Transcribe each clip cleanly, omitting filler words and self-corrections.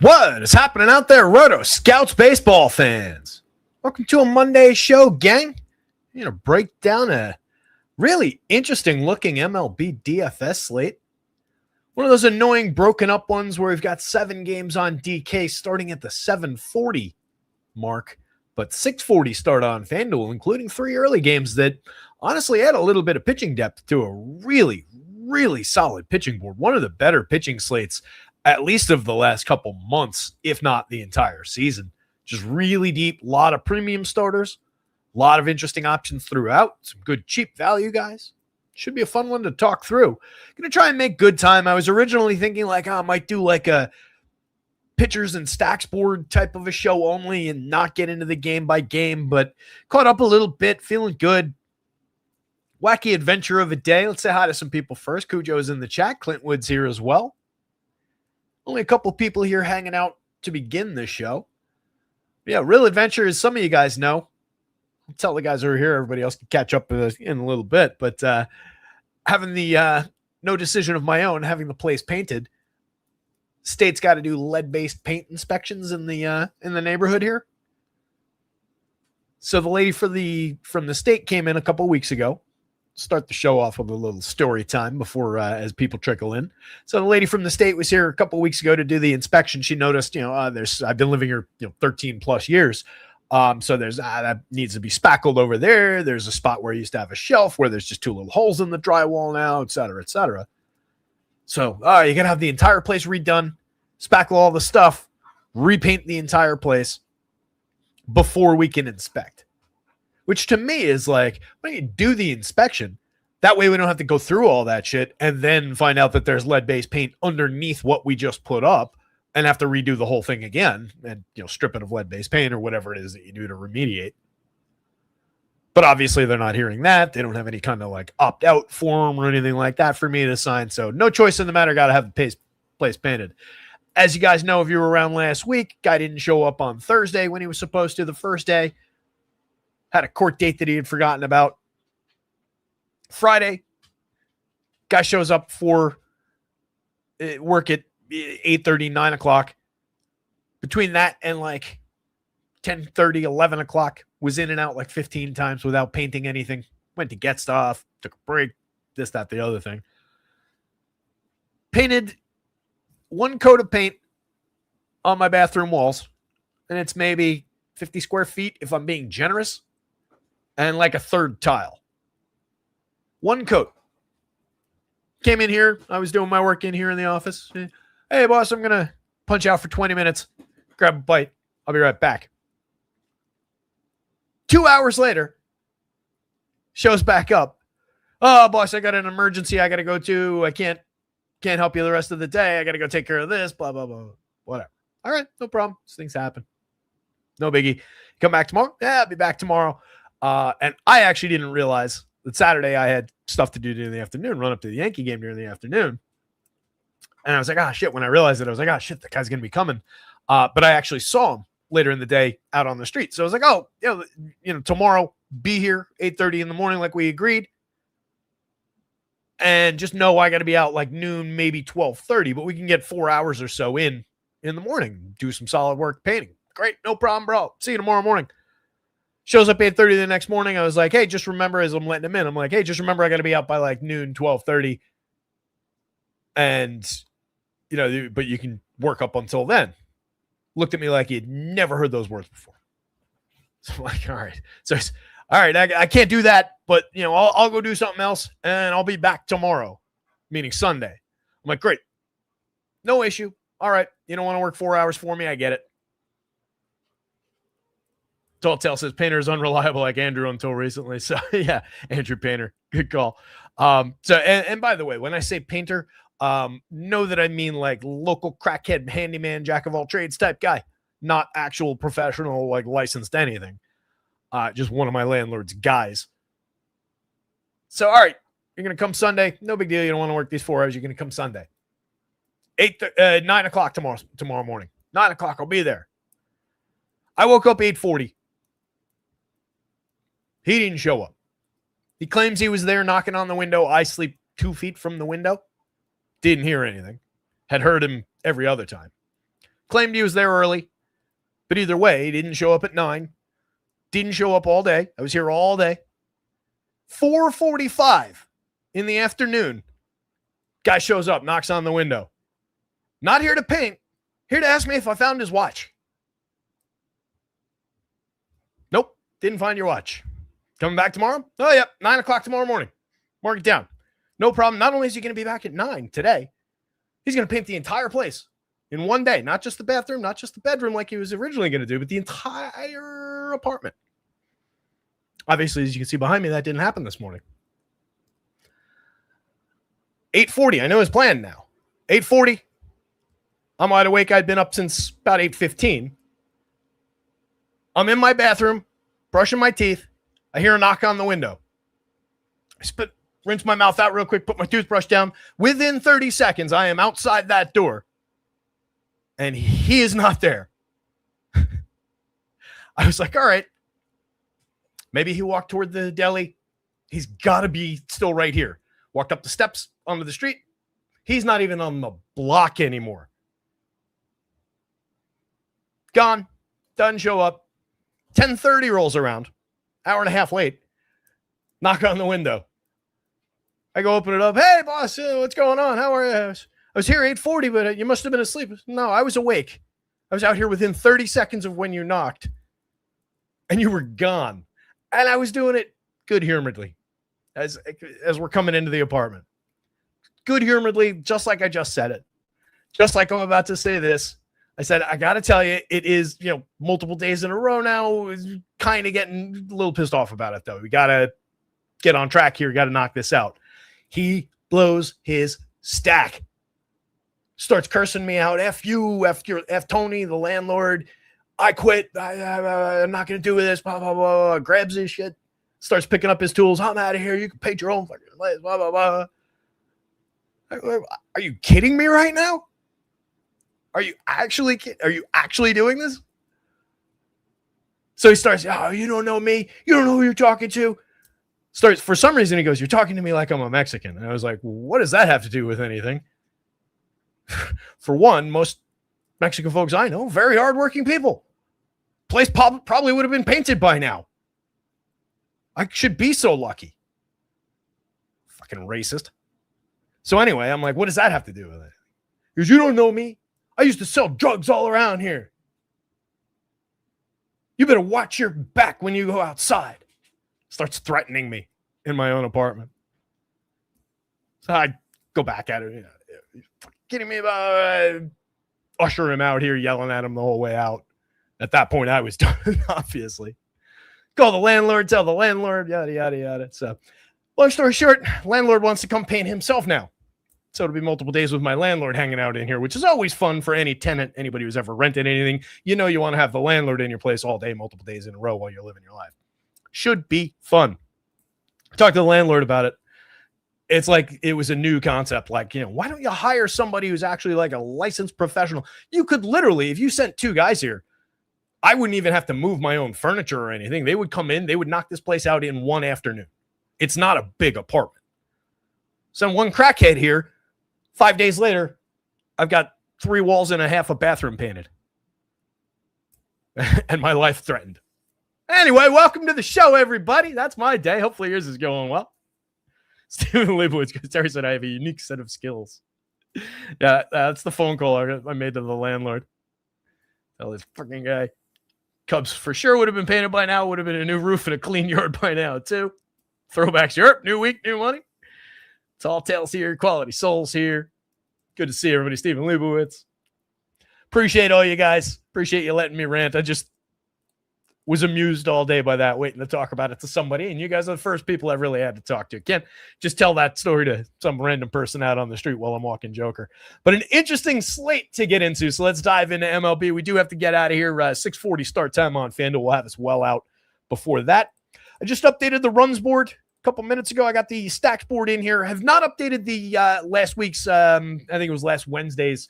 What is happening out there, Rotoscouts baseball fans? Welcome to a Monday show, gang. I'm going to break down a really interesting looking MLB DFS slate. One of those annoying broken up ones where we've got 7 games on DK starting at the 740 mark, but 640 start on FanDuel, including 3 early games that honestly add a little bit of pitching depth to a really, really solid pitching board. One of the better pitching slates, at least of the last couple months, if not the entire season. Just really deep, lot of premium starters, a lot of interesting options throughout, some good cheap value guys. Should be a fun one to talk through. Gonna try and make good time. I was originally thinking I might do like a pitchers and stacks board type of a show only and not get into the game by game, but caught up a little bit, feeling good. Wacky adventure of a day. Let's say hi to some people first. Cujo's in the chat. Clint Wood's here as well. Only a couple people here hanging out to begin this show. Yeah, real adventure, as some of you guys know. I'll tell the guys who are here. Everybody else can catch up in a little bit. But having the no decision of my own, having the place painted, state's got to do lead-based paint inspections in the neighborhood here. So the lady from the state came in a couple weeks ago. Start the show off with a little story time before as people trickle in. So the lady from the state was here a couple of weeks ago to do the inspection. She noticed, I've been living here 13 plus years. So there's that needs to be spackled over there. There's a spot where I used to have a shelf where there's just 2 little holes in the drywall now, et cetera, et cetera. So you're gonna have the entire place redone, spackle all the stuff, repaint the entire place before we can inspect. Which to me is like, when you do the inspection, that way we don't have to go through all that shit and then find out that there's lead-based paint underneath what we just put up and have to redo the whole thing again and strip it of lead-based paint or whatever it is that you do to remediate. But obviously they're not hearing that. They don't have any kind of opt-out form or anything like that for me to sign. So no choice in the matter. Got to have the place painted. As you guys know, if you were around last week, guy didn't show up on Thursday when he was supposed to the first day. Had a court date that he had forgotten about. Friday, guy shows up for work at 8:30, 9 o'clock. Between that and 10:30, 11 o'clock, was in and out 15 times without painting anything. Went to get stuff, took a break, this, that, the other thing. Painted 1 coat of paint on my bathroom walls, and it's maybe 50 square feet if I'm being generous. And a 3rd tile. 1 coat. Came in here. I was doing my work in here in the office. Hey, boss, I'm going to punch out for 20 minutes. Grab a bite. I'll be right back. 2 hours later, shows back up. Oh, boss, I got an emergency I got to go to. I can't help you the rest of the day. I got to go take care of this, blah, blah, blah, whatever. All right, no problem. These things happen. No biggie. Come back tomorrow? Yeah, I'll be back tomorrow. And I actually didn't realize that Saturday I had stuff to do during the afternoon, run up to the Yankee game during the afternoon. And I was like, shit. When I realized it, I was like, shit, the guy's going to be coming. But I actually saw him later in the day out on the street. So I was like, tomorrow, be here 8:30 in the morning like we agreed. And just know I got to be out noon, maybe 12:30, but we can get 4 hours or so in the morning, do some solid work painting. Great. No problem, bro. See you tomorrow morning. Shows up 8:30 the next morning. I was like, hey, just remember, as I'm letting him in, I'm like, hey, just remember I got to be out by noon, 12:30. And, but you can work up until then. Looked at me like he had never heard those words before. So I'm like, all right. So, all right, I can't do that, but, I'll go do something else and I'll be back tomorrow, meaning Sunday. I'm like, great. No issue. All right. You don't want to work 4 hours for me. I get it. Tall Tale says Painter is unreliable like Andrew until recently. So yeah, Andrew Painter, good call. And by the way, when I say Painter, know that I mean local crackhead handyman, jack of all trades type guy, not actual professional, licensed anything. Just one of my landlord's guys. So, all right, you're going to come Sunday. No big deal. You don't want to work these 4 hours. You're going to come Sunday. 9 o'clock tomorrow morning. 9 o'clock. I'll be there. I woke up 8:40. He didn't show up. He claims he was there knocking on the window. I sleep 2 feet from the window. Didn't hear anything. Had heard him every other time. Claimed he was there early. But either way, he didn't show up at 9. Didn't show up all day. I was here all day. 4:45 in the afternoon. Guy shows up, knocks on the window. Not here to paint. Here to ask me if I found his watch. Nope, didn't find your watch. Coming back tomorrow? Oh, yep, 9 o'clock tomorrow morning. Mark it down. No problem. Not only is he going to be back at 9 today, he's going to paint the entire place in one day. Not just the bathroom, not just the bedroom like he was originally going to do, but the entire apartment. Obviously, as you can see behind me, that didn't happen this morning. 8:40. I know his plan now. 8:40. I'm wide awake. I'd been up since about 8:15. I'm in my bathroom, brushing my teeth. I hear a knock on the window. I rinse my mouth out real quick, put my toothbrush down. Within 30 seconds, I am outside that door. And he is not there. I was like, all right. Maybe he walked toward the deli. He's got to be still right here. Walked up the steps onto the street. He's not even on the block anymore. Gone. Doesn't show up. 10:30 rolls around. Hour and a half late. Knock on the window. I go open it up. Hey, boss, what's going on? How are you? I was here 8:40, but you must have been asleep. No, I was awake. I was out here within 30 seconds of when you knocked. And you were gone. And I was doing it good-humoredly as we're coming into the apartment. Good-humoredly, just like I just said it. Just like I'm about to say this. I said, I got to tell you, it is, multiple days in a row now. Kind of getting a little pissed off about it, though. We got to get on track here. Got to knock this out. He blows his stack. Starts cursing me out. F you, F Tony, the landlord. I quit. I'm not going to do this. Blah, blah, blah. Grabs his shit. Starts picking up his tools. I'm out of here. You can paint your own fucking life. Blah, blah, blah. Are you kidding me right now? Are you actually doing this? So he starts, oh, you don't know me. You don't know who you're talking to. Starts, for some reason, he goes, you're talking to me like I'm a Mexican. And I was like, what does that have to do with anything? For one, most Mexican folks I know, very hardworking people. Place probably would have been painted by now. I should be so lucky. Fucking racist. So anyway, I'm like, what does that have to do with it? He goes, you don't know me. I used to sell drugs all around here. You better watch your back when you go outside. Starts threatening me in my own apartment. So I go back at it. Kidding me about usher him out here, yelling at him the whole way out. At that point, I was done, obviously. Call the landlord, tell the landlord, yada, yada, yada. So, long story short, landlord wants to come paint himself now. So it'll be multiple days with my landlord hanging out in here, which is always fun for any tenant, anybody who's ever rented anything. You want to have the landlord in your place all day, multiple days in a row while you're living your life. Should be fun. Talk to the landlord about it. It's like it was a new concept. Like, why don't you hire somebody who's actually like a licensed professional? You could literally, if you sent 2 guys here, I wouldn't even have to move my own furniture or anything. They would come in, they would knock this place out in one afternoon. It's not a big apartment. Send one crackhead here. 5 days later, I've got 3 walls and a half a bathroom painted. And my life threatened. Anyway, welcome to the show, everybody. That's my day. Hopefully yours is going well. Stephen Leibowitz, because Terry said I have a unique set of skills. Yeah, that's the phone call I made to the landlord. Tell this fucking guy. Cubs for sure would have been painted by now. Would have been a new roof and a clean yard by now, too. Throwbacks Europe. New week, new money. Tall tales here. Quality souls here. Good to see everybody. Stephen Leibowitz. Appreciate all you guys. Appreciate you letting me rant. I just was amused all day by that, waiting to talk about it to somebody. And you guys are the first people I really had to talk to. Can't just tell that story to some random person out on the street while I'm walking Joker. But an interesting slate to get into. So let's dive into MLB. We do have to get out of here. 6:40 start time on FanDuel. We'll have us well out before that. I just updated the runs board a couple minutes ago. I got the stacks board in here. I have not updated the last week's, I think it was last Wednesday's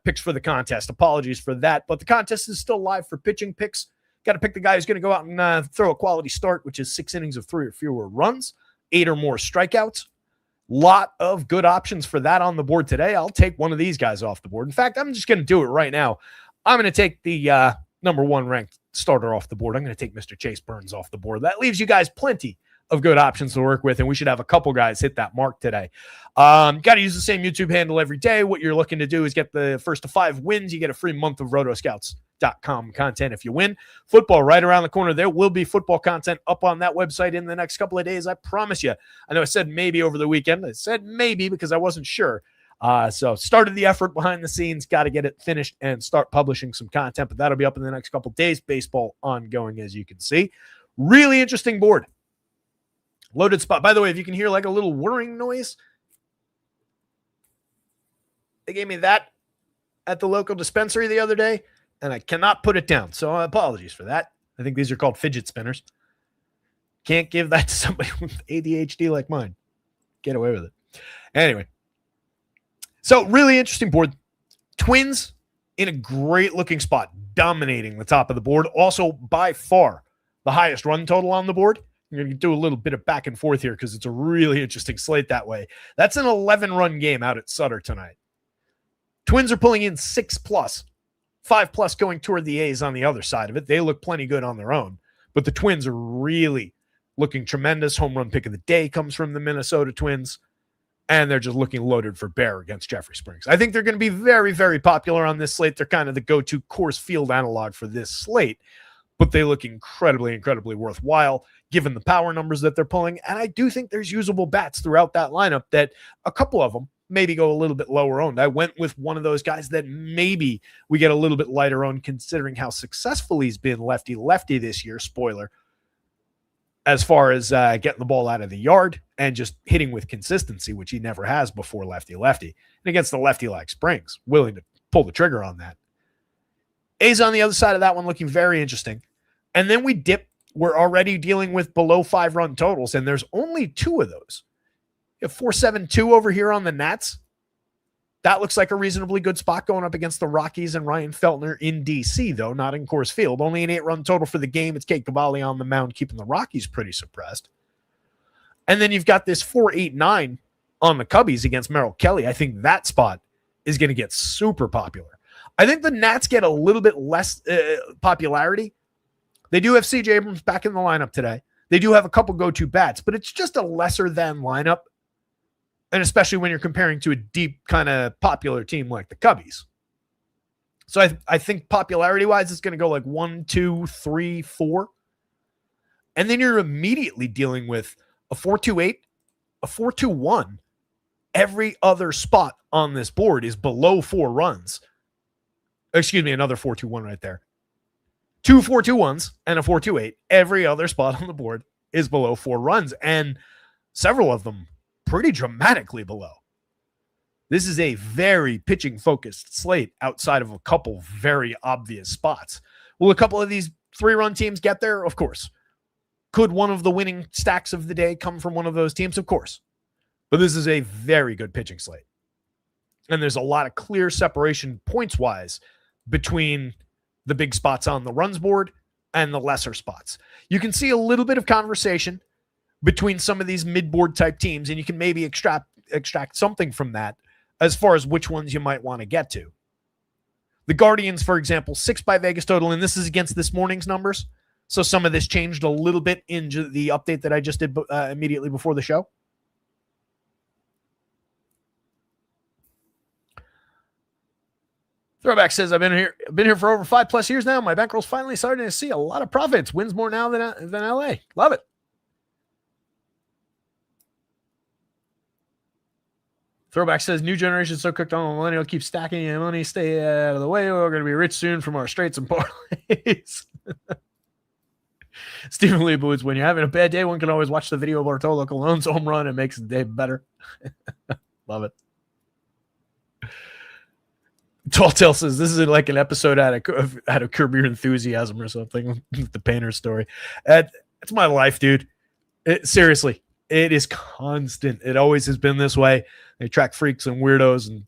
picks for the contest. Apologies for that. But the contest is still live for pitching picks. Got to pick the guy who's going to go out and throw a quality start, which is 6 innings of 3 or fewer runs, 8 or more strikeouts. Lot of good options for that on the board today. I'll take one of these guys off the board. In fact, I'm just going to do it right now. I'm going to take the number 1 ranked starter off the board. I'm going to take Mr. Chase Burns off the board. That leaves you guys plenty of good options to work with, and we should have a couple guys hit that mark today. Got to use the same YouTube handle every day. What you're looking to do is get the first to 5 wins. You get a free month of Rotoscouts.com content if you win. Football right around the corner. There will be football content up on that website in the next couple of days. I promise you. I know I said maybe over the weekend. I said maybe because I wasn't sure. So started the effort behind the scenes, got to get it finished and start publishing some content, but that'll be up in the next couple of days. Baseball ongoing, as you can see. Really interesting board. Loaded spot. By the way, if you can hear like a little whirring noise, they gave me that at the local dispensary the other day, and I cannot put it down. So apologies for that. I think these are called fidget spinners. Can't give that to somebody with ADHD like mine. Get away with it. Anyway. So really interesting board. Twins in a great looking spot, dominating the top of the board. Also by far the highest run total on the board. I'm going to do a little bit of back and forth here because it's a really interesting slate that way. That's an 11-run game out at Sutter tonight. Twins are pulling in 6+, 5+ going toward the A's on the other side of it. They look plenty good on their own, but the Twins are really looking tremendous. Home run pick of the day comes from the Minnesota Twins, and they're just looking loaded for bear against Jeffrey Springs. I think they're going to be very, very popular on this slate. They're kind of the go-to course field analog for this slate, but they look incredibly, incredibly worthwhile given the power numbers that they're pulling. And I do think there's usable bats throughout that lineup that a couple of them maybe go a little bit lower owned. I went with one of those guys that maybe we get a little bit lighter owned considering how successful he's been lefty-lefty this year. Spoiler. As far as getting the ball out of the yard and just hitting with consistency, which he never has before lefty-lefty. And against the lefty like Springs, willing to pull the trigger on that. A's on the other side of that one looking very interesting. And then we dip. We're already dealing with below 5-run totals, and there's only 2 of those. You have 4-7-2 over here on the Nats. That looks like a reasonably good spot going up against the Rockies and Ryan Feltner in D.C., though, not in Coors Field. Only an 8-run total for the game. It's Kate Cavalli on the mound, keeping the Rockies pretty suppressed. And then you've got this 4-8-9 on the Cubbies against Merrill Kelly. I think that spot is going to get super popular. I think the Nats get a little bit less popularity. They do have C.J. Abrams back in the lineup today. They do have a couple go-to bats, but it's just a lesser-than lineup, and especially when you're comparing to a deep kind of popular team like the Cubbies. So I think popularity-wise, it's going to go like 1, 2, 3, 4. And then you're immediately dealing with a 4-2-8, a 4-2-1. Every other spot on this board is below 4 runs. Excuse me, another 4-2-1 right there. 2 4-2-1s and a 4-2-8. Every other spot on the board is below 4 runs, and several of them pretty dramatically below. This is a very pitching-focused slate outside of a couple very obvious spots. Will a couple of these 3-run teams get there? Of course. Could one of the winning stacks of the day come from one of those teams? Of course. But this is a very good pitching slate. And there's a lot of clear separation points-wise between the big spots on the runs board and the lesser spots. You can see a little bit of conversation between some of these mid-board type teams, and you can maybe extract something from that as far as which ones you might want to get to. The Guardians, for example, 6 by Vegas total, and this is against this morning's numbers. So some of this changed a little bit in the update that I just did immediately before the show. Throwback says, I've been here for over 5+ years now. My bankroll's finally starting to see a lot of profits. Wins more now than LA. Love it. Throwback says, new generation so cooked on millennial, keep stacking your money, stay out of the way. We're going to be rich soon from our straights and parlays. Stephen Leibowitz, when you're having a bad day, one can always watch the video of Bartolo Colon's home run. It makes the day better. Love it. Tall Tale says, this is like an episode out of Curb Your Enthusiasm or something, the painter story. It's my life, dude. Seriously, it is constant. It always has been this way. They track freaks and weirdos and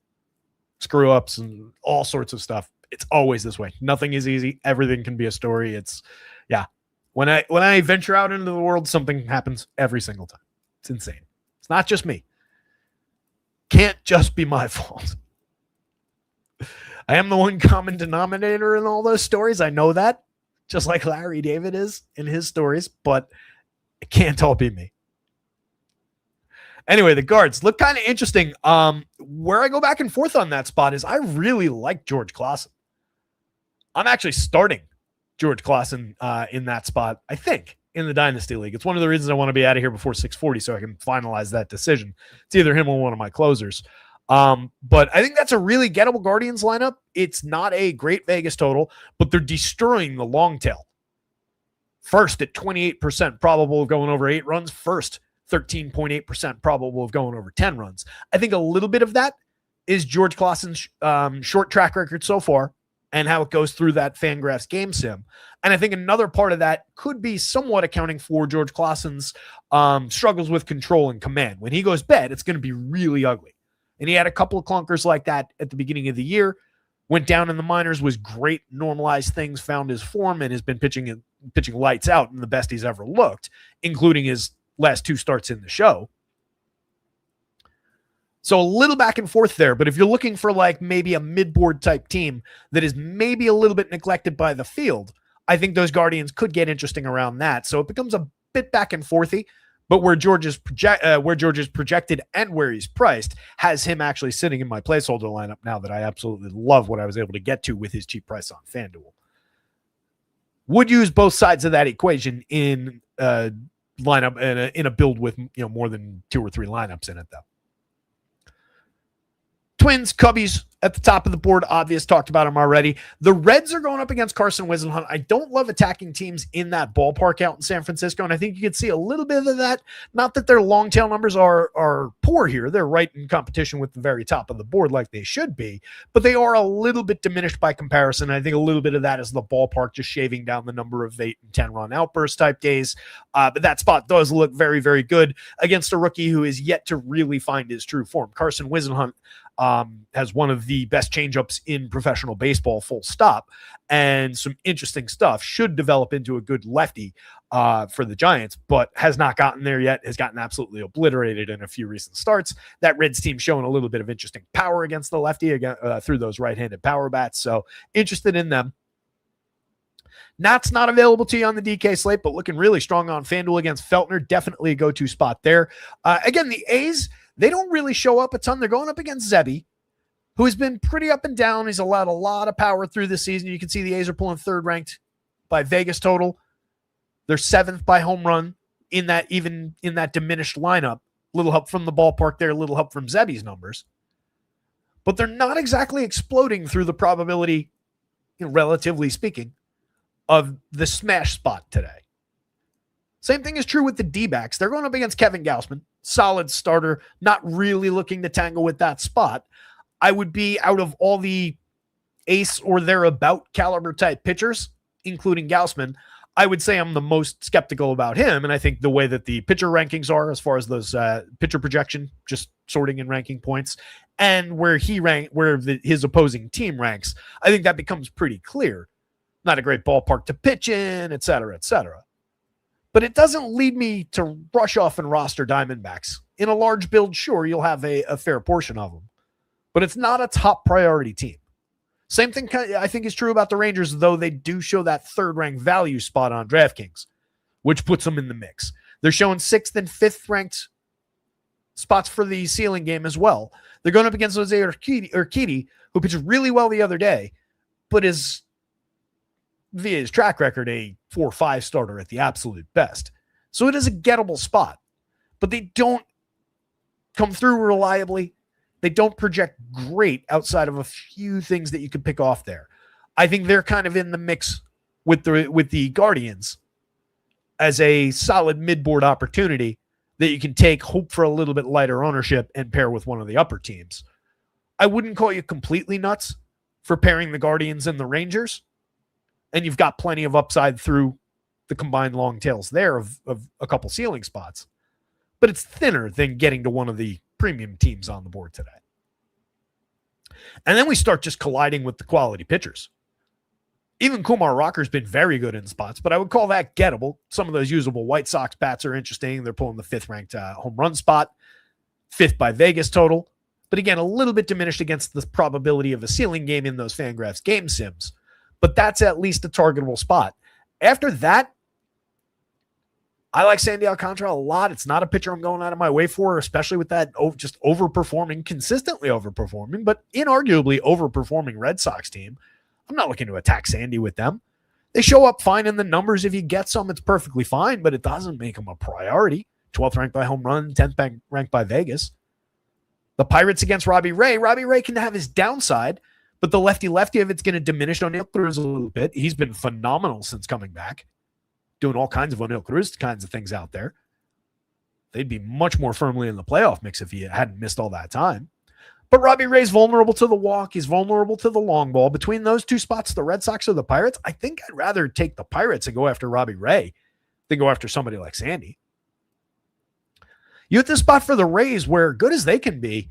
screw-ups and all sorts of stuff. It's always this way. Nothing is easy. Everything can be a story. It's, yeah. When I venture out into the world, something happens every single time. It's insane. It's not just me. Can't just be my fault. I am the one common denominator in all those stories. I know that, just like Larry David is in his stories, but it can't all be me. Anyway, the guards look kind of interesting. Where I go back and forth on that spot is I really like George Clausen. I'm actually starting George Clausen in that spot, I think, in the Dynasty League. It's one of the reasons I want to be out of here before 6:40 so I can finalize that decision. It's either him or one of my closers. But I think that's a really gettable Guardians lineup. It's not a great Vegas total, but they're destroying the long tail. First at 28% probable of going over 8 runs. First, 13.8% probable of going over 10 runs. I think a little bit of that is George Clausen's short track record so far and how it goes through that Fangraphs game sim. And I think another part of that could be somewhat accounting for George Clausen's struggles with control and command. When he goes bad, it's going to be really ugly. And he had a couple of clunkers like that at the beginning of the year. Went down in the minors, was great, normalized things, found his form, and has been pitching lights out and the best he's ever looked, including his last 2 starts in the show. So a little back and forth there, but if you're looking for like maybe a mid-board type team that is maybe a little bit neglected by the field, I think those Guardians could get interesting around that. So it becomes a bit back and forthy, but where George is projected and where he's priced has him actually sitting in my placeholder lineup now that I absolutely love what I was able to get to with his cheap price on FanDuel. Would use both sides of that equation in lineup in a build with more than 2 or 3 lineups in it though. Twins, Cubbies at the top of the board. Obvious, talked about them already. The Reds are going up against Carson Whisenhunt. I don't love attacking teams in that ballpark out in San Francisco, and I think you could see a little bit of that. Not that their long tail numbers are poor here. They're right in competition with the very top of the board like they should be, but they are a little bit diminished by comparison. I think a little bit of that is the ballpark just shaving down the number of 8 and 10 run outburst type days. But that spot does look very, very good against a rookie who is yet to really find his true form. Carson Whisenhunt has one of the best changeups in professional baseball, full stop, and some interesting stuff. Should develop into a good lefty for the Giants, but has not gotten there yet, has gotten absolutely obliterated in a few recent starts. That Reds team showing a little bit of interesting power against the lefty again, through those right-handed power bats, so interested in them. Nat's not available to you on the DK slate, but looking really strong on FanDuel against Feltner. Definitely a go-to spot there. Again, the A's, they don't really show up a ton. They're going up against Zebby, who has been pretty up and down. He's allowed a lot of power through the season. You can see the A's are pulling 3rd ranked by Vegas total. They're 7th by home run in that diminished lineup. Little help from the ballpark there, little help from Zebby's numbers. But they're not exactly exploding through the probability, relatively speaking, of the smash spot today. Same thing is true with the D-backs. They're going up against Kevin Gausman, solid starter, not really looking to tangle with that spot. I would be, out of all the ace or thereabout caliber type pitchers, including Gausman, I would say I'm the most skeptical about him. And I think the way that the pitcher rankings are, as far as those pitcher projection, just sorting and ranking points, and where his opposing team ranks, I think that becomes pretty clear. Not a great ballpark to pitch in, et cetera, et cetera. But it doesn't lead me to rush off and roster Diamondbacks. In a large build, sure, you'll have a fair portion of them, but it's not a top priority team. Same thing I think is true about the Rangers, though they do show that 3rd ranked value spot on DraftKings, which puts them in the mix. They're showing 6th and 5th ranked spots for the ceiling game as well. They're going up against Jose Urquidy, who pitched really well the other day, but is, via his track record, a 4-5 starter at the absolute best. So it is a gettable spot, but they don't come through reliably. They don't project great outside of a few things that you could pick off there. I think they're kind of in the mix with the Guardians as a solid mid-board opportunity that you can take, hope for a little bit lighter ownership, and pair with one of the upper teams. I wouldn't call you completely nuts for pairing the Guardians and the Rangers, and you've got plenty of upside through the combined long tails there of a couple ceiling spots. But it's thinner than getting to one of the premium teams on the board today. And then we start just colliding with the quality pitchers. Even Kumar Rocker's been very good in spots, but I would call that gettable. Some of those usable White Sox bats are interesting. They're pulling the 5th ranked home run spot, 5th by Vegas total. But again, a little bit diminished against the probability of a ceiling game in those FanGraphs game sims. But that's at least a targetable spot. After that, I like Sandy Alcantara a lot. It's not a pitcher I'm going out of my way for, especially with that just overperforming, consistently overperforming, but inarguably overperforming Red Sox team. I'm not looking to attack Sandy with them. They show up fine in the numbers. If you get some, it's perfectly fine, but it doesn't make them a priority. 12th ranked by home run, 10th ranked by Vegas. The Pirates against Robbie Ray. Robbie Ray can have his downside, but the lefty-lefty of it's going to diminish O'Neal Cruz a little bit. He's been phenomenal since coming back, doing all kinds of O'Neal Cruz kinds of things out there. They'd be much more firmly in the playoff mix if he hadn't missed all that time. But Robbie Ray's vulnerable to the walk. He's vulnerable to the long ball. Between those two spots, the Red Sox or the Pirates, I think I'd rather take the Pirates and go after Robbie Ray than go after somebody like Sandy. You hit this spot for the Rays where, good as they can be,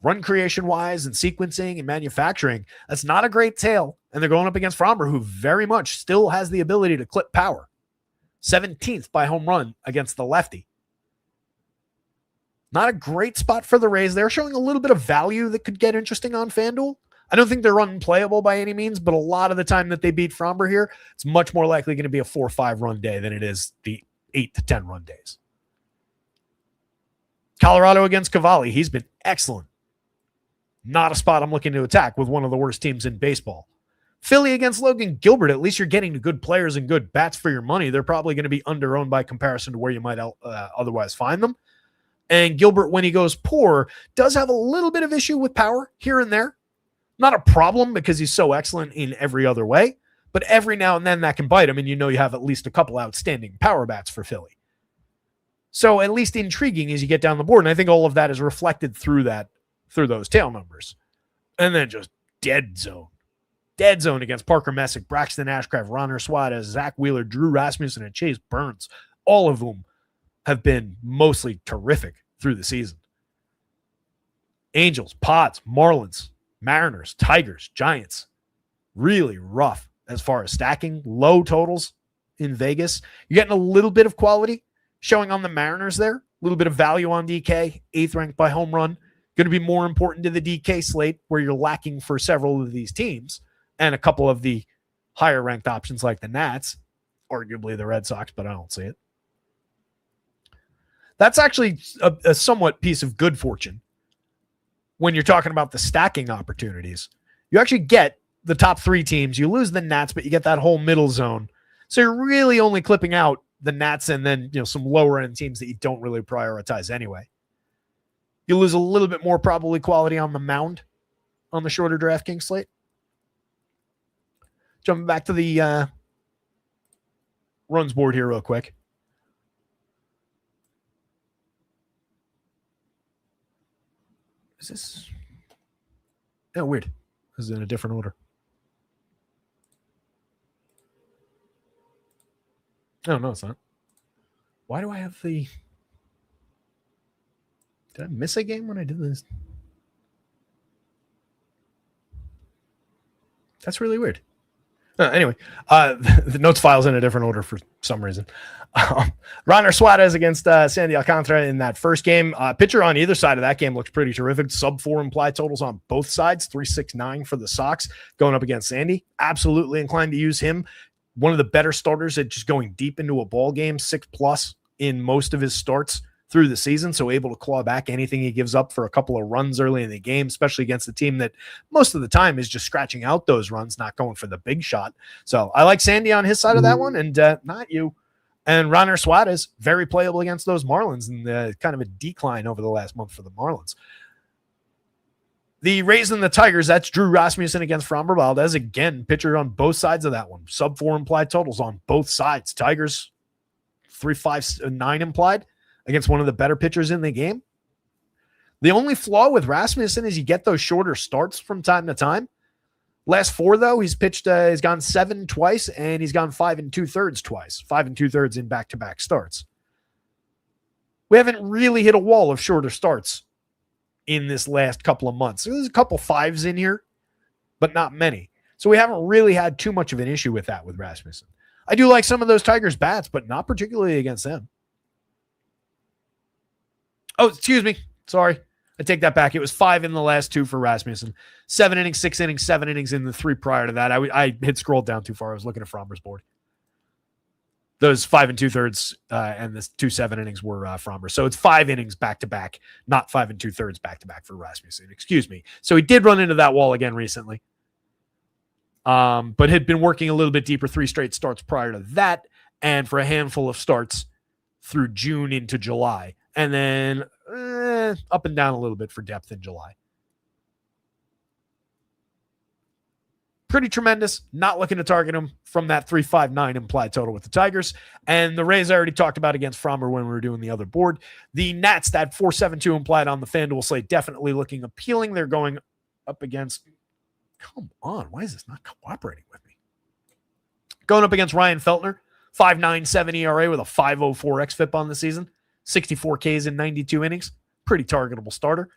run creation-wise and sequencing and manufacturing, that's not a great tale. And they're going up against Framber, who very much still has the ability to clip power. 17th by home run against the lefty. Not a great spot for the Rays. They're showing a little bit of value that could get interesting on FanDuel. I don't think they're unplayable by any means, but a lot of the time that they beat Framber here, it's much more likely going to be a 4 or 5 run day than it is the 8 to 10 run days. Colorado against Cavalli. He's been excellent. Not a spot I'm looking to attack with one of the worst teams in baseball. Philly against Logan Gilbert. At least you're getting good players and good bats for your money. They're probably going to be under-owned by comparison to where you might otherwise find them. And Gilbert, when he goes poor, does have a little bit of issue with power here and there. Not a problem because he's so excellent in every other way, but every now and then that can bite him, and you know you have at least a couple outstanding power bats for Philly. So at least intriguing as you get down the board, and I think all of that is reflected through those tail numbers. And then just dead zone. Dead zone against Parker Messick, Braxton Ashcraft, Ronner Suarez, Zach Wheeler, Drew Rasmussen, and Chase Burns. All of whom have been mostly terrific through the season. Angels, Pods, Marlins, Mariners, Tigers, Giants. Really rough as far as stacking. Low totals in Vegas. You're getting a little bit of quality showing on the Mariners there. A little bit of value on DK. 8th ranked by home run. Going to be more important to the DK slate where you're lacking for several of these teams and a couple of the higher ranked options like the Nats, arguably the Red Sox, but I don't see it. That's actually a somewhat piece of good fortune when you're talking about the stacking opportunities. You actually get the top 3 teams. You lose the Nats, but you get that whole middle zone. So you're really only clipping out the Nats and then some lower end teams that you don't really prioritize anyway. You lose a little bit more probably quality on the mound on the shorter DraftKings slate. Jumping back to the runs board here real quick. Is this? Oh, weird. This is in a different order. No, it's not. Why do I have the... Did I miss a game when I did this? That's really weird. Anyway, the notes file's in a different order for some reason. Ronner Suarez against Sandy Alcantara in that first game. Pitcher on either side of that game looks pretty terrific. Sub 4 implied totals on both sides. 3.69 for the Sox going up against Sandy. Absolutely inclined to use him. One of the better starters at just going deep into a ball game. 6+ in most of his starts through the season, so able to claw back anything he gives up for a couple of runs early in the game, especially against a team that most of the time is just scratching out those runs, not going for the big shot. So I like Sandy on his side of that one, and not you. And Ronner Suarez, very playable against those Marlins, and kind of a decline over the last month for the Marlins. The Rays and the Tigers, that's Drew Rasmussen against Framber Valdez. Again, pitcher on both sides of that one. Sub 4 implied totals on both sides. Tigers, 3.59 implied against one of the better pitchers in the game. The only flaw with Rasmussen is you get those shorter starts from time to time. Last 4, though, he's pitched, he's gone 7 twice, and he's gone 5 2/3 twice. 5 2/3 in back-to-back starts. We haven't really hit a wall of shorter starts in this last couple of months. There's a couple 5s in here, but not many. So we haven't really had too much of an issue with that with Rasmussen. I do like some of those Tigers bats, but not particularly against them. Oh, excuse me. Sorry. I take that back. It was 5 in the last 2 for Rasmussen. 7 innings, 6 innings, 7 innings in the 3 prior to that. I had scrolled down too far. I was looking at Frommer's board. Those 5 2/3 and the 2 7 innings were Frommer. So it's 5 innings back to back, not 5 2/3 back to back for Rasmussen. Excuse me. So he did run into that wall again recently, but had been working a little bit deeper, 3 straight starts prior to that, and for a handful of starts through June into July, and then up and down a little bit for depth in July. Pretty tremendous. Not looking to target him from that 3.59 implied total with the Tigers. And the Rays I already talked about against Frommer when we were doing the other board. The Nats, that 4.72 implied on the FanDuel slate, definitely looking appealing. They're going up against... Come on. Why is this not cooperating with me? Going up against Ryan Feltner. 5.97 ERA with a 5.04 xFIP on the season. 64 Ks in 92 innings. Pretty targetable starter.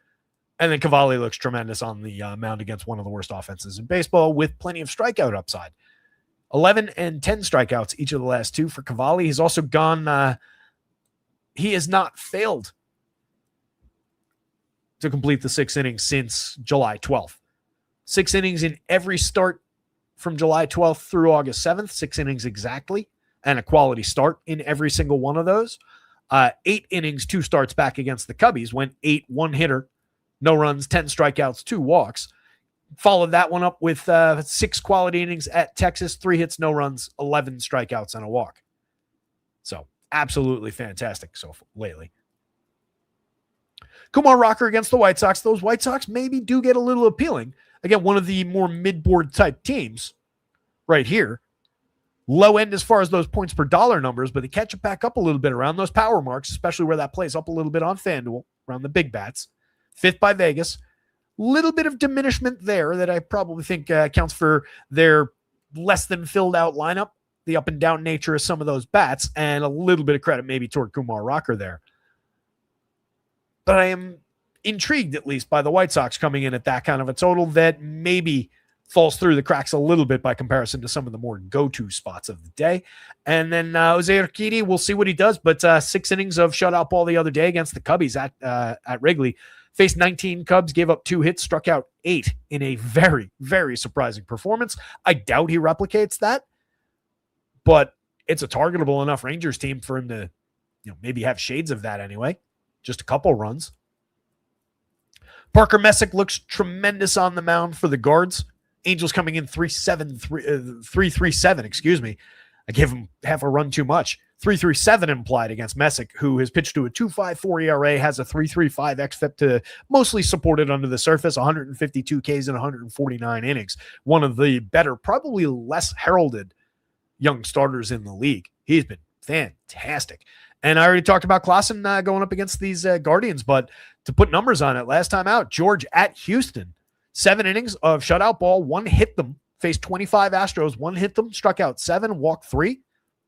And then Cavalli looks tremendous on the mound against one of the worst offenses in baseball with plenty of strikeout upside. 11 and 10 strikeouts each of the last 2 for Cavalli. He's also gone, he has not failed to complete the 6 innings since July 12th. 6 innings in every start from July 12th through August 7th, 6 innings exactly, and a quality start in every single one of those. 8 innings, 2 starts back against the Cubbies, went 8, 1 hitter, no runs, 10 strikeouts, 2 walks. Followed that one up with 6 quality innings at Texas, 3 hits, no runs, 11 strikeouts, and a walk. So absolutely fantastic so lately. Kumar Rocker against the White Sox. Those White Sox maybe do get a little appealing. Again, one of the more mid-board type teams right here. Low end as far as those points per dollar numbers, but they catch it back up a little bit around those power marks, especially where that plays up a little bit on FanDuel, around the big bats. 5th by Vegas. Little bit of diminishment there that I probably think accounts for their less than filled out lineup, the up and down nature of some of those bats, and a little bit of credit maybe toward Kumar Rocker there. But I am intrigued at least by the White Sox coming in at that kind of a total that maybe falls through the cracks a little bit by comparison to some of the more go-to spots of the day. And then Jose Urquidy, we'll see what he does, but 6 innings of shutout ball the other day against the Cubbies at Wrigley. Faced 19 Cubs, gave up 2 hits, struck out 8 in a very, very surprising performance. I doubt he replicates that, but it's a targetable enough Rangers team for him to, maybe have shades of that anyway. Just a couple runs. Parker Messick looks tremendous on the mound for the Guards. Angels coming in 3.37, excuse me. I gave him half a run too much. 3.37 implied against Messick, who has pitched to a 2.54 ERA, has a 3.35 xFIP to mostly supported under the surface, 152 Ks in 149 innings. One of the better, probably less heralded young starters in the league. He's been fantastic. And I already talked about Klassen going up against these Guardians, but to put numbers on it, last time out, George at Houston, 7 innings of shutout ball, 1 hit them, faced 25 Astros, 1 hit them, struck out 7, walked 3.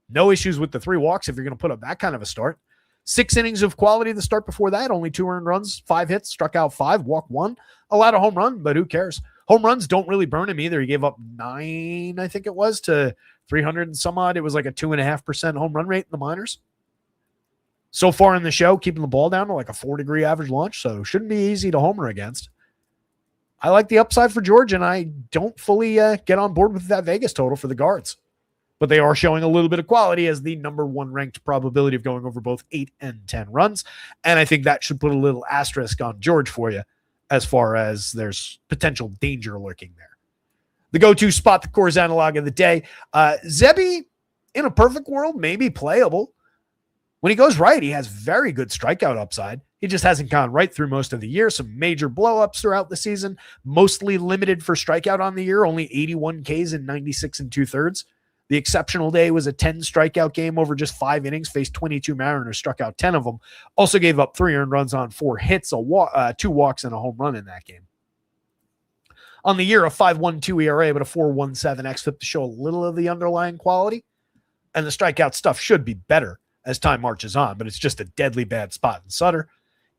No issues with the 3 walks if you're going to put up that kind of a start. 6 innings of quality the start before that, only 2 earned runs, 5 hits, struck out 5, walked 1. Allowed a home run, but who cares? Home runs don't really burn him either. He gave up 9, I think it was, to 300 and some odd. It was like a 2.5% home run rate in the minors. So far in the show, keeping the ball down to like a 4-degree average launch, so shouldn't be easy to homer against. I like the upside for George, and I don't fully get on board with that Vegas total for the Guards. But they are showing a little bit of quality as the number 1 ranked probability of going over both 8 and 10 runs. And I think that should put a little asterisk on George for you as far as there's potential danger lurking there. The go-to spot, the Coors analog of the day. Zebby, in a perfect world, may be playable. When he goes right, he has very good strikeout upside. He just hasn't gone right through most of the year. Some major blow-ups throughout the season, mostly limited for strikeout on the year, only 81 Ks in 96 2/3. The exceptional day was a 10 strikeout game over just 5 innings, faced 22 Mariners, struck out 10 of them. Also gave up 3 earned runs on 4 hits, 2 walks, and a home run in that game. On the year, a 5.12 ERA, but a 4.17 xFIP to show a little of the underlying quality. And the strikeout stuff should be better as time marches on, but it's just a deadly bad spot in Sutter.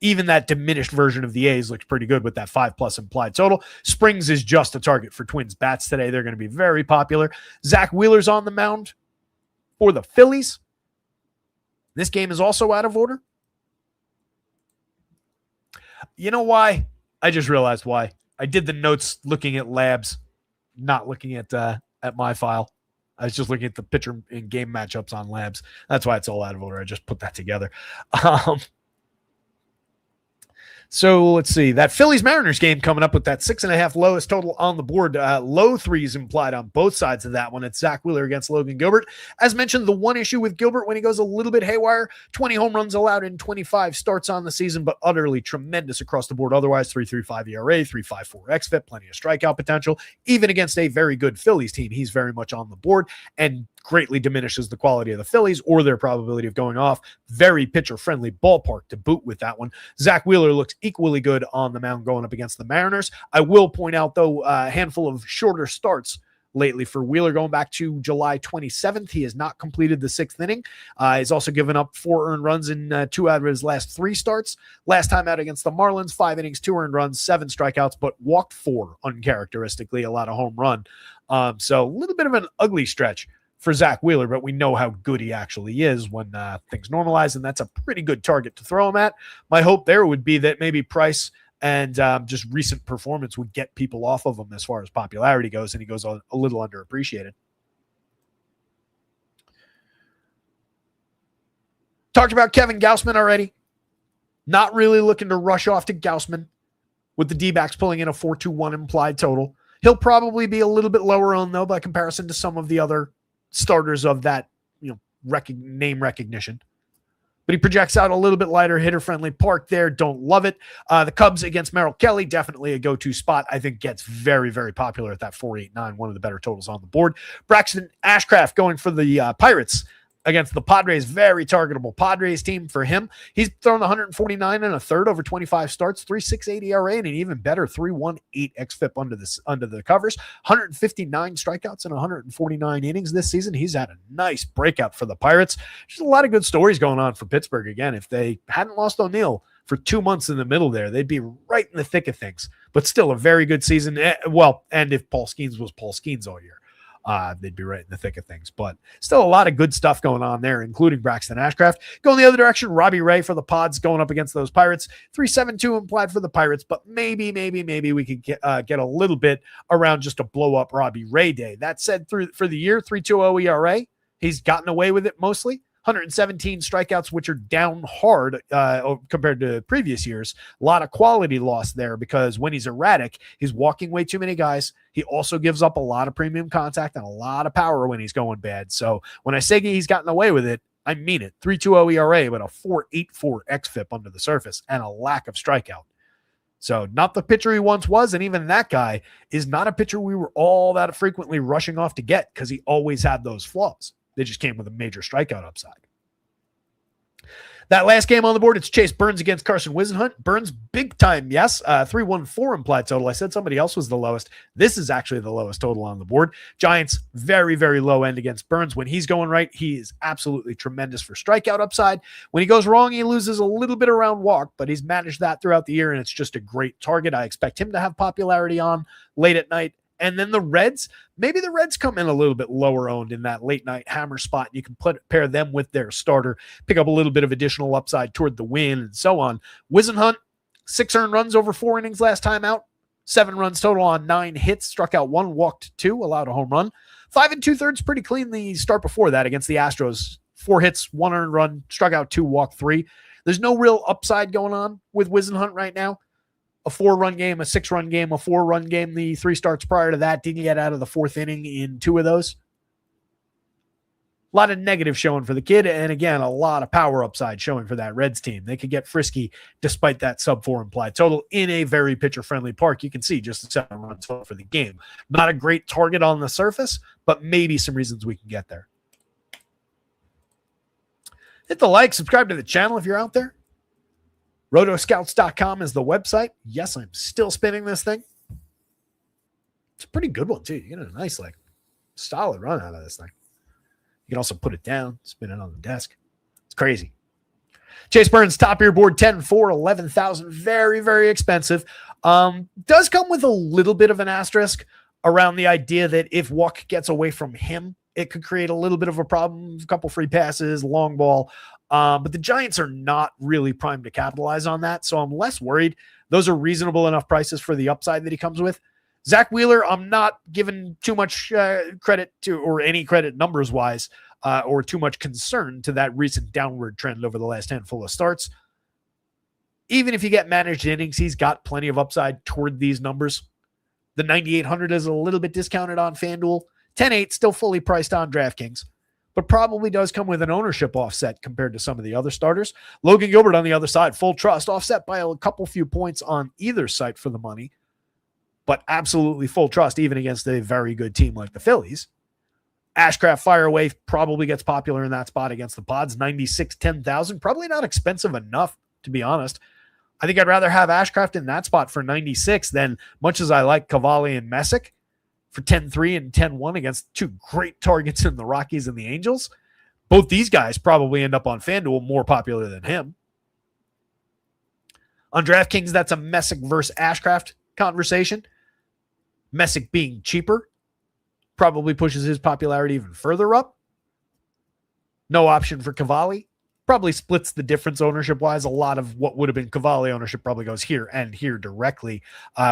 Even that diminished version of the A's looks pretty good with that 5+ implied total. Springs is just a target for Twins bats today. They're going to be very popular. Zach Wheeler's on the mound for the Phillies. This game is also out of order. You know why? I just realized why. I did the notes looking at labs, not looking at my file. I was just looking at the pitcher in game matchups on labs. That's why it's all out of order. I just put that together. So let's see. That Phillies-Mariners game coming up with that 6.5 lowest total on the board. Low threes implied on both sides of that one. It's Zach Wheeler against Logan Gilbert. As mentioned, the one issue with Gilbert when he goes a little bit haywire, 20 home runs allowed in 25 starts on the season, but utterly tremendous across the board. Otherwise, 3.35 ERA, 3.54 xFIP, plenty of strikeout potential. Even against a very good Phillies team, he's very much on the board and greatly diminishes the quality of the Phillies or their probability of going off. Very pitcher-friendly ballpark to boot with that one. Zach Wheeler looks equally good on the mound going up against the Mariners. I will point out, though, a handful of shorter starts lately for Wheeler going back to July 27th. He has not completed the 6th inning. He's also given up 4 earned runs in 2 out of his last 3 starts. Last time out against the Marlins, 5 innings, 2 earned runs, 7 strikeouts, but walked 4 uncharacteristically, a lot of home run. So a little bit of an ugly stretch for Zach Wheeler, but we know how good he actually is when things normalize, and that's a pretty good target to throw him at. My hope there would be that maybe price and just recent performance would get people off of him as far as popularity goes, and he goes a little underappreciated. Talked about Kevin Gausman already. Not really looking to rush off to Gausman with the D-backs pulling in a 4.21 implied total. He'll probably be a little bit lower on, though, by comparison to some of the other starters of that, name recognition. But he projects out a little bit lighter, hitter-friendly park there. Don't love it. The Cubs against Merrill Kelly, definitely a go-to spot. I think gets very, very popular at that 4.89, one of the better totals on the board. Braxton Ashcraft going for the Pirates against the Padres, very targetable Padres team for him. He's thrown 149 and a third over 25 starts, 3.68 ERA, and an even better 3.18 xFIP under the covers. 159 strikeouts in 149 innings this season. He's had a nice breakout for the Pirates. There's a lot of good stories going on for Pittsburgh. Again, if they hadn't lost O'Neill for 2 months in the middle there, they'd be right in the thick of things. But still a very good season. Well, and if Paul Skeens was Paul Skeens all year, they'd be right in the thick of things. But still a lot of good stuff going on there, including Braxton Ashcraft. Going the other direction, Robbie Ray for the Pods going up against those Pirates. 3.72 implied for the Pirates, but maybe we could get a little bit around just a blow-up Robbie Ray day. That said, for the year, 3.20 ERA. He's gotten away with it mostly. 117 strikeouts, which are down hard compared to previous years. A lot of quality loss there because when he's erratic, he's walking way too many guys. He also gives up a lot of premium contact and a lot of power when he's going bad. So when I say he's gotten away with it, I mean it. 3.20 ERA, but a 4.84 xFIP under the surface and a lack of strikeout. So not the pitcher he once was, and even that guy is not a pitcher we were all that frequently rushing off to get because he always had those flaws. They just came with a major strikeout upside. That last game on the board, it's Chase Burns against Carson Whisenhunt. Burns, big time, yes. 3.14 implied total. I said somebody else was the lowest. This is actually the lowest total on the board. Giants, very, very low end against Burns. When he's going right, he is absolutely tremendous for strikeout upside. When he goes wrong, he loses a little bit around walk, but he's managed that throughout the year, and it's just a great target. I expect him to have popularity on late at night. And then the Reds, maybe the Reds come in a little bit lower owned in that late night hammer spot. You can pair them with their starter, pick up a little bit of additional upside toward the win and so on. Whisenhunt, 6 earned runs over 4 innings last time out, 7 runs total on 9 hits, struck out 1, walked 2, allowed a home run. 5 2/3 pretty clean the start before that against the Astros. 4 hits, 1 earned run, struck out 2, walked 3. There's no real upside going on with Whisenhunt right now. A 4-run game, a 6-run game, a 4-run game. The 3 starts prior to that didn't get out of the 4th inning in 2 of those. A lot of negative showing for the kid, and again, a lot of power upside showing for that Reds team. They could get frisky despite that sub-4 implied total in a very pitcher-friendly park. You can see just a 7-run total for the game. Not a great target on the surface, but maybe some reasons we can get there. Hit the like, subscribe to the channel if you're out there. Rotoscouts.com is the website. Yes, I'm still spinning this thing. It's a pretty good one, too. You get a nice, solid run out of this thing. You can also put it down, spin it on the desk. It's crazy. Chase Burns, top of your board, 10-4, 11,000. Very, very expensive. Does come with a little bit of an asterisk around the idea that if Walk gets away from him, it could create a little bit of a problem. A couple free passes, long ball. But the Giants are not really primed to capitalize on that, so I'm less worried. Those are reasonable enough prices for the upside that he comes with. Zach Wheeler, I'm not giving too much credit to, or any credit numbers-wise, or too much concern to that recent downward trend over the last handful of starts. Even if you get managed innings, he's got plenty of upside toward these numbers. The 9,800 is a little bit discounted on FanDuel. 10.8 still fully priced on DraftKings, but probably does come with an ownership offset compared to some of the other starters. Logan Gilbert on the other side, full trust, offset by a couple few points on either site for the money, but absolutely full trust even against a very good team like the Phillies. Ashcraft fire away probably gets popular in that spot against the Pods. 96, 10,000. Probably not expensive enough, to be honest. I think I'd rather have Ashcraft in that spot for 96 than, much as I like Cavalli and Messick, for 10-3 and 10-1 against two great targets in the Rockies and the Angels. Both these guys probably end up on FanDuel more popular than him. On DraftKings, that's a Messick versus Ashcraft conversation. Messick being cheaper probably pushes his popularity even further up. No option for Cavalli. Probably splits the difference ownership-wise. A lot of what would have been Cavalli ownership probably goes here and here directly,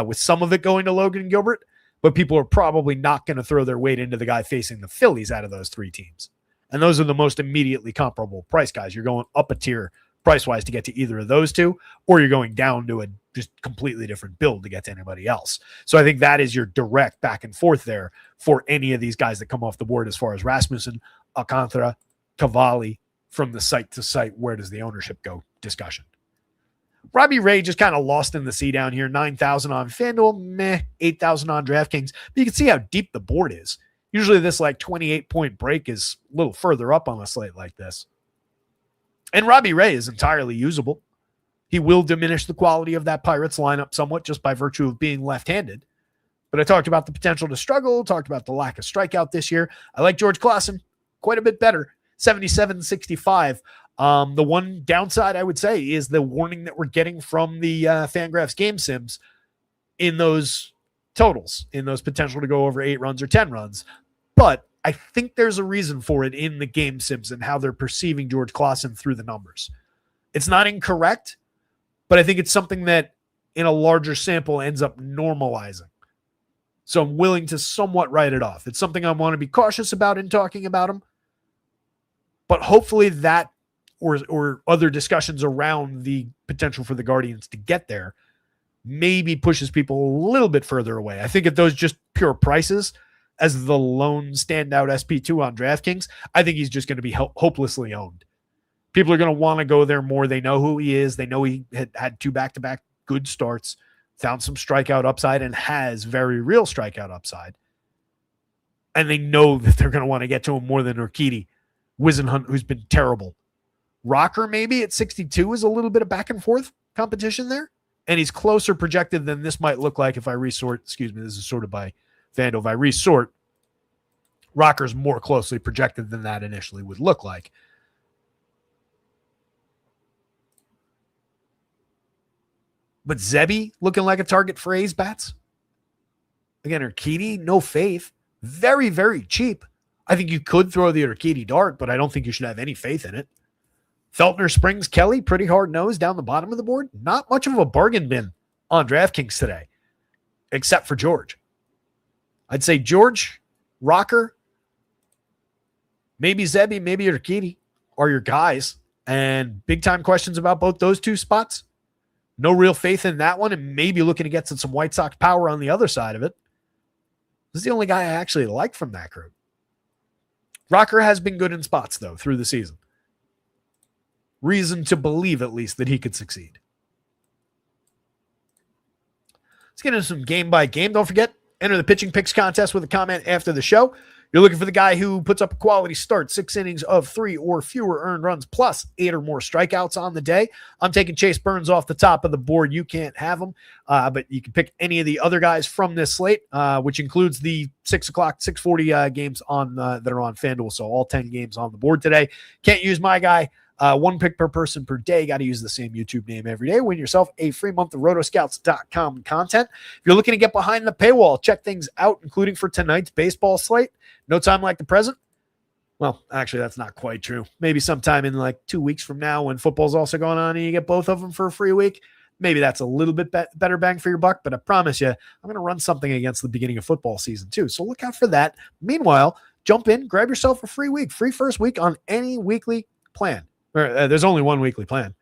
with some of it going to Logan Gilbert, but people are probably not going to throw their weight into the guy facing the Phillies out of those three teams. And those are the most immediately comparable price guys. You're going up a tier price-wise to get to either of those two, or you're going down to a just completely different build to get to anybody else. So I think that is your direct back and forth there for any of these guys that come off the board as far as Rasmussen, Alcantara, Cavalli, from the site to site, where does the ownership go discussion. Robbie Ray just kind of lost in the sea down here. 9,000 on FanDuel, 8,000 on DraftKings. But you can see how deep the board is. Usually this like 28-point break is a little further up on a slate like this. And Robbie Ray is entirely usable. He will diminish the quality of that Pirates lineup somewhat just by virtue of being left-handed. But I talked about the potential to struggle, talked about the lack of strikeout this year. I like George Clausen quite a bit better. 77-65. The one downside I would say is the warning that we're getting from the Fangraphs game sims in those totals, in those potential to go over 8 runs or 10 runs. But I think there's a reason for it in the game sims and how they're perceiving George Clausen through the numbers. It's not incorrect, but I think it's something that in a larger sample ends up normalizing. So I'm willing to somewhat write it off. It's something I want to be cautious about in talking about him. But hopefully that or other discussions around the potential for the Guardians to get there maybe pushes people a little bit further away. I think at those just pure prices as the lone standout SP2 on DraftKings, I think he's just going to be hopelessly owned. People are going to want to go there more. They know who he is. They know he had 2 back-to-back good starts, found some strikeout upside, and has very real strikeout upside. And they know that they're going to want to get to him more than Urquidy. Wisenhunt, who's been terrible. Rocker, maybe at 62, is a little bit of back and forth competition there. And he's closer projected than this might look like if I resort. Excuse me, this is sorted by FanDuel. If I resort, Rocker's more closely projected than that initially would look like. But Zebby looking like a target for A's bats. Again, Urquidy, no faith. Very, very cheap. I think you could throw the Urquidy dart, but I don't think you should have any faith in it. Feltner, Springs, Kelly, pretty hard-nosed down the bottom of the board. Not much of a bargain bin on DraftKings today, except for George. I'd say George, Rocker, maybe Zebby, maybe Urquidy are your guys. And big-time questions about both those two spots. No real faith in that one, and maybe looking to get some White Sox power on the other side of it. This is the only guy I actually like from that group. Rocker has been good in spots, though, through the season. Reason to believe, at least, that he could succeed. Let's get into some game by game. Don't forget, enter the pitching picks contest with a comment after the show. You're looking for the guy who puts up a quality start, 6 innings of 3 or fewer earned runs, plus 8 or more strikeouts on the day. I'm taking Chase Burns off the top of the board. You can't have him, but you can pick any of the other guys from this slate, which includes the 6 o'clock, 6:40 games on that are on FanDuel. So all 10 games on the board today. Can't use my guy. 1 pick per person per day. Got to use the same YouTube name every day. Win yourself a free month of Rotoscouts.com content. If you're looking to get behind the paywall, check things out, including for tonight's baseball slate. No time like the present. Well, actually, that's not quite true. Maybe sometime in like 2 weeks from now when football's also going on and you get both of them for a free week. Maybe that's a little bit better bang for your buck, but I promise you, I'm going to run something against the beginning of football season too. So look out for that. Meanwhile, jump in, grab yourself a free first week on any weekly plan. There's only one weekly plan.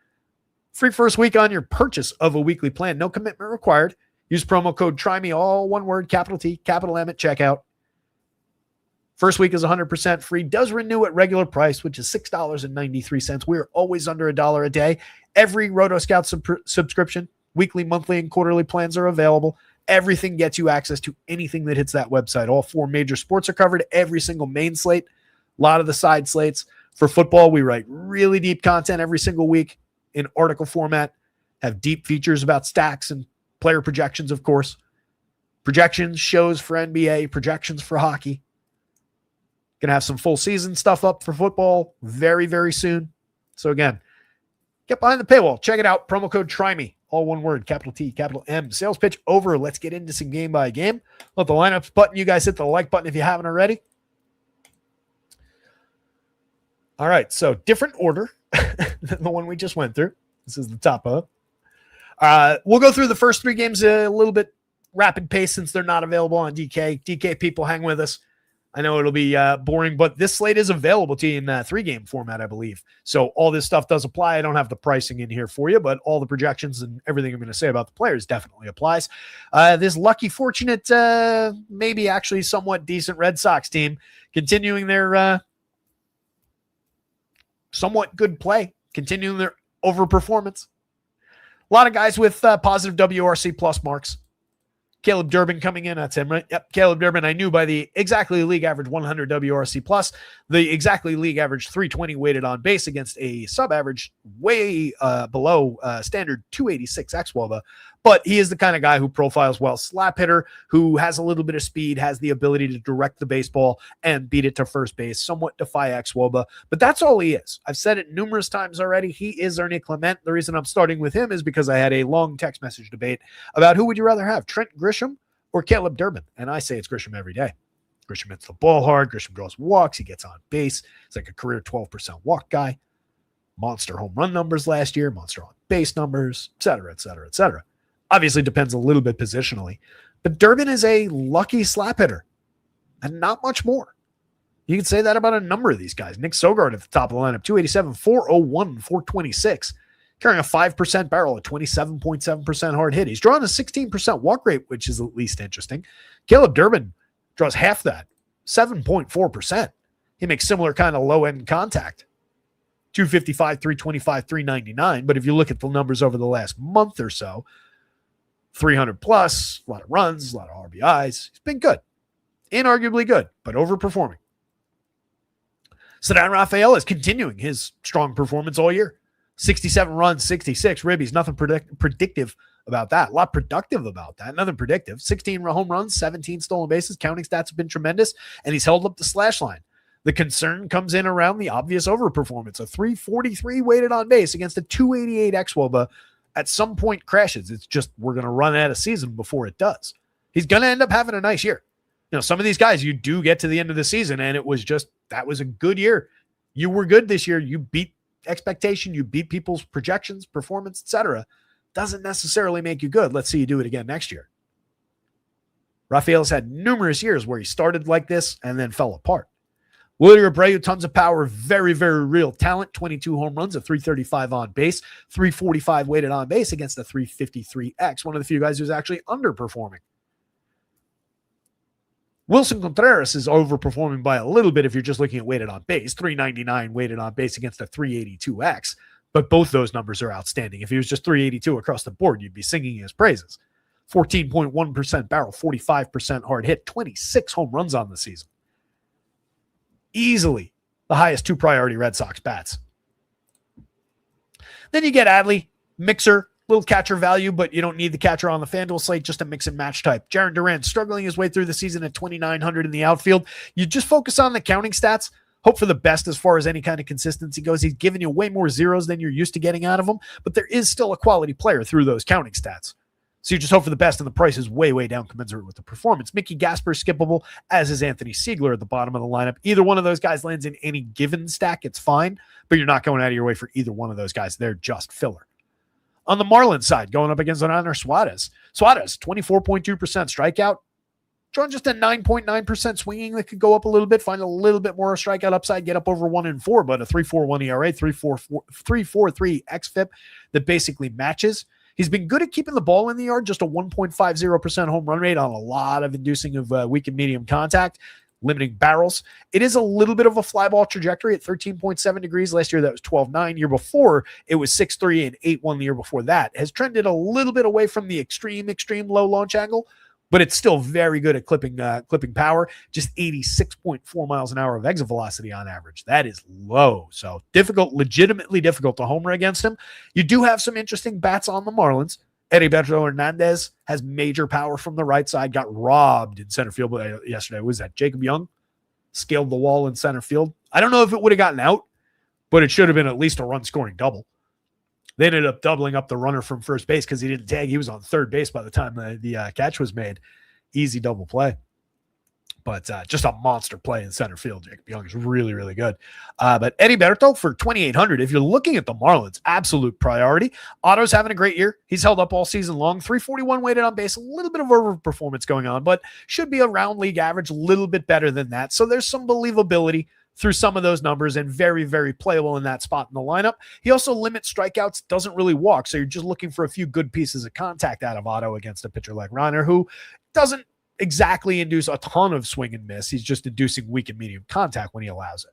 Free first week on your purchase of a weekly plan. No commitment required. Use promo code TRYME, all one word, capital T, capital M at checkout. First week is 100% free. Does renew at regular price, which is $6.93. We're always under $1 a day. Every Rotoscout subscription, weekly, monthly, and quarterly plans are available. Everything gets you access to anything that hits that website. All 4 major sports are covered. Every single main slate. A lot of the side slates. For football, we write really deep content every single week in article format. Have deep features about stacks and player projections, of course. Projections, shows for NBA, projections for hockey. Going to have some full season stuff up for football very, very soon. So again, get behind the paywall. Check it out. Promo code TRYME. All one word, capital T, capital M. Sales pitch over. Let's get into some game by game. Let the lineups button. You guys hit the like button if you haven't already. All right. So different order than the one we just went through. This is the top of it. We'll go through the first 3 games a little bit rapid pace since they're not available on DK. DK people, hang with us. I know it'll be boring, but this slate is available to you in that 3-game format, I believe. So all this stuff does apply. I don't have the pricing in here for you, but all the projections and everything I'm going to say about the players definitely applies. This lucky, fortunate, maybe actually somewhat decent Red Sox team continuing their somewhat good play, continuing their overperformance. A lot of guys with positive WRC plus marks. Caleb Durbin coming in. That's him, right? Yep. Caleb Durbin, I knew by the exactly league average 100 WRC plus, the exactly league average 320 weighted on base against a sub average way below standard 286 xWOBA. But he is the kind of guy who profiles well. Slap hitter who has a little bit of speed, has the ability to direct the baseball and beat it to first base, somewhat defy xWOBA. But that's all he is. I've said it numerous times already. He is Ernie Clement. The reason I'm starting with him is because I had a long text message debate about who would you rather have, Trent Grisham or Caleb Durbin? And I say it's Grisham every day. Grisham hits the ball hard. Grisham draws walks. He gets on base. He's like a career 12% walk guy. Monster home run numbers last year. Monster on base numbers, et cetera, et cetera, et cetera. Obviously depends a little bit positionally, but Durbin is a lucky slap hitter and not much more. You can say that about a number of these guys. Nick Sogard at the top of the lineup, 287, 401, 426, carrying a 5% barrel, a 27.7% hard hit. He's drawing a 16% walk rate, which is at least interesting. Caleb Durbin draws half that, 7.4%. He makes similar kind of low-end contact. 255, 325, 399. But if you look at the numbers over the last month or so, 300 plus, a lot of runs, a lot of RBIs. He's been good. Inarguably good, but overperforming. Ceddanne Rafael is continuing his strong performance all year. 67 runs, 66 ribbies. Nothing predictive about that. A lot productive about that. Nothing predictive. 16 home runs, 17 stolen bases. Counting stats have been tremendous, and he's held up the slash line. The concern comes in around the obvious overperformance. A 343 weighted on base against a 288 xWOBA at some point crashes. It's just we're going to run out of season before it does. He's going to end up having a nice year. You know, some of these guys, you do get to the end of the season, and it was just, that was a good year. You were good this year. You beat expectation. You beat people's projections, performance, etc. Doesn't necessarily make you good. Let's see you do it again next year. Rafael's had numerous years where he started like this and then fell apart. Willie Abreu, tons of power, very, very real talent. 22 home runs, a 335 on base, 345 weighted on base against a 353X. One of the few guys who's actually underperforming. Wilson Contreras is overperforming by a little bit if you're just looking at weighted on base. 399 weighted on base against a 382X. But both those numbers are outstanding. If he was just 382 across the board, you'd be singing his praises. 14.1% barrel, 45% hard hit, 26 home runs on the season. Easily the highest 2 priority Red Sox bats. Then you get Adley, mixer, little catcher value, but you don't need the catcher on the FanDuel slate, just a mix and match type. Jarren Duran struggling his way through the season at 2,900 in the outfield. You just focus on the counting stats, hope for the best as far as any kind of consistency goes. He's giving you way more zeros than you're used to getting out of him, but there is still a quality player through those counting stats. So you just hope for the best, and the price is way, way down commensurate with the performance. Mickey Gasper is skippable, as is Anthony Siegler at the bottom of the lineup. Either one of those guys lands in any given stack, it's fine, but you're not going out of your way for either one of those guys. They're just filler. On the Marlins side, going up against Ronner Suarez. Suarez, 24.2% strikeout. Drawing just a 9.9% swinging that could go up a little bit, find a little bit more strikeout upside, get up over 1-4, but a 3.41 ERA, 3.43 xFIP that basically matches. He's been good at keeping the ball in the yard, just a 1.50% home run rate on a lot of inducing of weak and medium contact, limiting barrels. It is a little bit of a fly ball trajectory at 13.7 degrees. Last year, that was 12.9. Year before, it was 6.3 and 8.1 the year before that. Has trended a little bit away from the extreme low launch angle, but it's still very good at clipping power. Just 86.4 miles an hour of exit velocity on average. That is low. So difficult, legitimately difficult to homer against him. You do have some interesting bats on the Marlins. Heriberto Hernandez has major power from the right side, got robbed in center field yesterday. Was that Jacob Young? Scaled the wall in center field. I don't know if it would have gotten out, but it should have been at least a run-scoring double. They ended up doubling up the runner from first base because he didn't tag. He was on third base by the time the catch was made. Easy double play. But just a monster play in center field. Jacob Young is really, really good. But Heriberto for 2,800, if you're looking at the Marlins, absolute priority. Otto's having a great year. He's held up all season long. 341 weighted on base. A little bit of overperformance going on, but should be around league average, a little bit better than that. So there's some believability through some of those numbers and very, very playable in that spot in the lineup. He also limits strikeouts, doesn't really walk. So you're just looking for a few good pieces of contact out of Otto against a pitcher like Reiner, who doesn't exactly induce a ton of swing and miss. He's just inducing weak and medium contact when he allows it.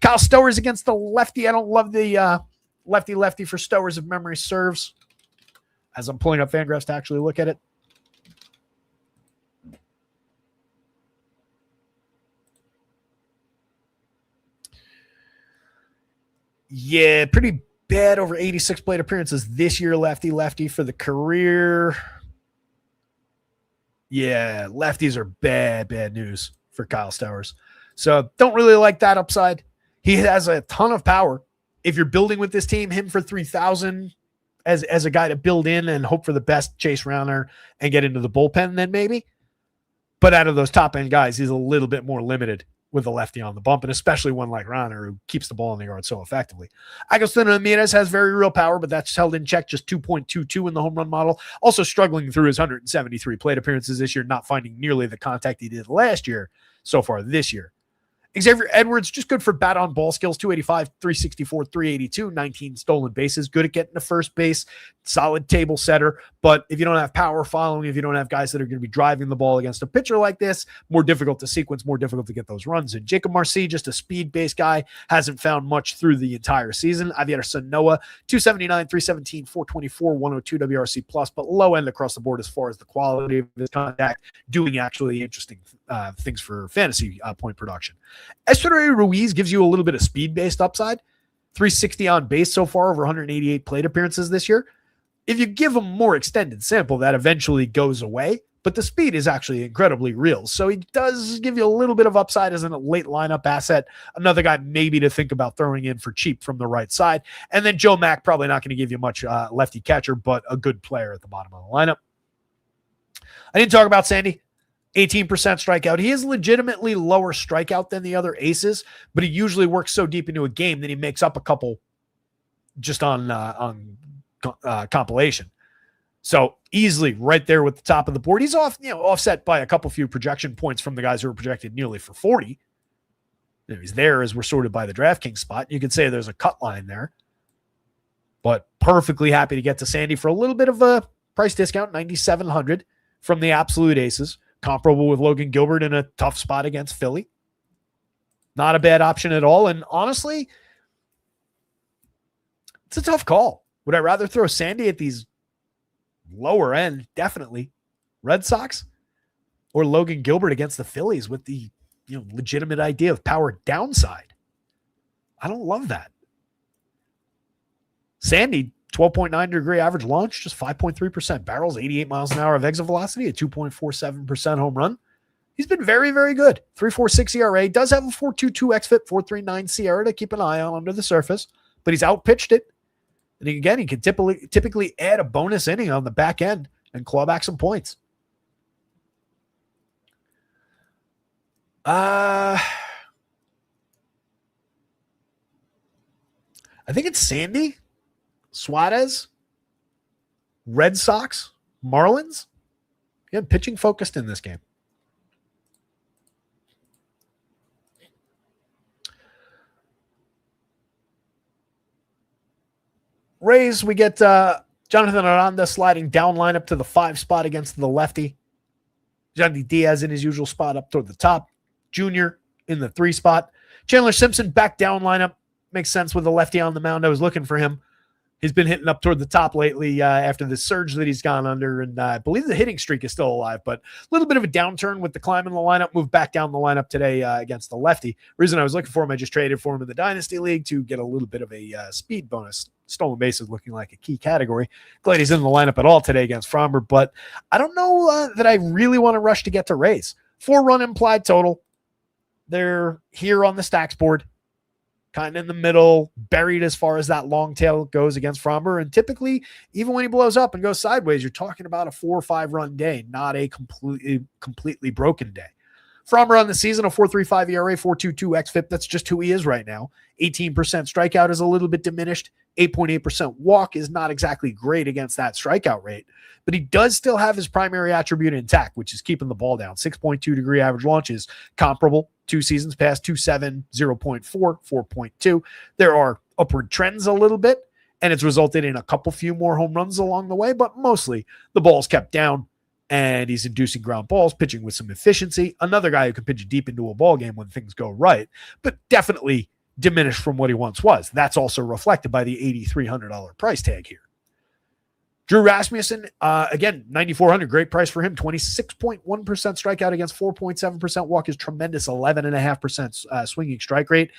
Kyle Stowers against the lefty. I don't love the lefty for Stowers if memory serves. As I'm pulling up FanGraphs to actually look at it. Yeah, pretty bad over 86 plate appearances this year, lefty for the career. Yeah, lefties are bad news for Kyle Stowers. So don't really like that upside. He has a ton of power. If you're building with this team, him for 3,000 as a guy to build in and hope for the best, chase Rounder and get into the bullpen then maybe. But out of those top end guys, he's a little bit more limited with a lefty on the bump, and especially one like Rounder who keeps the ball in the yard so effectively. Agustin Ramirez has very real power, but that's held in check, just 2.22 in the home run model. Also struggling through his 173 plate appearances this year, not finding nearly the contact he did last year so far this year. Xavier Edwards, just good for bat on ball skills, 285, 364, 382, 19 stolen bases, good at getting to first base, solid table setter. But if you don't have power following, if you don't have guys that are going to be driving the ball against a pitcher like this, more difficult to sequence, more difficult to get those runs. And Jacob Marcy, just a speed-based guy, hasn't found much through the entire season. Javier Sanoa, 279, 317, 424, 102 WRC plus, but low end across the board as far as the quality of his contact, doing actually interesting things for fantasy point production. Esteury Ruiz gives you a little bit of speed-based upside. 360 on base so far, over 188 plate appearances this year. If you give him a more extended sample, that eventually goes away, but the speed is actually incredibly real. So he does give you a little bit of upside as a late lineup asset. Another guy maybe to think about throwing in for cheap from the right side. And then Joe Mack, probably not going to give you much lefty catcher, but a good player at the bottom of the lineup. I didn't talk about Sandy. 18% strikeout. He is legitimately lower strikeout than the other aces, but he usually works so deep into a game that he makes up a couple just on compilation. So easily right there with the top of the board. He's offset by a couple few projection points from the guys who are projected nearly for 40. He's there as we're sorted by the DraftKings spot. You could say there's a cut line there, but perfectly happy to get to Sandy for a little bit of a price discount, 9,700 from the absolute aces. Comparable with Logan Gilbert in a tough spot against Philly. Not a bad option at all. And honestly, it's a tough call. Would I rather throw Sandy at these lower end, definitely, Red Sox, or Logan Gilbert against the Phillies with the legitimate idea of power downside? I don't love that. Sandy, 12.9 degree average launch, just 5.3% barrels, 88 miles an hour of exit velocity, a 2.47% home run. He's been very, very good. 3.46 ERA, does have a 4.22 xFIP, 4.39 Sierra to keep an eye on under the surface, but he's outpitched it. And again, he can typically add a bonus inning on the back end and claw back some points. I think it's Sandy, Suarez, Red Sox, Marlins. Again, pitching focused in this game. Rays, we get Jonathan Aranda sliding down lineup to the 5 spot against the lefty. Johnny Diaz in his usual spot up toward the top. Junior in the 3 spot. Chandler Simpson back down lineup. Makes sense with the lefty on the mound. I was looking for him. He's been hitting up toward the top lately after the surge that he's gone under, and I believe the hitting streak is still alive, but a little bit of a downturn with the climb in the lineup, moved back down the lineup today against the lefty. Reason I was looking for him, I just traded for him in the Dynasty League to get a little bit of a speed bonus. Stolen bases looking like a key category. Glad he's in the lineup at all today against Frommer, but I don't know that I really want to rush to get to Rays. 4-run implied total. They're here on the stacks board, kind of in the middle, buried as far as that long tail goes against Frommer. And typically, even when he blows up and goes sideways, you're talking about a 4 or 5 run day, not a completely broken day. Frommer on the season, a 4.35 ERA, 4.22 xFIP. That's just who he is right now. 18% strikeout is a little bit diminished. 8.8% walk is not exactly great against that strikeout rate, but he does still have his primary attribute intact, which is keeping the ball down. 6.2 degree average launch is comparable 2 seasons past, 2.7, 0.4, 4.2. There are upward trends a little bit, and it's resulted in a few more home runs along the way, but mostly the ball's kept down, and he's inducing ground balls, pitching with some efficiency. Another guy who can pitch deep into a ball game when things go right, but definitely diminished from what he once was. That's also reflected by the $8,300 price tag here. Drew Rasmussen, again, $9,400, great price for him. 26.1% strikeout against 4.7% walk is tremendous. 11.5% swinging strike rate.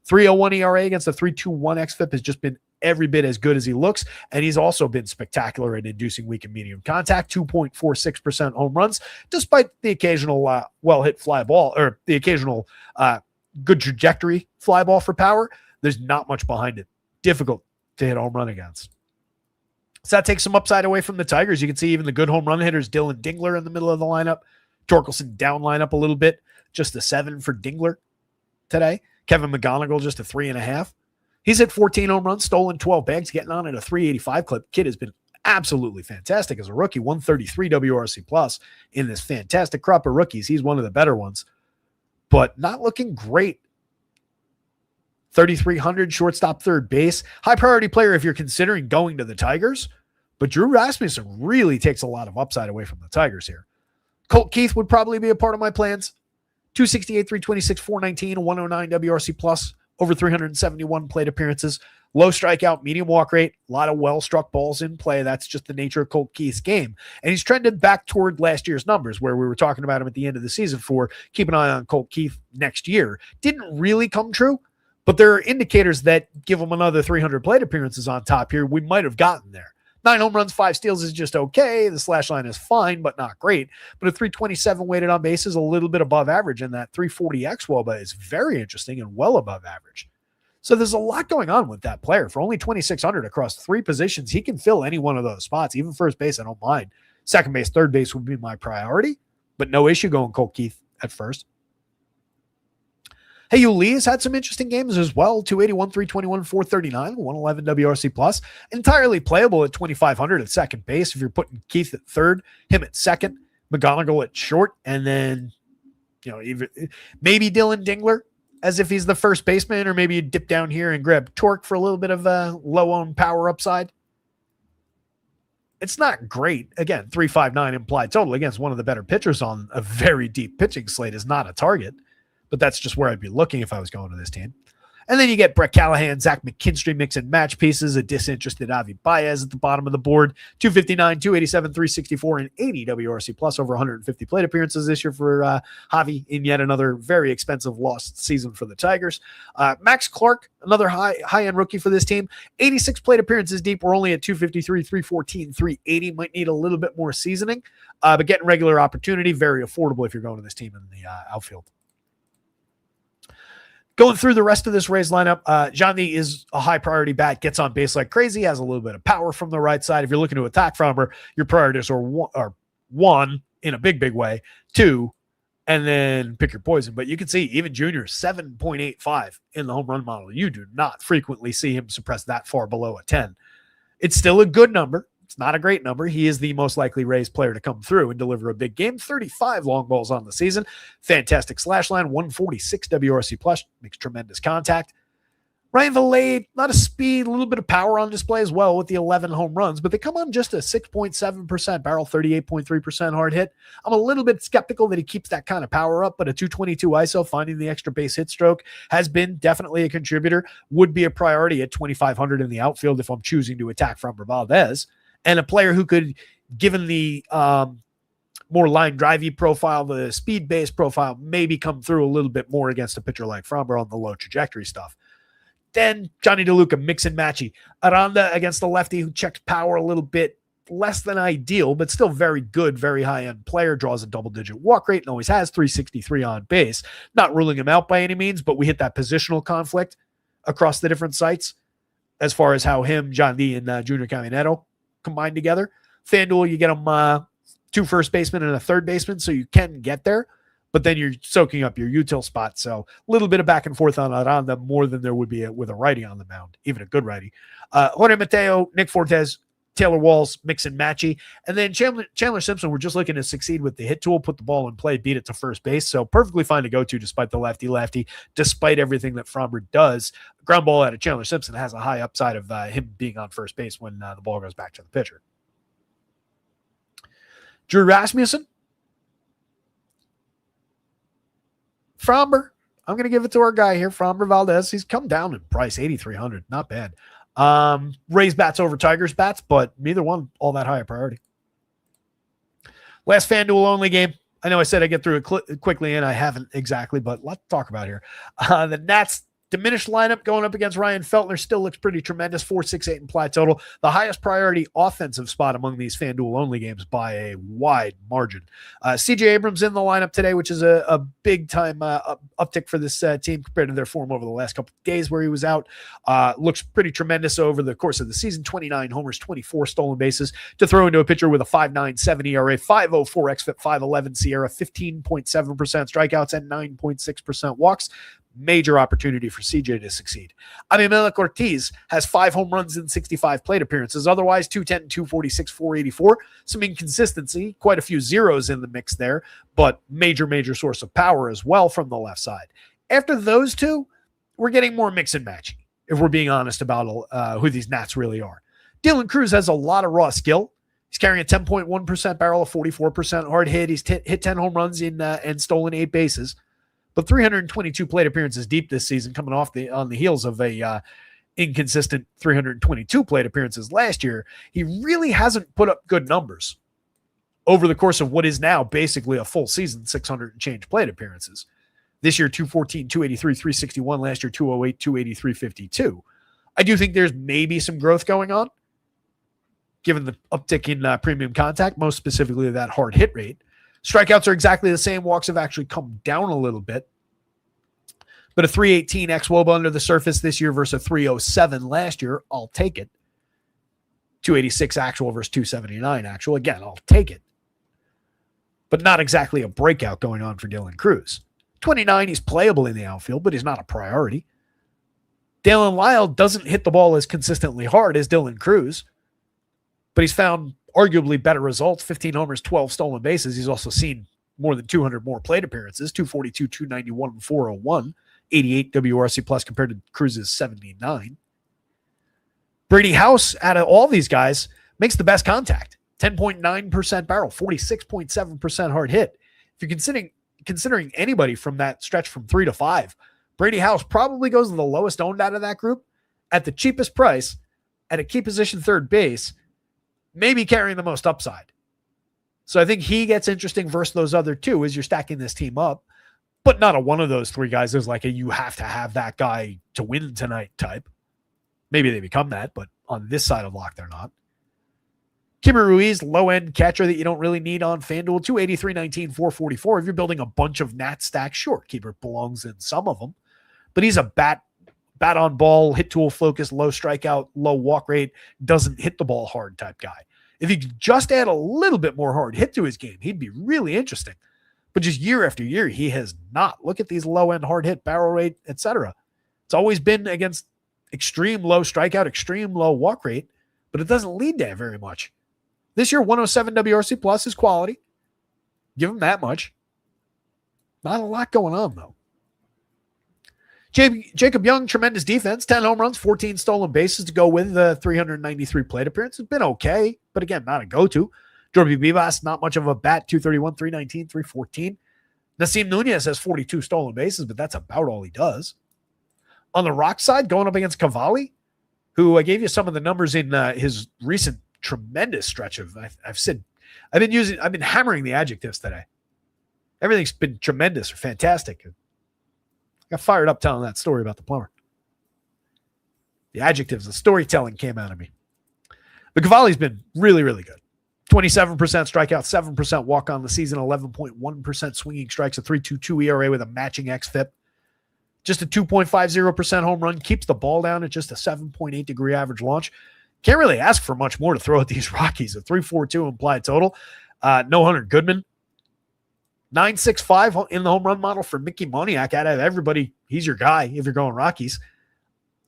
3.01 ERA against a 3.21 xFIP has just been every bit as good as he looks, and he's also been spectacular at inducing weak and medium contact. 2.46% home runs, despite the occasional well-hit fly ball, or the occasional good trajectory fly ball for power. There's not much behind it. Difficult to hit a home run against. So that takes some upside away from the Tigers. You can see even the good home run hitters, Dylan Dingler in the middle of the lineup. Torkelson down lineup a little bit. Just a 7 for Dingler today. Kevin McGonigal just a 3.5. He's hit 14 home runs, stolen 12 bags, getting on at a 385 clip. Kid has been absolutely fantastic as a rookie. 133 WRC plus in this fantastic crop of rookies. He's one of the better ones, but not looking great. 3,300 shortstop, third base. High priority player if you're considering going to the Tigers, but Drew Rasmussen really takes a lot of upside away from the Tigers here. Colt Keith would probably be a part of my plans. 268, 326, 419, 109 WRC plus, over 371 plate appearances. Low strikeout, medium walk rate, a lot of well-struck balls in play. That's just the nature of Colt Keith's game. And he's trended back toward last year's numbers where we were talking about him at the end of the season for keep an eye on Colt Keith next year. Didn't really come true, but there are indicators that give him another 300 plate appearances on top here. We might have gotten there. 9 home runs, 5 steals is just okay. The slash line is fine, but not great. But a 327 weighted on base is a little bit above average, and that 340 xWOBA is very interesting and well above average. So there's a lot going on with that player. For only 2,600 across 3 positions, he can fill any one of those spots. Even first base, I don't mind. Second base, third base would be my priority, but no issue going Colt Keith at first. Hey, Lee has had some interesting games as well. 281, 321, 439, 111 WRC plus. Entirely playable at 2,500 at second base. If you're putting Keith at third, him at second, McGonigal at short, and then, maybe Dylan Dingler as if he's the first baseman, or maybe you dip down here and grab Torque for a little bit of a low-owned power upside. It's not great. Again, 359 implied total against one of the better pitchers on a very deep pitching slate is not a target. But that's just where I'd be looking if I was going to this team. And then you get Brett Callahan, Zach McKinstry mix and match pieces, a disinterested Avi Baez at the bottom of the board, 259, 287, 364, and 80 WRC plus, over 150 plate appearances this year for Javi in yet another very expensive lost season for the Tigers. Max Clark, another high-end rookie for this team, 86 plate appearances deep. We're only at 253, 314, 380. Might need a little bit more seasoning, but getting regular opportunity, very affordable if you're going to this team in the outfield. Going through the rest of this Rays lineup, Johnny is a high priority bat, gets on base like crazy, has a little bit of power from the right side. If you're looking to attack from her, your priorities are one in a big way, 2, and then pick your poison. But you can see even Junior 7.85 in the home run model. You do not frequently see him suppress that far below a 10. It's still a good number. It's not a great number. He is the most likely Rays player to come through and deliver a big game. 35 long balls on the season. Fantastic slash line. 146 WRC plus. Makes tremendous contact. Ryan Vilade, not a speed, a little bit of power on display as well with the 11 home runs, but they come on just a 6.7% barrel, 38.3% hard hit. I'm a little bit skeptical that he keeps that kind of power up, but a 222 ISO, finding the extra base hit stroke, has been definitely a contributor, would be a priority at 2,500 in the outfield if I'm choosing to attack Framber Valdez, and a player who could, given the more line drivey profile, the speed-based profile, maybe come through a little bit more against a pitcher like Framber on the low trajectory stuff. Then Johnny DeLuca, mix and matchy. Aranda against the lefty who checks power a little bit less than ideal, but still very good, very high-end player, draws a double-digit walk rate and always has 363 on base. Not ruling him out by any means, but we hit that positional conflict across the different sites as far as how him, John Lee, and Junior Caminero combine together. FanDuel, you get them 2 first basemen and a third baseman, so you can get there. But then you're soaking up your util spot. So a little bit of back and forth on Aranda, more than there would be with a righty on the mound, even a good righty. Jorge Mateo, Nick Fortes, Taylor Walls, mix and matchy. And then Chandler Simpson, we're just looking to succeed with the hit tool, put the ball in play, beat it to first base. So perfectly fine to go to despite the lefty, despite everything that Framber does. Ground ball out of Chandler Simpson has a high upside of him being on first base when the ball goes back to the pitcher. Drew Rasmussen, Framber, I'm going to give it to our guy here, Framber Valdez. He's come down in price, 8,300. Not bad. Rays bats over Tigers bats, but neither one all that high a priority. Last FanDuel only game. I know I said I get through it quickly, and I haven't exactly, but let's talk about here. The Nats diminished lineup going up against Ryan Feltner still looks pretty tremendous. 4.68 implied total. The highest priority offensive spot among these FanDuel only games by a wide margin. CJ Abrams in the lineup today, which is a big time uptick for this team compared to their form over the last couple of days where he was out. Looks pretty tremendous over the course of the season. 29 homers, 24 stolen bases to throw into a pitcher with a 5.97 ERA, 5.04 xFIP, 5.11 Sierra, 15.7% strikeouts, and 9.6% walks. Major opportunity for CJ to succeed. Abimelec Ortiz has 5 home runs in 65 plate appearances. Otherwise, 210, 246, 484. Some inconsistency, quite a few zeros in the mix there, but major source of power as well from the left side. After those two, we're getting more mix and matching, if we're being honest about who these Nats really are. Dylan Cruz has a lot of raw skill. He's carrying a 10.1% barrel, a 44% hard hit. He's hit 10 home runs and stolen 8 bases. But 322 plate appearances deep this season, coming off on the heels of a inconsistent 322 plate appearances last year. He really hasn't put up good numbers over the course of what is now basically a full season, 600 and change plate appearances. This year, 214, 283, 361. Last year, 208, 283, 52. I do think there's maybe some growth going on, given the uptick in premium contact, most specifically that hard hit rate. Strikeouts are exactly the same. Walks have actually come down a little bit. But a 318 xWOBA under the surface this year versus a 307 last year, I'll take it. 286 actual versus 279 actual. Again, I'll take it. But not exactly a breakout going on for Dylan Cruz. 29, he's playable in the outfield, but he's not a priority. Dalen Lyle doesn't hit the ball as consistently hard as Dylan Cruz, but he's found arguably better results, 15 homers, 12 stolen bases. He's also seen more than 200 more plate appearances, 242, 291, and 401, 88 WRC plus compared to Cruz's 79. Brady House, out of all these guys, makes the best contact, 10.9% barrel, 46.7% hard hit. If you're considering anybody from that stretch from 3 to 5, Brady House probably goes to the lowest owned out of that group at the cheapest price at a key position third base, maybe carrying the most upside. So I think he gets interesting versus those other two as you're stacking this team up, but not a one of those 3 guys is like a you have to have that guy to win tonight type. Maybe they become that, but on this side of lock, they're not. Kimmy Ruiz, low-end catcher that you don't really need on FanDuel, 283, 19, 444. If you're building a bunch of Nat stacks, sure, keeper belongs in some of them, but he's a bat on ball, hit tool focus, low strikeout, low walk rate, doesn't hit the ball hard type guy. If he could just add a little bit more hard hit to his game, he'd be really interesting. But just year after year, he has not. Look at these low-end hard hit, barrel rate, etc. It's always been against extreme low strikeout, extreme low walk rate, but it doesn't lead to very much. This year, 107 WRC plus is quality. Give him that much. Not a lot going on, though. Jacob Young, tremendous defense, 10 home runs, 14 stolen bases to go with the 393 plate appearances. Been okay, but again, not a go-to. Jorby Vivas, not much of a bat, 231, 319, 314. Nasim Nunez has 42 stolen bases, but that's about all he does. On the Rock side, going up against Cavalli, who I gave you some of the numbers in his recent tremendous stretch of, I've been hammering the adjectives today. Everything's been tremendous or fantastic. I got fired up telling that story about the plumber. The adjectives, the storytelling came out of me. But Cavalli's been really, really good. 27% strikeout, 7% walk on the season, 11.1% swinging strikes, a 3.22 ERA with a matching xFIP. Just a 2.50% home run, keeps the ball down at just a 7.8 degree average launch. Can't really ask for much more to throw at these Rockies. A 3.42 implied total. No Hunter Goodman. 9.65 in the home run model for Mickey Moniak. Out of everybody, he's your guy if you're going Rockies.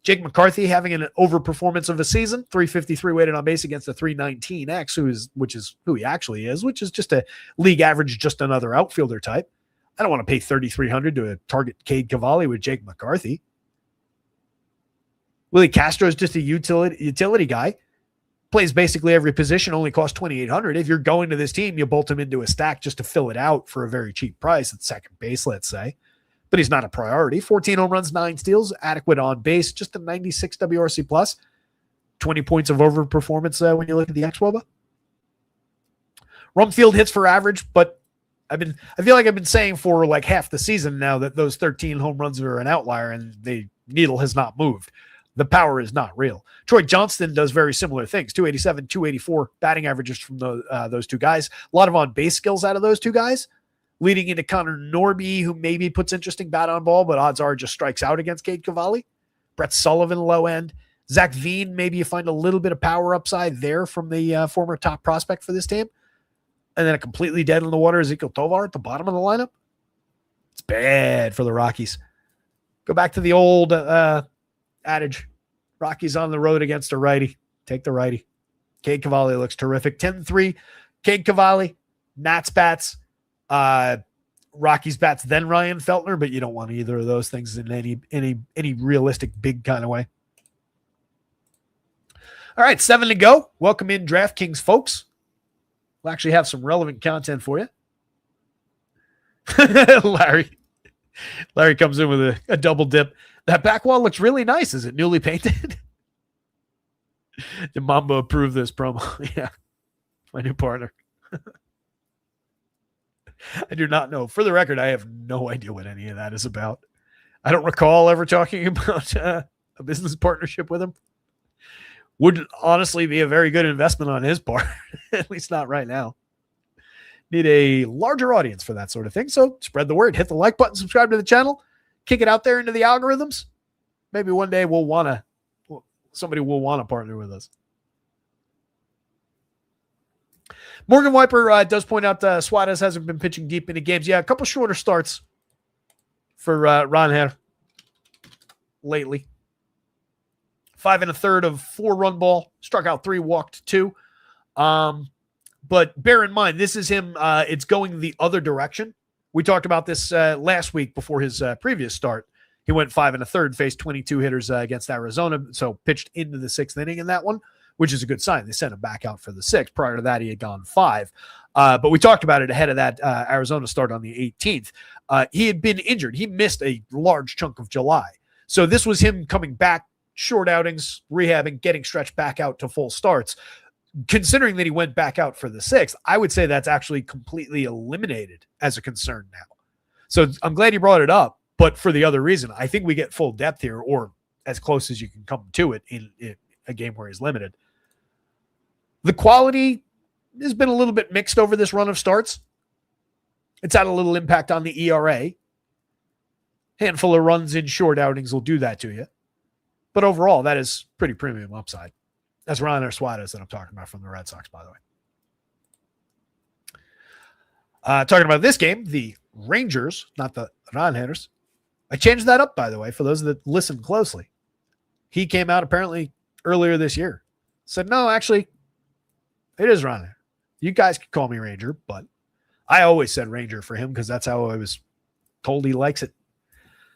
Jake McCarthy having an overperformance of a season, 353 weighted on base against a 319X, which is who he actually is, which is just a league average, just another outfielder type. I don't want to pay $3,300 to target Cade Cavalli with Jake McCarthy. Willie Castro is just a utility guy. Plays basically every position, only costs $2,800. If you're going to this team, you bolt him into a stack just to fill it out for a very cheap price at second base, let's say. But he's not a priority. 14 home runs, 9 steals, adequate on base, just a 96 WRC plus. 20 points of overperformance when you look at the xWOBA. Rumfield hits for average, but I feel like I've been saying for like half the season now that those 13 home runs are an outlier and the needle has not moved. The power is not real. Troy Johnston does very similar things. 287, 284 batting averages from those two guys. A lot of on-base skills out of those two guys. Leading into Connor Norby, who maybe puts interesting bat on ball, but odds are just strikes out against Cade Cavalli. Brett Sullivan, low end. Zach Veen, maybe you find a little bit of power upside there from the former top prospect for this team. And then a completely dead in the water Ezekiel Tovar at the bottom of the lineup. It's bad for the Rockies. Go back to the old adage. Rockies on the road against a righty. Take the righty. Cade Cavalli looks terrific. 10-3. Cade Cavalli. Nats bats. Rockies bats, then Ryan Feltner, but you don't want either of those things in any realistic big kind of way. All right, 7 to go. Welcome in DraftKings, folks. We'll actually have some relevant content for you. Larry comes in with a double dip. That back wall looks really nice. Is it newly painted? Did Mamba approve this promo? Yeah, my new partner. I do not know. For the record, I have no idea what any of that is about. I don't recall ever talking about a business partnership with him. Would honestly be a very good investment on his part, at least not right now. Need a larger audience for that sort of thing. So spread the word. Hit the like button, subscribe to the channel, kick it out there into the algorithms. Maybe one day somebody will want to partner with us. Morgan Wiper does point out Suarez hasn't been pitching deep into games. Yeah, a couple shorter starts for Ron Hare lately. 5 1/3 of 4 run ball, struck out 3, walked 2. But bear in mind, this is him. It's going the other direction. We talked about this last week before his previous start. He went 5 1/3, faced 22 hitters against Arizona, so pitched into the 6th inning in that one, which is a good sign. They sent him back out for the 6th. Prior to that, he had gone 5. But we talked about it ahead of that Arizona start on the 18th. He had been injured. He missed a large chunk of July. So this was him coming back, short outings, rehabbing, getting stretched back out to full starts. Considering that he went back out for the 6th, I would say that's actually completely eliminated as a concern now. So I'm glad you brought it up, but for the other reason, I think we get full depth here, or as close as you can come to it in a game where he's limited. The quality has been a little bit mixed over this run of starts. It's had a little impact on the ERA. Handful of runs in short outings will do that to you. But overall, that is pretty premium upside. That's Ron Suarez that I'm talking about from the Red Sox, by the way. Talking about this game, the Rangers, not the Ron hitters. I changed that up, by the way, for those that listen closely. He came out apparently earlier this year. Said, no, actually, it is Ron. You guys can call me Ranger, but I always said Ranger for him because that's how I was told he likes it.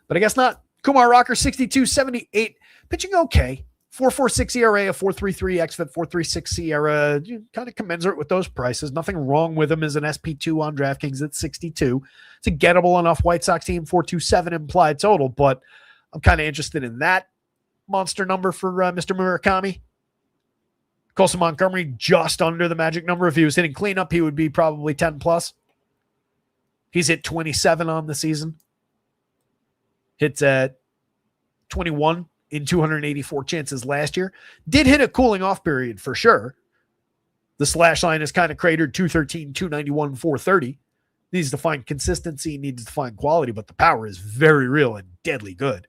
But I guess not. Kumar Rocker, 62-78, pitching okay. 4.46 ERA, a 4.33 xFIP, 4.36 Sierra, kind of commensurate with those prices. Nothing wrong with him as an SP2 on DraftKings at 62. It's a gettable enough White Sox team, 4.27 implied total, but I'm kind of interested in that monster number for Mr. Murakami. Colson Montgomery just under the magic number. If he was hitting cleanup, he would be probably 10 plus. He's hit 27 on the season. Hits at 21 in 284 chances last year. Did hit a cooling off period for sure. The slash line is kind of cratered 213, 291, 430. Needs to find consistency, needs to find quality, but the power is very real and deadly good.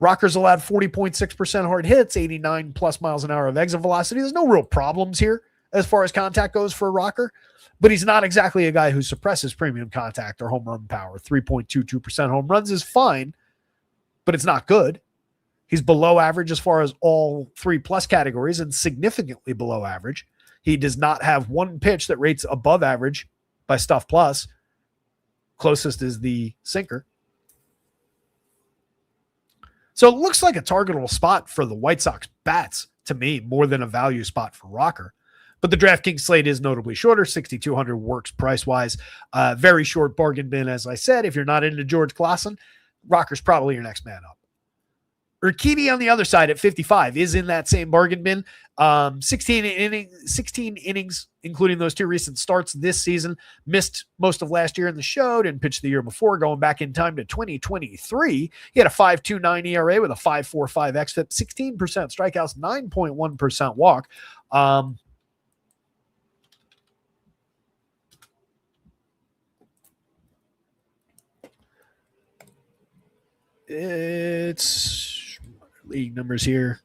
Rocker's allowed 40.6% hard hits, 89 plus miles an hour of exit velocity. There's no real problems here as far as contact goes for a Rocker, but he's not exactly a guy who suppresses premium contact or home run power. 3.22% home runs is fine, but it's not good. He's below average as far as all 3+ categories and significantly below average. He does not have one pitch that rates above average by Stuff Plus. Closest is the sinker. So it looks like a targetable spot for the White Sox bats to me, more than a value spot for Rocker. But the DraftKings slate is notably shorter. 6,200 works price-wise. Very short bargain bin, as I said. If you're not into George Claassen, Rocker's probably your next man up. Urquidy on the other side at 55 is in that same bargain bin. 16 innings, including those 2 recent starts this season. Missed most of last year in the show, didn't pitch the year before. Going back in time to 2023, he had a 5.29 ERA with a 5.45 xFIP, 16% strikeouts, 9.1% walk. It's league numbers here.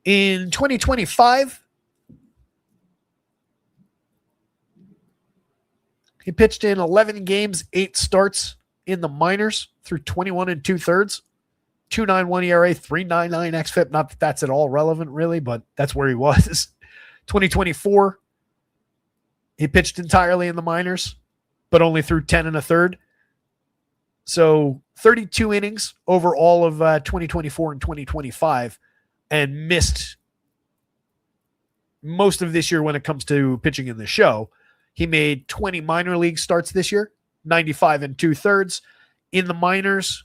In 2025, he pitched in 11 games, 8 starts in the minors through 21 2/3, 2.91 ERA, 3.99 xFIP. Not that that's at all relevant, really, but that's where he was. 2024, he pitched entirely in the minors, but only through 10 1/3. So 32 innings over all of 2024 and 2025, and missed most of this year when it comes to pitching in the show. He made 20 minor league starts this year, 95 2/3. In the minors,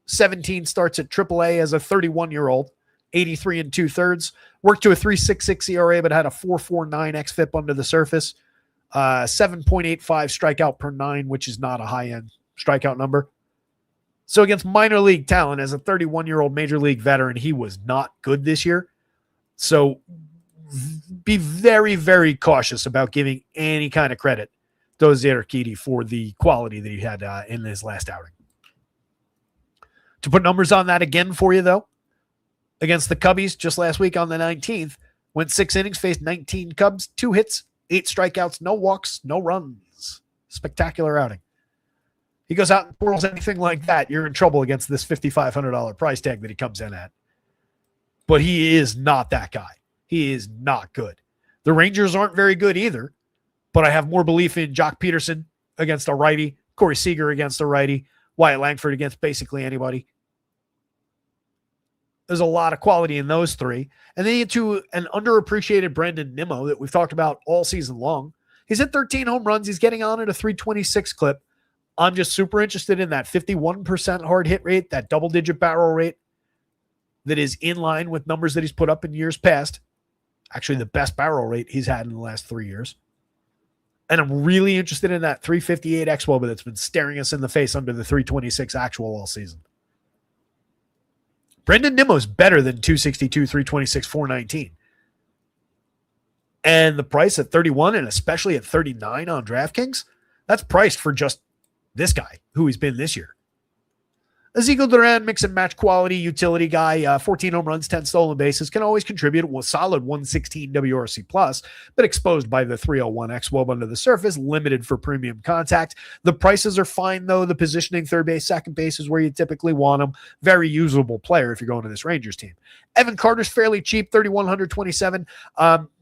17 starts at AAA as a 31-year-old, 83 2/3. Worked to a 3.66 ERA, but had a 4.49 xFIP under the surface. 7.85 strikeout per 9, which is not a high-end strikeout number. So against minor league talent, as a 31-year-old major league veteran, he was not good this year. So be very, very cautious about giving any kind of credit to Jose Urquidy for the quality that he had in his last outing. To put numbers on that again for you, though, against the Cubbies just last week on the 19th, went 6 innings, faced 19 Cubs, 2 hits, 8 strikeouts, no walks, no runs. Spectacular outing. He goes out and twirls anything like that, you're in trouble against this $5,500 price tag that he comes in at. But he is not that guy. He is not good. The Rangers aren't very good either, but I have more belief in Jock Peterson against a righty, Corey Seager against a righty, Wyatt Langford against basically anybody. There's a lot of quality in those 3. And then you get to an underappreciated Brandon Nimmo that we've talked about all season long. He's hit 13 home runs. He's getting on at a 326 clip. I'm just super interested in that 51% hard hit rate, that double-digit barrel rate that is in line with numbers that he's put up in years past. Actually, the best barrel rate he's had in the last 3 years. And I'm really interested in that 358 xWOBA that's been staring us in the face under the 326 actual all season. Brendan Nimmo's better than 262, 326, 419. And the price at 31 and especially at 39 on DraftKings, that's priced for just this guy, who he's been this year. Ezekiel Duran, mix and match quality utility guy, 14 home runs, 10 stolen bases, can always contribute with solid 116 WRC plus, but exposed by the 301 X-Wob under the surface, limited for premium contact. The prices are fine though. The positioning, third base, second base is where you typically want him. Very usable player if you're going to this Rangers team. Evan Carter's fairly cheap, 3,127.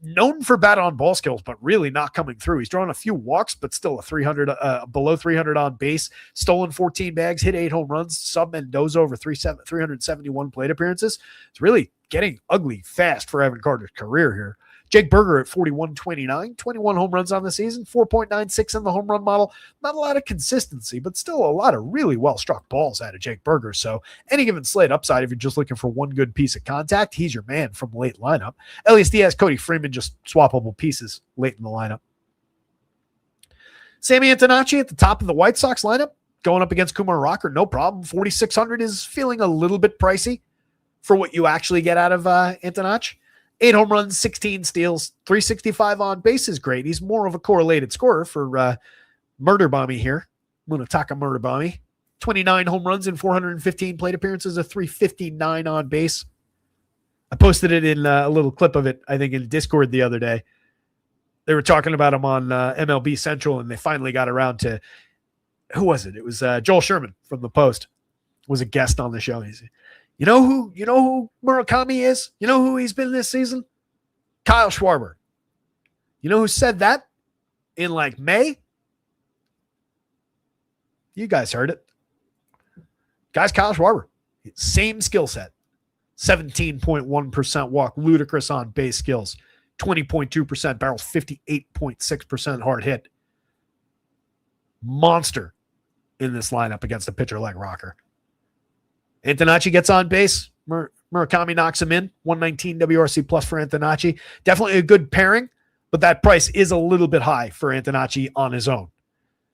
Known for bat on ball skills, but really not coming through. He's drawn a few walks, but still a 300, below 300 on base. Stolen 14 bags, hit 8 home runs. Sub Mendoza over 371 plate appearances. It's really getting ugly fast for Evan Carter's career here. Jake Berger at 41.29, 21 home runs on the season, 4.96 in the home run model. Not a lot of consistency, but still a lot of really well-struck balls out of Jake Berger. So any given slate upside, if you're just looking for one good piece of contact, he's your man from the late lineup. Elias Diaz, Cody Freeman, just swappable pieces late in the lineup. Sammy Antonacci at the top of the White Sox lineup, going up against Kumar Rocker, no problem. 4,600 is feeling a little bit pricey for what you actually get out of Antonacci. 8 home runs, 16 steals, 365 on base is great. He's more of a correlated scorer for Murder Bomby here. Munataka Murder Bomby. 29 home runs and 415 plate appearances, a 359 on base. I posted it in a little clip of it, I think, in Discord the other day. They were talking about him on MLB Central, and they finally got around to, who was it? It was Joel Sherman from the Post was a guest on the show. He said, You know who Murakami is? You know who he's been this season? Kyle Schwarber. You know who said that in like May? You guys heard it. Guys, Kyle Schwarber. Same skill set. 17.1% walk, ludicrous on base skills. 20.2% barrels, 58.6% hard hit. Monster in this lineup against a pitcher like Rocker. Antonacci gets on base. Murakami knocks him in. 119 WRC plus for Antonacci. Definitely a good pairing, but that price is a little bit high for Antonacci on his own.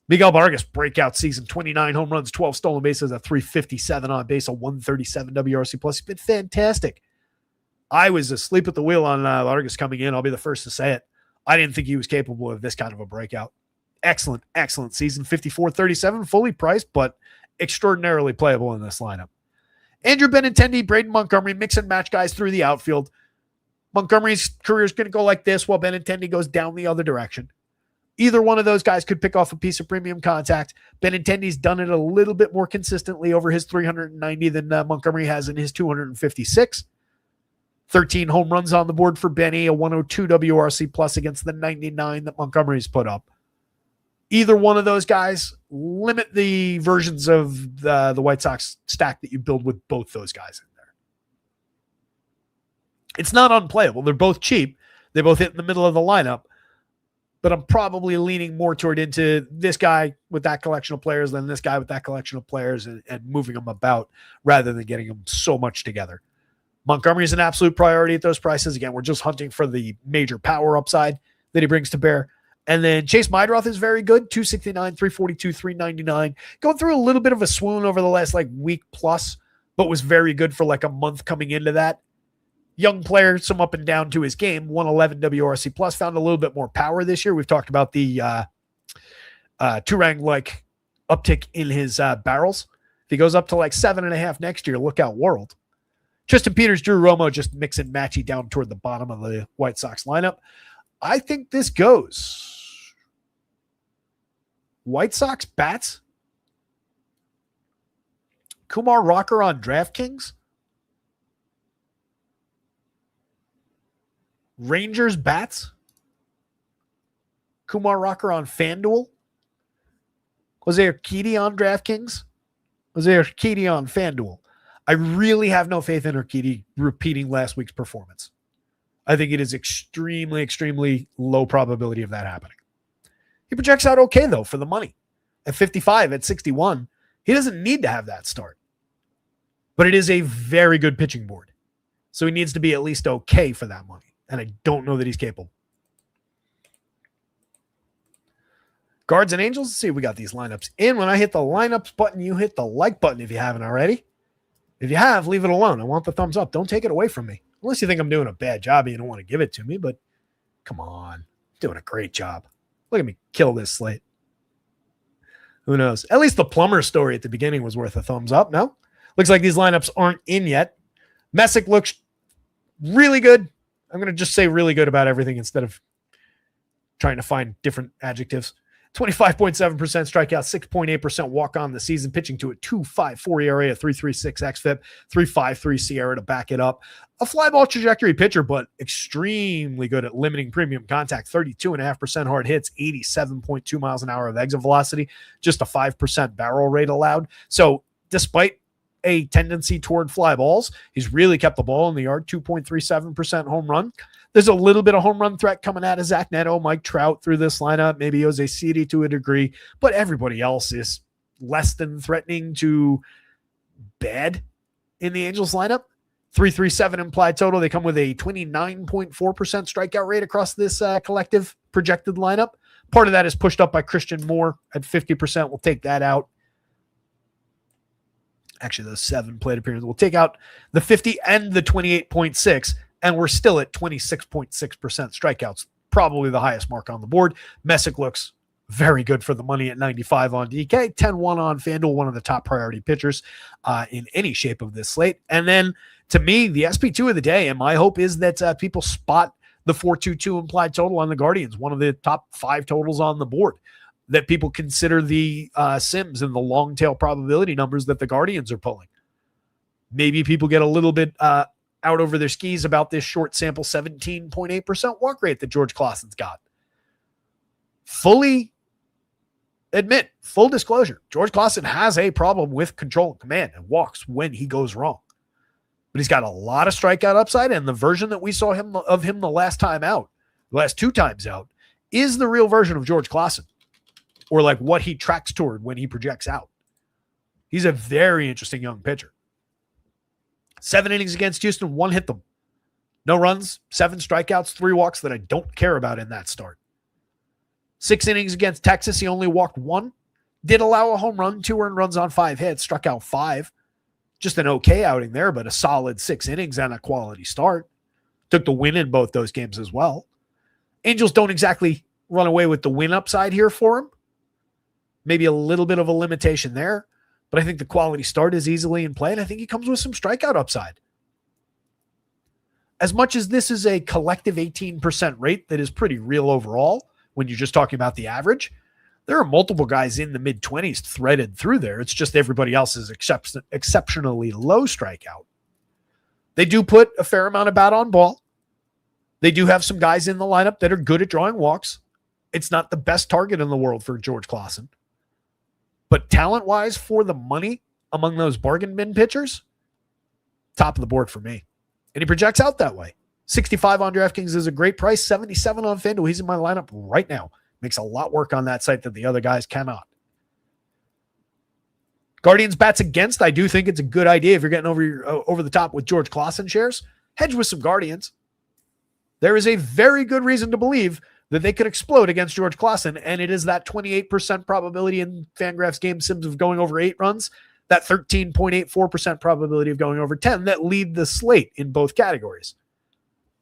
Miguel Vargas, breakout season. 29 home runs, 12 stolen bases, a 357 on base, a 137 WRC plus. He's been fantastic. I was asleep at the wheel on Vargas coming in. I'll be the first to say it. I didn't think he was capable of this kind of a breakout. Excellent, excellent season. 54-37, fully priced, but extraordinarily playable in this lineup. Andrew Benintendi, Braden Montgomery, mix and match guys through the outfield. Montgomery's career is going to go like this while Benintendi goes down the other direction. Either one of those guys could pick off a piece of premium contact. Benintendi's done it a little bit more consistently over his 390 than Montgomery has in his 256. 13 home runs on the board for Benny, a 102 WRC plus against the 99 that Montgomery's put up. Either one of those guys, limit the versions of the White Sox stack that you build with both those guys in there. It's not unplayable. They're both cheap. They both hit in the middle of the lineup. But I'm probably leaning more toward into this guy with that collection of players than this guy with that collection of players and moving them about rather than getting them so much together. Montgomery is an absolute priority at those prices. Again, we're just hunting for the major power upside that he brings to bear. And then Chase Meidroth is very good, 269, 342, 399. Going through a little bit of a swoon over the last week plus, but was very good for a month coming into that. Young player, some up and down to his game, 111 WRC plus, found a little bit more power this year. We've talked about the Turang uptick in his barrels. If he goes up to 7.5 next year, look out world. Tristan Peters, Drew Romo, just mix and matchy down toward the bottom of the White Sox lineup. I think this goes White Sox bats, Kumar Rocker on DraftKings, Rangers bats, Kumar Rocker on FanDuel, Jose Urquidy on DraftKings, Jose Urquidy on FanDuel. I really have no faith in Urquidy repeating last week's performance. I think it is extremely, extremely low probability of that happening. He projects out okay, though, for the money. At 55, at 61, he doesn't need to have that start. But it is a very good pitching board. So he needs to be at least okay for that money. And I don't know that he's capable. Guards and Angels, let's see if we got these lineups in. When I hit the lineups button, you hit the like button if you haven't already. If you have, leave it alone. I want the thumbs up. Don't take it away from me. Unless you think I'm doing a bad job and you don't want to give it to me, but come on. I'm doing a great job. Look at me kill this slate. Who knows? At least the plumber story at the beginning was worth a thumbs up, no? Looks like these lineups aren't in yet. Messick looks really good. I'm going to just say really good about everything instead of trying to find different adjectives. 25.7% strikeout, 6.8% walk on the season, pitching to a 2.54 ERA, a 3.36 xFIP, 3.53 SIERA to back it up. A fly ball trajectory pitcher, but extremely good at limiting premium contact, 32.5% hard hits, 87.2 miles an hour of exit velocity, just a 5% barrel rate allowed. So despite a tendency toward fly balls, he's really kept the ball in the yard, 2.37% home run. There's a little bit of home run threat coming out of Zach Neto, Mike Trout through this lineup, maybe Jose Cedi to a degree, but everybody else is less than threatening to bad in the Angels lineup. 337 implied total. They come with a 29.4% strikeout rate across this collective projected lineup. Part of that is pushed up by Christian Moore at 50%. We'll take that out. Actually, those 7 plate appearances. We'll take out the 50 and the 28.6. And we're still at 26.6% strikeouts, probably the highest mark on the board. Messick looks very good for the money at 95 on DK, 10-1 on FanDuel, one of the top priority pitchers in any shape of this slate. And then, to me, the SP2 of the day, and my hope is that people spot the 4.22 implied total on the Guardians, one of the top 5 totals on the board, that people consider the Sims and the long tail probability numbers that the Guardians are pulling. Maybe people get a little bit out over their skis about this short sample 17.8% walk rate that George Claessen's got. Fully admit, full disclosure, George Claessen has a problem with control and command and walks when he goes wrong. But he's got a lot of strikeout upside, and the version that we saw of him the last time out, the last 2 times out, is the real version of George Claessen, or like what he tracks toward when he projects out. He's a very interesting young pitcher. 7 innings against Houston, 1 hit them. No runs, 7 strikeouts, 3 walks that I don't care about in that start. 6 innings against Texas, he only walked 1. Did allow a home run, 2 earned runs on 5 hits, struck out 5. Just an okay outing there, but a solid 6 innings and a quality start. Took the win in both those games as well. Angels don't exactly run away with the win upside here for him. Maybe a little bit of a limitation there. But I think the quality start is easily in play, and I think he comes with some strikeout upside. As much as this is a collective 18% rate that is pretty real overall, when you're just talking about the average, there are multiple guys in the mid-20s threaded through there. It's just everybody else is exceptionally low strikeout. They do put a fair amount of bat on ball. They do have some guys in the lineup that are good at drawing walks. It's not the best target in the world for George Claessen. But talent-wise, for the money among those bargain bin pitchers, top of the board for me. And he projects out that way. 65 on DraftKings is a great price. 77 on FanDuel. He's in my lineup right now. Makes a lot work on that site that the other guys cannot. Guardians bats against. I do think it's a good idea if you're getting over the top with George Claessen shares. Hedge with some Guardians. There is a very good reason to believe that they could explode against George Claessen, and it is that 28% probability in FanGraphs game sims of going over 8 runs, that 13.84% probability of going over 10 that lead the slate in both categories.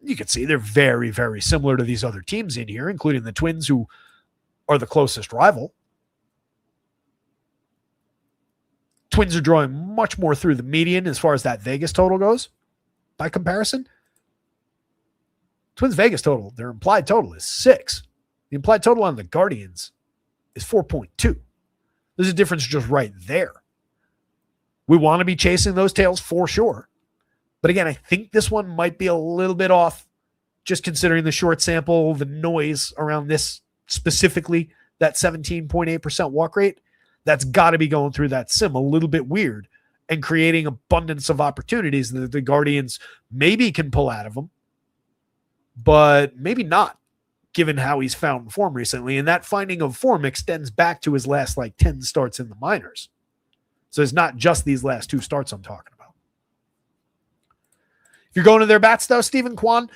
You can see they're very, very similar to these other teams in here, including the Twins, who are the closest rival. Twins are drawing much more through the median as far as that Vegas total goes. By comparison, Twins Vegas total, their implied total is 6. The implied total on the Guardians is 4.2. There's a difference just right there. We want to be chasing those tails for sure. But again, I think this one might be a little bit off, just considering the short sample, the noise around this specifically, that 17.8% walk rate. That's got to be going through that sim a little bit weird and creating abundance of opportunities that the Guardians maybe can pull out of them, but maybe not, given how he's found form recently. And that finding of form extends back to his last 10 starts in the minors. So it's not just these last 2 starts I'm talking about. If you're going to their bats, though, Stephen Kwan,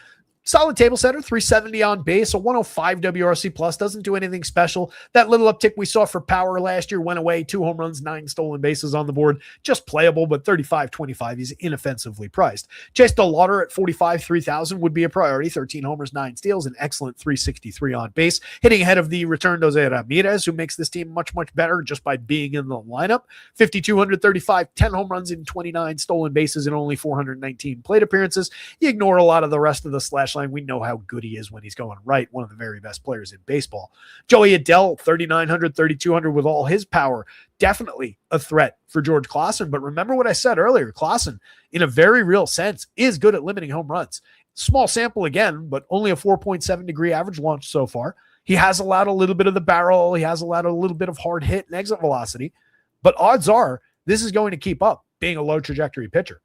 Solid table setter, 370 on base, a 105 WRC plus, doesn't do anything special. That little uptick we saw for power last year went away. 2 home runs, 9 stolen bases on the board. Just playable, but 35-25. He's inoffensively priced. Chase DeLauder at 45, 3,000 would be a priority. 13 homers, 9 steals, an excellent 363 on base. Hitting ahead of the returned Jose Ramirez, who makes this team much, much better just by being in the lineup. 5,235, 10 home runs in 29 stolen bases and only 419 plate appearances. You ignore a lot of the rest of the slash line. We know how good he is when he's going right. One of the very best players in baseball. Joey Adell, 3,900, 3,200 with all his power. Definitely a threat for George Clausen. But remember what I said earlier. Clausen, in a very real sense, is good at limiting home runs. Small sample again, but only a 4.7 degree average launch so far. He has allowed a little bit of the barrel. He has allowed a little bit of hard hit and exit velocity. But odds are this is going to keep up being a low trajectory pitcher.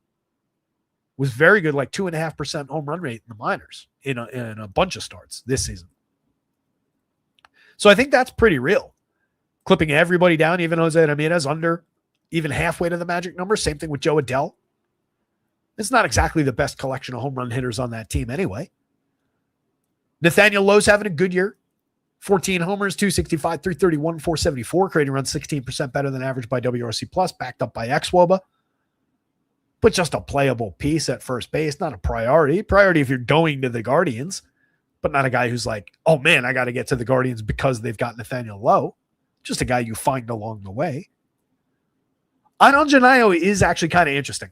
Was very good, like 2.5% home run rate in the minors in a bunch of starts this season. So I think that's pretty real. Clipping everybody down, even Jose Ramirez, under even halfway to the magic number. Same thing with Joe Adell. It's not exactly the best collection of home run hitters on that team anyway. Nathaniel Lowe's having a good year. 14 homers, 265, 331, 474, creating runs 16% better than average by WRC plus, backed up by xwOBA. But just a playable piece at first base, not a priority. Priority if you're going to the Guardians, but not a guy who's like, oh man, I got to get to the Guardians because they've got Nathaniel Lowe. Just a guy you find along the way. Anon Janayo is actually kind of interesting.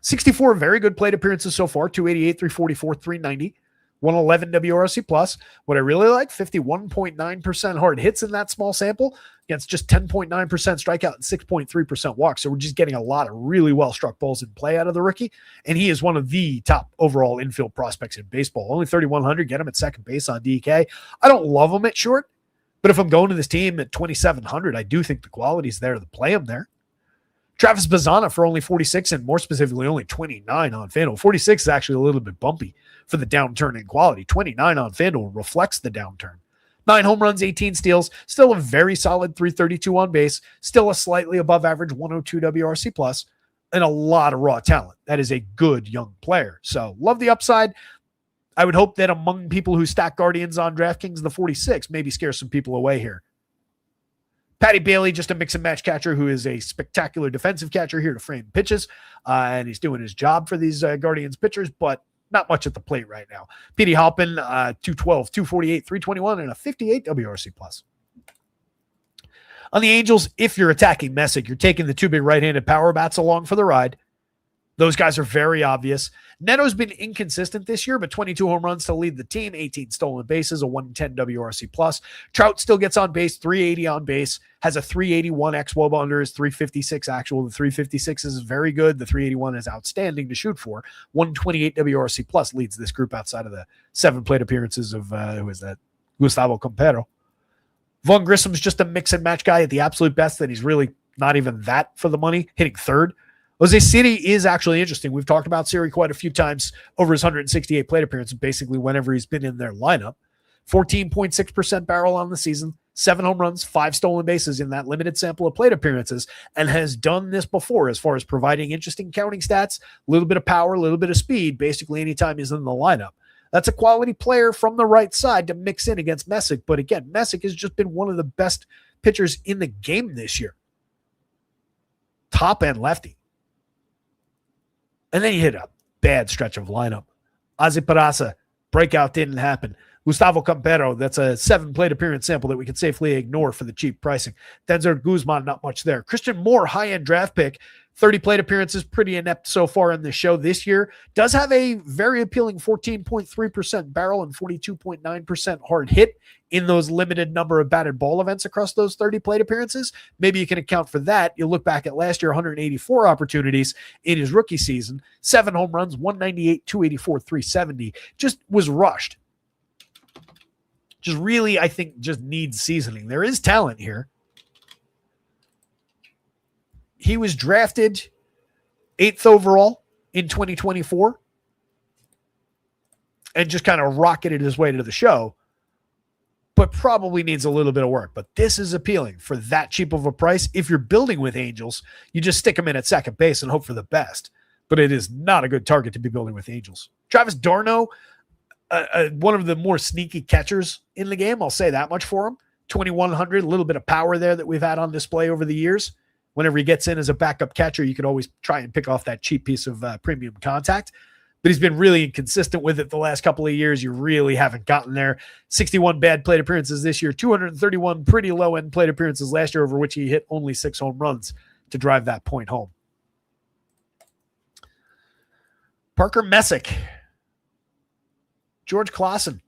64 very good plate appearances so far, 288, 344, 390. 111 WRC plus. What I really like, 51.9% hard hits in that small sample against just 10.9% strikeout and 6.3% walk. So we're just getting a lot of really well-struck balls in play out of the rookie. And he is one of the top overall infield prospects in baseball. Only 3,100, get him at second base on DK. I don't love him at short, but if I'm going to this team at 2,700, I do think the quality's there to play him there. Travis Bazzana for only 46 and more specifically only 29 on FanDuel. 46 is actually a little bit bumpy for the downturn in quality. 29 on FanDuel reflects the downturn. 9 home runs, 18 steals, still a very solid 332 on base, still a slightly above average 102 WRC plus, and a lot of raw talent. That is a good young player. So love the upside. I would hope that among people who stack Guardians on DraftKings, the 46 maybe scares some people away here. Patty Bailey, just a mix and match catcher who is a spectacular defensive catcher here to frame pitches. And he's doing his job for these Guardians pitchers, but not much at the plate right now. Petey Halpin, 212, 248, 321, and a 58 WRC plus. On the Angels, if you're attacking Messick, you're taking the 2 big right-handed power bats along for the ride. Those guys are very obvious. Neto's been inconsistent this year, but 22 home runs to lead the team, 18 stolen bases, a 110 WRC plus. Trout still gets on base, 380 on base, has a 381 xwOBA under his 356 actual. The 356 is very good. The 381 is outstanding to shoot for. 128 WRC plus leads this group outside of the 7 plate appearances of, who is that? Gustavo Campero. Vaughn Grissom's just a mix and match guy at the absolute best, that he's really not even that for the money, hitting third. Jose Siri is actually interesting. We've talked about Siri quite a few times over his 168 plate appearances, basically whenever he's been in their lineup. 14.6% barrel on the season, 7 home runs, 5 stolen bases in that limited sample of plate appearances, and has done this before as far as providing interesting counting stats, a little bit of power, a little bit of speed, basically anytime he's in the lineup. That's a quality player from the right side to mix in against Messick. But again, Messick has just been one of the best pitchers in the game this year. Top end lefty. And then you hit a bad stretch of lineup. Ozzy Peraza, breakout didn't happen. Gustavo Campero, that's a 7 plate appearance sample that we can safely ignore for the cheap pricing. Denzer Guzman, not much there. Christian Moore, high-end draft pick, 30 plate appearances, pretty inept so far in the show this year. Does have a very appealing 14.3% barrel and 42.9% hard hit in those limited number of batted ball events across those 30 plate appearances. Maybe you can account for that. You look back at last year, 184 opportunities in his rookie season, 7 home runs, 198, 284, 370. Just was rushed. Just really, I think, just needs seasoning. There is talent here. He was drafted 8th overall in 2024 and just kind of rocketed his way to the show, but probably needs a little bit of work. But this is appealing for that cheap of a price. If you're building with Angels, you just stick him in at second base and hope for the best. But it is not a good target to be building with Angels. Travis d'Arnaud, one of the more sneaky catchers in the game. I'll say that much for him. 2,100, a little bit of power there that we've had on display over the years. Whenever he gets in as a backup catcher, you could always try and pick off that cheap piece of premium contact. But he's been really inconsistent with it the last couple of years. You really haven't gotten there. 61 bad plate appearances this year, 231 pretty low-end plate appearances last year, over which he hit only 6 home runs to drive that point home. Parker Messick. George Clausen.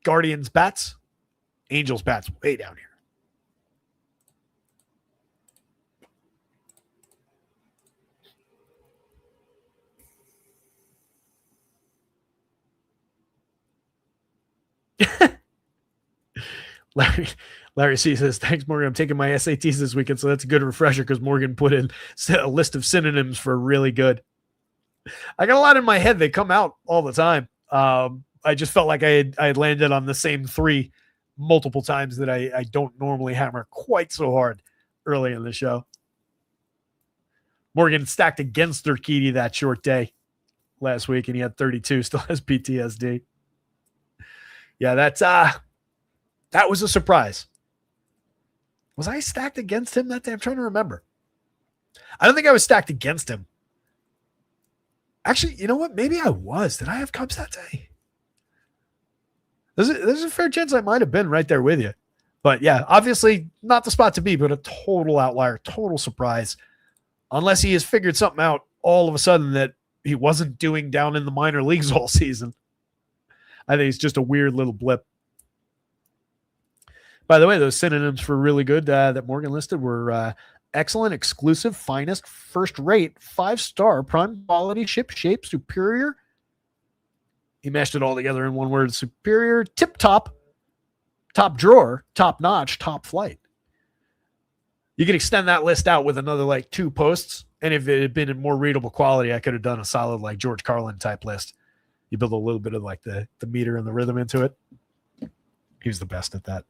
Guardians bats. Angels bats way down here. Larry C says, thanks, Morgan. I'm taking my SATs this weekend, so that's a good refresher because Morgan put in a list of synonyms for really good. I got a lot in my head. They come out all the time. I just felt like I had landed on the same 3 multiple times that I don't normally hammer quite so hard early in the show. Morgan stacked against Urquidy that short day last week, and he had 32, still has PTSD. Yeah, that was a surprise. Was I stacked against him that day? I'm trying to remember. I don't think I was stacked against him. Actually, you know what? Maybe I was. Did I have Cubs that day? There's a fair chance I might have been right there with you. But yeah, obviously not the spot to be, but a total outlier, total surprise. Unless he has figured something out all of a sudden that he wasn't doing down in the minor leagues all season. I think it's just a weird little blip. By the way, those synonyms for really good that Morgan listed were excellent, exclusive, finest, first rate, 5-star, prime quality, ship shape, superior. He mashed it all together in one word: superior, tip top, top drawer, top notch, top flight. You could extend that list out with another like 2 posts. And if it had been in more readable quality, I could have done a solid like George Carlin type list. You build a little bit of like the meter and the rhythm into it. He was the best at that.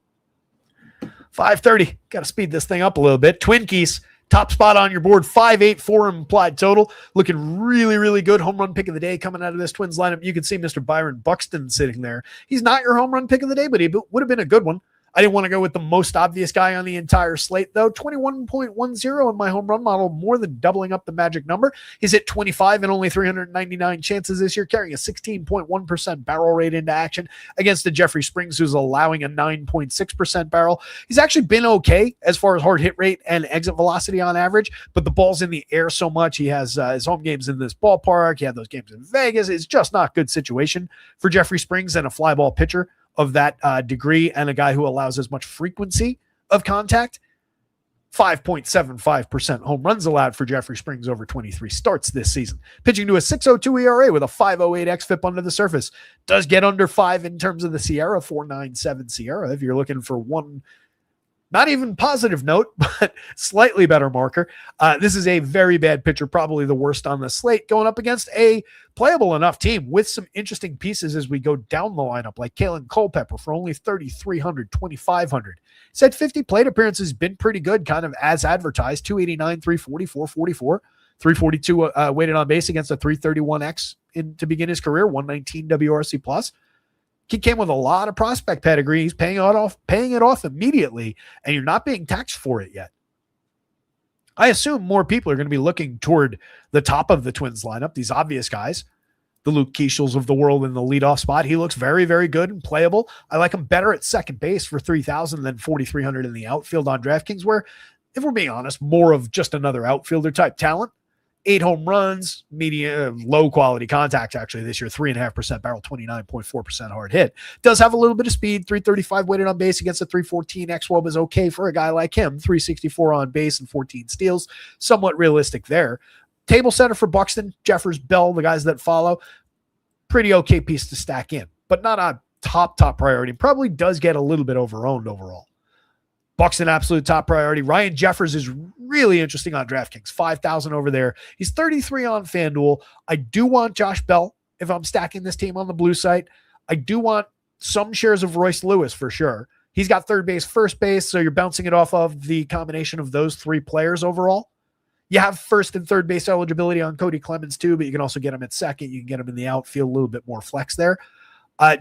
5:30. Got to speed this thing up a little bit. Twinkies, top spot on your board, 5.84 implied total. Looking really, really good. Home run pick of the day coming out of this Twins lineup. You can see Mr. Byron Buxton sitting there. He's not your home run pick of the day, but he would have been a good one. I didn't want to go with the most obvious guy on the entire slate, though. 21.10 in my home run model, more than doubling up the magic number. He's hit 25 and only 399 chances this year, carrying a 16.1% barrel rate into action against the Jeffrey Springs, who's allowing a 9.6% barrel. He's actually been okay as far as hard hit rate and exit velocity on average, but the ball's in the air so much. He has his home games in this ballpark. He had those games in Vegas. It's just not a good situation for Jeffrey Springs and a fly ball pitcher of that degree, and a guy who allows as much frequency of contact. 5.75% home runs allowed for Jeffrey Springs over 23 starts this season. Pitching to a 6.02 ERA with a 5.08 xFIP under the surface. Does get under 5 in terms of the Sierra, 4.97 Sierra. If you're looking for one, not even positive note, but slightly better marker. This is a very bad pitcher, probably the worst on the slate, going up against a playable enough team with some interesting pieces as we go down the lineup, like Kalen Culpepper for only 3,300, 2,500. He's had 50 plate appearances, been pretty good, kind of as advertised, 289, 340, 444, 342 weighted on base against a 331X to begin his career, 119 WRC plus. He came with a lot of prospect pedigree. He's paying it off immediately, and you're not being taxed for it yet. I assume more people are going to be looking toward the top of the Twins lineup, these obvious guys, the Luke Keichels of the world in the leadoff spot. He looks very, very good and playable. I like him better at second base for 3,000 than 4,300 in the outfield on DraftKings, where, if we're being honest, more of just another outfielder type talent. 8 home runs, low quality contact actually this year, 3.5% barrel, 29.4% hard hit. Does have a little bit of speed, 335 weighted on base against a 314. xWOB is okay for a guy like him, 364 on base and 14 steals. Somewhat realistic there. Table setter for Buxton, Jeffers, Bell, the guys that follow. Pretty okay piece to stack in, but not a top priority. Probably does get a little bit overowned overall. Buxton, absolute top priority. Ryan Jeffers is really interesting on DraftKings. 5,000 over there. He's 33 on FanDuel. I do want Josh Bell if I'm stacking this team on the blue site. I do want some shares of Royce Lewis for sure. He's got third base, first base, so you're bouncing it off of the combination of those 3 players overall. You have first and third base eligibility on Cody Clemens too, but you can also get him at second. You can get him in the outfield, a little bit more flex there.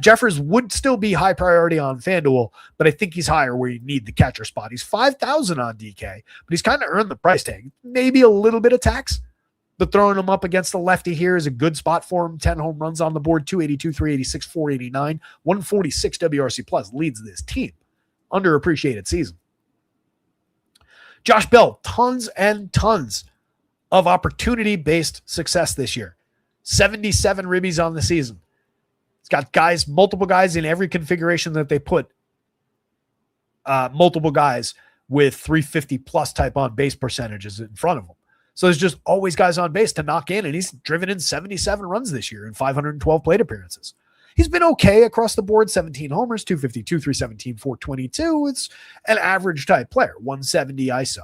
Jeffers would still be high priority on FanDuel, but I think he's higher where you need the catcher spot. He's 5,000 on DK, but he's kind of earned the price tag. Maybe a little bit of tax, but throwing him up against the lefty here is a good spot for him. 10 home runs on the board, 282, 386, 489, 146 WRC plus leads this team. Underappreciated season. Josh Bell, tons and tons of opportunity-based success this year. 77 ribbies on the season. He's got guys, multiple guys in every configuration that they put. Multiple guys with 350 plus type on base percentages in front of him. So there's just always guys on base to knock in, and he's driven in 77 runs this year in 512 plate appearances. He's been okay across the board, 17 homers, 252, 317, 422. It's an average type player, 170 ISO.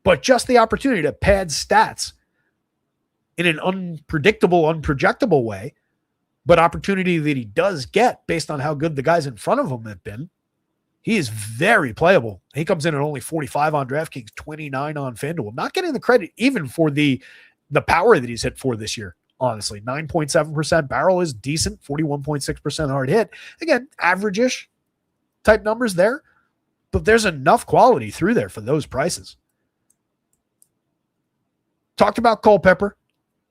But just the opportunity to pad stats in an unpredictable, unprojectable way, but opportunity that he does get based on how good the guys in front of him have been, he is very playable. He comes in at only 45 on DraftKings, 29 on FanDuel. Not getting the credit even for the power that he's hit for this year. Honestly, 9.7% barrel is decent, 41.6% hard hit. Again, average-ish type numbers there, but there's enough quality through there for those prices. Talked about Culpepper,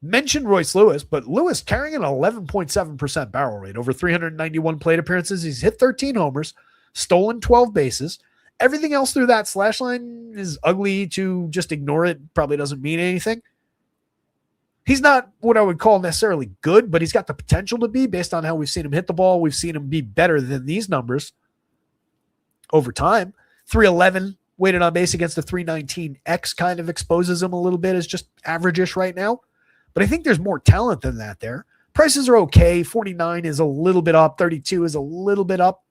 mentioned Royce Lewis, but Lewis carrying an 11.7% barrel rate over 391 plate appearances. He's hit 13 homers, stolen 12 bases. Everything else through that slash line is ugly to just ignore it. Probably doesn't mean anything. He's not what I would call necessarily good, but he's got the potential to be based on how we've seen him hit the ball. We've seen him be better than these numbers over time. 311 weighted on base against the 319X kind of exposes him a little bit as just average-ish right now. But I think there's more talent than that there. Prices are okay. 49 is a little bit up. 32 is a little bit up.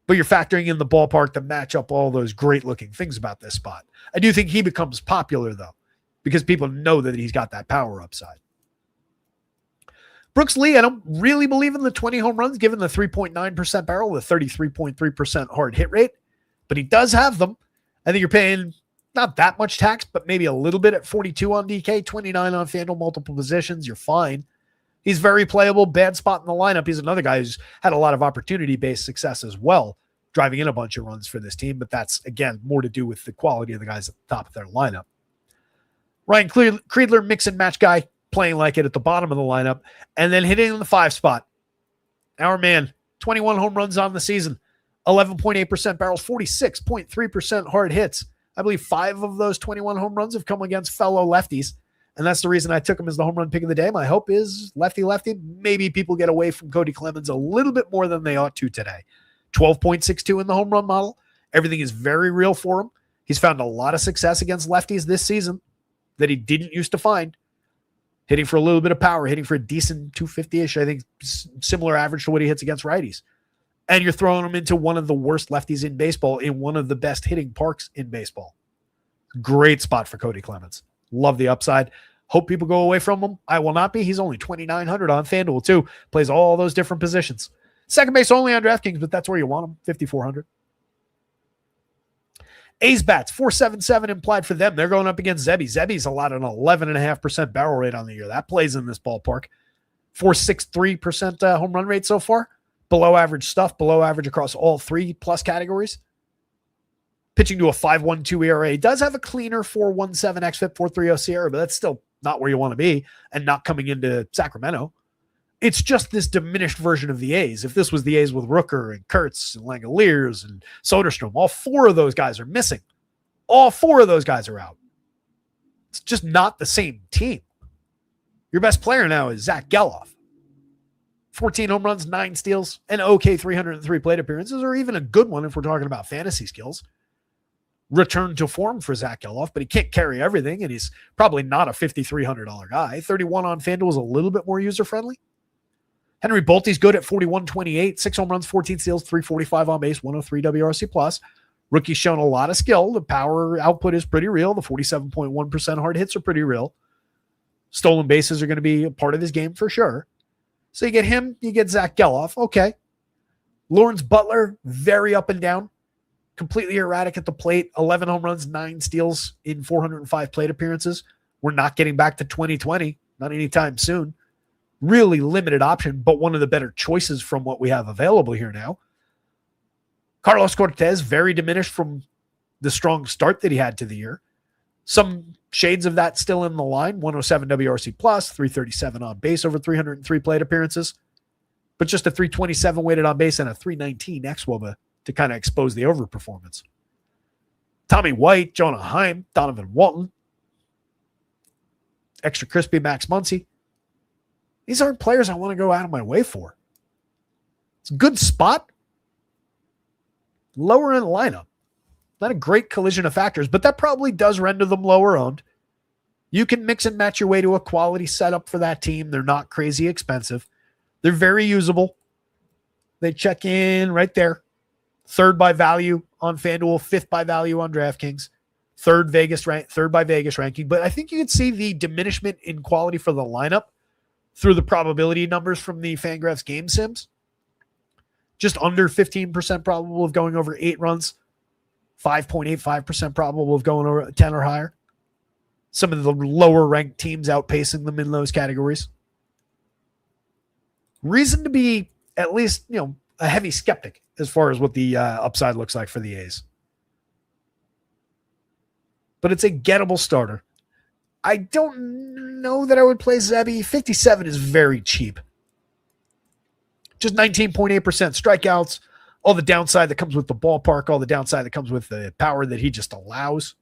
But you're factoring in the ballpark to match up all those great-looking things about this spot. I do think he becomes popular, though, because people know that he's got that power upside. Brooks Lee, I don't really believe in the 20 home runs, given the 3.9% barrel, the 33.3% hard hit rate, but he does have them. I think you're paying not that much tax, but maybe a little bit at 42 on DK, 29 on FanDuel, multiple positions. You're fine. He's very playable, bad spot in the lineup. He's another guy who's had a lot of opportunity-based success as well, driving in a bunch of runs for this team, but that's, again, more to do with the quality of the guys at the top of their lineup. Ryan Creedler, mix and match guy, playing like it at the bottom of the lineup, and then hitting in the 5 spot. Our man, 21 home runs on the season, 11.8% barrels, 46.3% hard hits. I believe 5 of those 21 home runs have come against fellow lefties, and that's the reason I took him as the home run pick of the day. My hope is lefty-lefty. Maybe people get away from Cody Clemens a little bit more than they ought to today. 12.62 in the home run model. Everything is very real for him. He's found a lot of success against lefties this season that he didn't used to find. Hitting for a little bit of power, hitting for a decent 250-ish, I think similar average to what he hits against righties. And you're throwing him into one of the worst lefties in baseball in one of the best hitting parks in baseball. Great spot for Cody Clemens. Love the upside. Hope people go away from him. I will not be. He's only 2,900 on FanDuel too. Plays all those different positions. Second base only on DraftKings, but that's where you want him, 5,400. A's bats, 477 implied for them. They're going up against Zebby. Zebby's allowed an 11.5% barrel rate on the year. That plays in this ballpark. 4.63% home run rate so far. Below average stuff, below average across all 3 plus categories. Pitching to a 5.12 ERA. Does have a cleaner 4.17 xFIP, 4.30 SIERA, but that's still not where you want to be and not coming into Sacramento. It's just this diminished version of the A's. If this was the A's with Rooker and Kurtz and Langoliers and Soderstrom, all 4 of those guys are missing. All 4 of those guys are out. It's just not the same team. Your best player now is Zach Geloff. 14 home runs, 9 steals, an okay 303 plate appearances, or even a good one if we're talking about fantasy skills. Return to form for Zach Geloff, but he can't carry everything, and he's probably not a $5,300 guy. 31 on FanDuel is a little bit more user-friendly. Henry Bolte's good at 41.28, 6 home runs, 14 steals, 345 on base, 103 WRC plus. Rookie's shown a lot of skill. The power output is pretty real. The 47.1% hard hits are pretty real. Stolen bases are going to be a part of his game for sure. So you get him, you get Zach Geloff. Okay. Lawrence Butler, very up and down. Completely erratic at the plate. 11 home runs, 9 steals in 405 plate appearances. We're not getting back to 2020, not anytime soon. Really limited option, but one of the better choices from what we have available here now. Carlos Cortez, very diminished from the strong start that he had to the year. Some shades of that still in the line. 107 WRC plus, 337 on base over 303 plate appearances, but just a 327 weighted on base and a 319 xWOBA to kind of expose the overperformance. Tommy White, Jonah Heim, Donovan Walton, extra crispy Max Muncy. These aren't players I want to go out of my way for. It's a good spot. Lower in the lineup. Not a great collision of factors, but that probably does render them lower owned. You can mix and match your way to a quality setup for that team. They're not crazy expensive. They're very usable. They check in right there. Third by value on FanDuel, fifth by value on DraftKings, third by Vegas ranking. But I think you can see the diminishment in quality for the lineup through the probability numbers from the Fangraphs game sims. Just under 15% probable of going over 8 runs, 5.85% probable of going over 10 or higher. Some of the lower ranked teams outpacing them in those categories. Reason to be at least, a heavy skeptic as far as what the upside looks like for the A's. But it's a gettable starter. I don't know that I would play Zebby. 57 is very cheap. Just 19.8% strikeouts, all the downside that comes with the ballpark, all the downside that comes with the power that he just allows.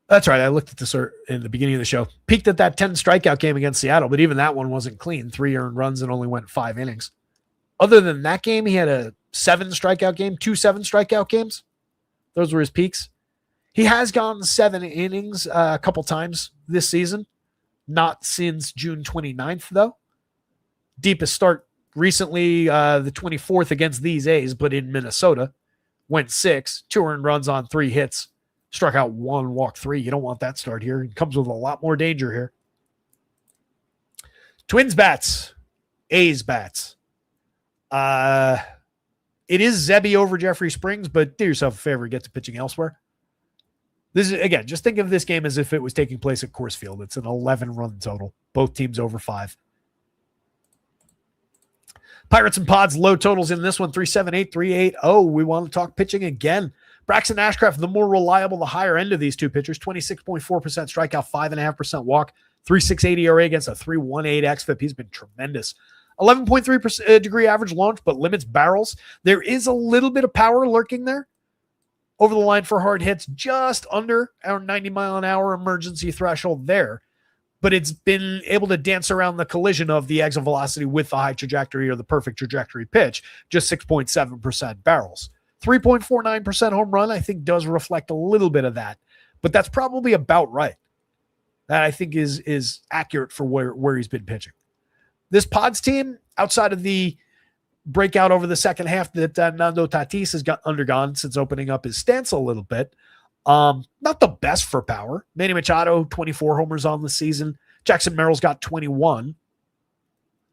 That's right. I looked at this in the beginning of the show. Peaked at that 10 strikeout game against Seattle, but even that one wasn't clean. 3 earned runs and only went 5 innings. Other than that game, he had a 7 strikeout game, 2 7 strikeout games. Those were his peaks. He has gone 7 innings a couple times this season. Not since June 29th, though. Deepest start recently, the 24th against these A's, but in Minnesota. Went 6, 2 earned runs on 3 hits. Struck out 1, walked 3. You don't want that start here. It comes with a lot more danger here. Twins bats. A's bats. It is Zebby over Jeffrey Springs, but do yourself a favor, get to pitching elsewhere. This is, again, just think of this game as if it was taking place at Coors Field. It's an 11-run total. Both teams over 5. Pirates and Pods, low totals in this one, 378, 380. We want to talk pitching again. Braxton Ashcraft, the more reliable, the higher end of these two pitchers, 26.4% strikeout, 5.5% walk, 3.68 ERA against a 3.18 xFIP. He's been tremendous. 11.3 degree average launch, but limits barrels. There is a little bit of power lurking there. Over the line for hard hits, just under our 90-mile-an-hour emergency threshold there. But it's been able to dance around the collision of the exit velocity with the high trajectory or the perfect trajectory pitch, just 6.7% barrels. 3.49% home run, I think, does reflect a little bit of that. But that's probably about right. That, I think, is accurate for where he's been pitching. This team, outside of the breakout over the second half that Nando Tatis has undergone since opening up his stance a little bit, not the best for power. Manny Machado, 24 homers on the season. Jackson Merrill's got 21.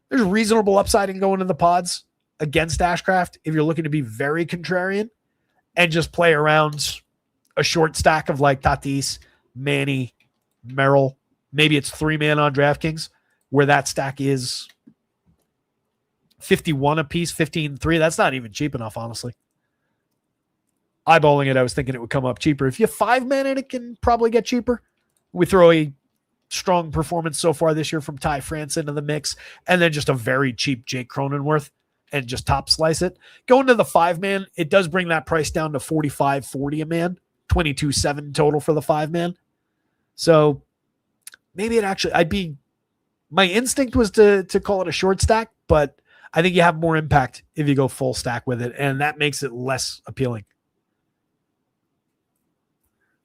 There's reasonable upside in going to the Pods against Ashcraft if you're looking to be very contrarian and just play around a short stack of like Tatis, Manny, Merrill. Maybe it's 3-man on DraftKings where that stack is 51 apiece, 15-3. That's not even cheap enough, honestly. Eyeballing it, I was thinking it would come up cheaper. If you 5-man it can probably get cheaper. We throw a strong performance so far this year from Ty France into the mix, and then just a very cheap Jake Cronenworth and just top slice it. Going to the 5-man, it does bring that price down to $45.40 a man, $22.7 total for the 5-man. So maybe it actually, my instinct was to call it a short stack, but I think you have more impact if you go full stack with it, and that makes it less appealing.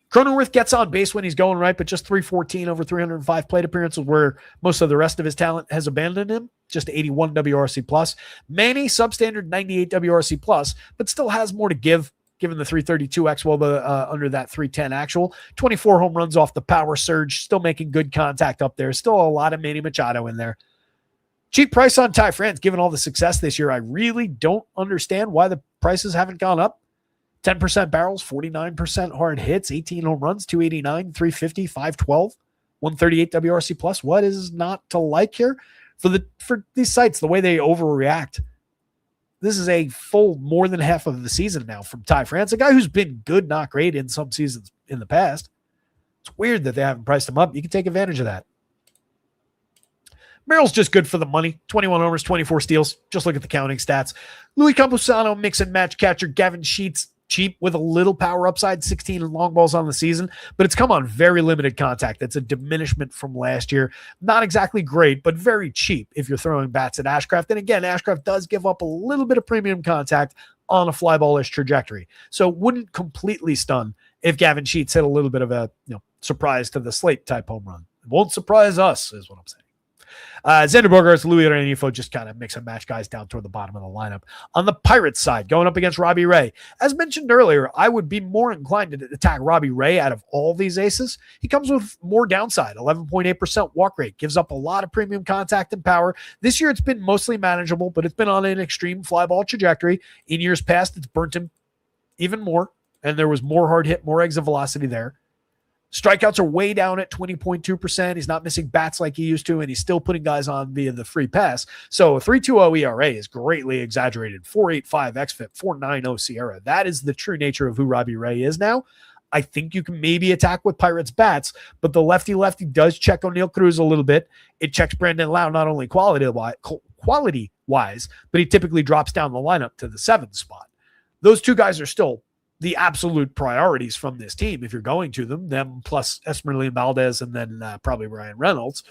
Cronenworth gets on base when he's going right, but just 314 over 305 plate appearances where most of the rest of his talent has abandoned him. Just 81 WRC plus. Manny, substandard 98 WRC plus, but still has more to give, given the 332 xWOBA under that 310 actual. 24 home runs off the power surge, still making good contact up there. Still a lot of Manny Machado in there. Cheap price on Ty France, given all the success this year. I really don't understand why the prices haven't gone up. 10% barrels, 49% hard hits, 18 home runs, 289, 350, 512, 138 WRC plus. What is not to like here? For these sites, the way they overreact, this is a full more than half of the season now from Ty France, a guy who's been good, not great in some seasons in the past. It's weird that they haven't priced him up. You can take advantage of that. Merrill's just good for the money. 21 homers, 24 steals. Just look at the counting stats. Louis Campusano, mix and match catcher. Gavin Sheets, cheap with a little power upside, 16 long balls on the season, but it's come on very limited contact. That's a diminishment from last year. Not exactly great, but very cheap if you're throwing bats at Ashcraft. And again, Ashcraft does give up a little bit of premium contact on a fly ballish trajectory. So wouldn't completely stun if Gavin Sheets hit a little bit of a surprise to the slate type home run. It won't surprise us, is what I'm saying. Xander Bogaerts, Louis Renifo just kind of mix and match guys down toward the bottom of the lineup. On the Pirates side, going up against Robbie Ray. As mentioned earlier, I would be more inclined to attack Robbie Ray out of all these aces. He comes with more downside, 11.8% walk rate, gives up a lot of premium contact and power. This year it's been mostly manageable, but it's been on an extreme fly ball trajectory. In years past, it's burnt him even more, and there was more hard hit, more exit velocity there. Strikeouts are way down at 20.2%. He's not missing bats like he used to, and he's still putting guys on via the free pass. So a 3.20 ERA is greatly exaggerated. 4.85 xFIP, 4.90 Sierra. That is the true nature of who Robbie Ray is now. I think you can maybe attack with Pirates bats, but the lefty-lefty does check O'Neal Cruz a little bit. It checks Brandon Lau not only quality-wise, but he typically drops down the lineup to the 7th spot. Those two guys are still the absolute priorities from this team, if you're going to them plus Esmeralda Valdez and then probably Ryan Reynolds.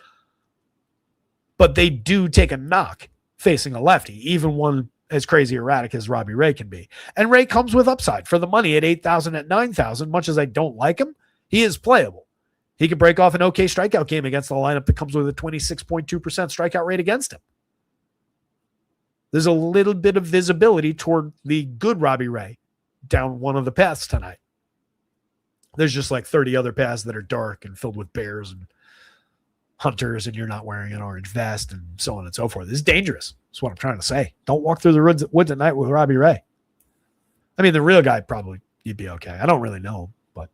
But they do take a knock facing a lefty, even one as crazy erratic as Robbie Ray can be. And Ray comes with upside for the money at 8,000, at 9,000. Much as I don't like him, he is playable. He could break off an okay strikeout game against the lineup that comes with a 26.2% strikeout rate against him. There's a little bit of visibility toward the good Robbie Ray down one of the paths tonight. There's just like 30 other paths that are dark and filled with bears and hunters, and you're not wearing an orange vest and so on and so forth. This is dangerous. That's what I'm trying to say. Don't walk through the woods at night with Robbie Ray. I mean, the real guy probably you'd be okay. I don't really know him, but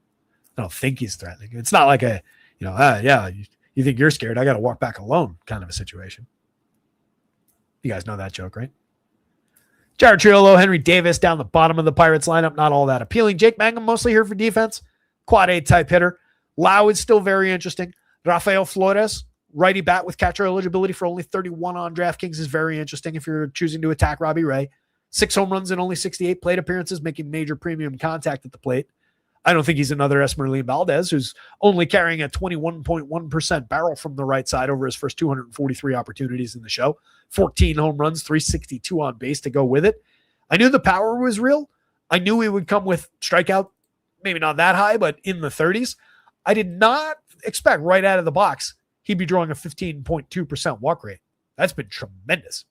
I don't think he's threatening. It's not like a, you think you're scared, I got to walk back alone kind of a situation. You guys know that joke, right? Jared Triolo, Henry Davis down the bottom of the Pirates lineup, not all that appealing. Jake Mangum mostly here for defense. Quad A type hitter. Lau is still very interesting. Rafael Flores, righty bat with catcher eligibility for only 31 on DraftKings is very interesting if you're choosing to attack Robbie Ray. 6 home runs and only 68 plate appearances, making major premium contact at the plate. I don't think he's another Esmeralda Valdez, who's only carrying a 21.1% barrel from the right side over his first 243 opportunities in the show. 14 home runs, 362 on base to go with it. I knew the power was real. I knew he would come with strikeout, maybe not that high, but in the 30s. I did not expect right out of the box he'd be drawing a 15.2% walk rate. That's been tremendous.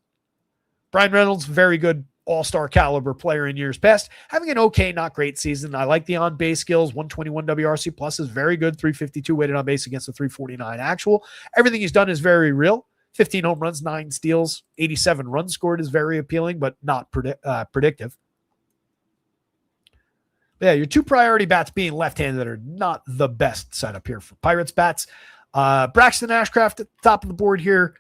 Brian Reynolds, very good all-star caliber player in years past, having an okay, not great season. I like the on-base skills. 121 WRC plus is very good. 352 weighted on base against a 349 actual. Everything he's done is very real. 15 home runs, 9 steals, 87 runs scored is very appealing, but not predictive. But yeah, your two priority bats being left-handed are not the best setup here for Pirates bats. Braxton Ashcraft at the top of the board here.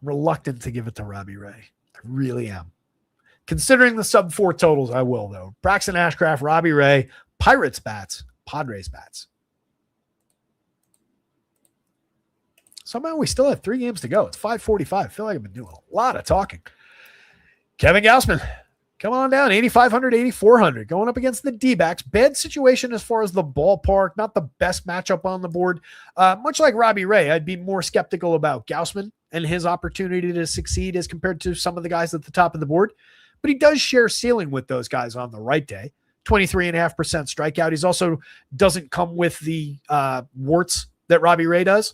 Reluctant to give it to Robbie Ray. I really am. Considering the sub-4 totals, I will, though. Braxton Ashcraft, Robbie Ray, Pirates bats, Padres bats. Somehow we still have 3 games to go. It's 5:45. I feel like I've been doing a lot of talking. Kevin Gausman, come on down. 8,500, 8,400. Going up against the D-backs. Bad situation as far as the ballpark. Not the best matchup on the board. Much like Robbie Ray, I'd be more skeptical about Gausman and his opportunity to succeed as compared to some of the guys at the top of the board. But he does share ceiling with those guys on the right day. 23.5% strikeout. He's also doesn't come with the warts that Robbie Ray does.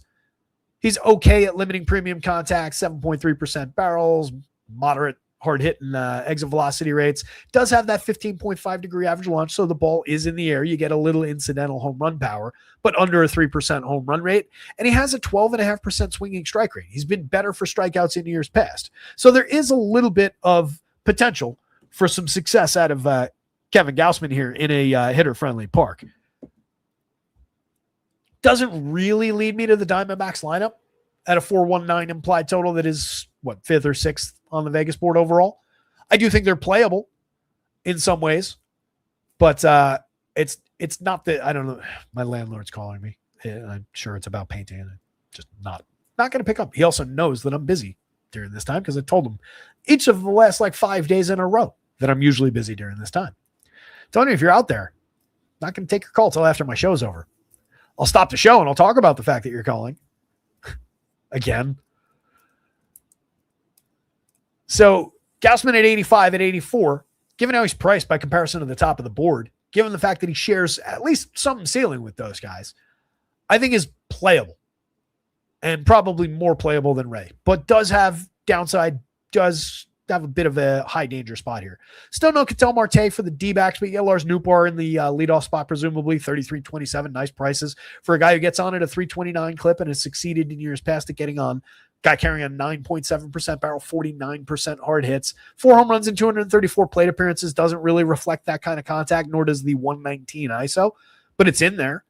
He's okay at limiting premium contact, 7.3% barrels, moderate hard hit and exit velocity rates. Does have that 15.5 degree average launch, so the ball is in the air. You get a little incidental home run power, but under a 3% home run rate. And he has a 12.5% swinging strike rate. He's been better for strikeouts in years past. So there is a little bit of potential for some success out of Kevin Gausman here in a hitter-friendly park. Doesn't really lead me to the Diamondbacks lineup at a 419 implied total that is, what, 5th or 6th on the Vegas board overall. I do think they're playable in some ways, but it's not that, I don't know, my landlord's calling me. I'm sure it's about painting, and I'm just not going to pick up. He also knows that I'm busy during this time because I told him each of the last 5 days in a row that I'm usually busy during this time. Tony, if you're out there, not going to take your call till after my show's over. I'll stop the show and I'll talk about the fact that you're calling again. So Gausman at 85, at 84, given how he's priced by comparison to the top of the board, given the fact that he shares at least some ceiling with those guys, I think is playable and probably more playable than Ray, but does have downside, does have a bit of a high danger spot here. Still no Ketel Marte for the D-backs, but you get Lars Nootbaar in the leadoff spot, presumably 33.27. Nice prices for a guy who gets on at a 329 clip and has succeeded in years past at getting on. Guy carrying a 9.7% barrel, 49% hard hits, 4 home runs and 234 plate appearances. Doesn't really reflect that kind of contact, nor does the 119 ISO, but it's in there.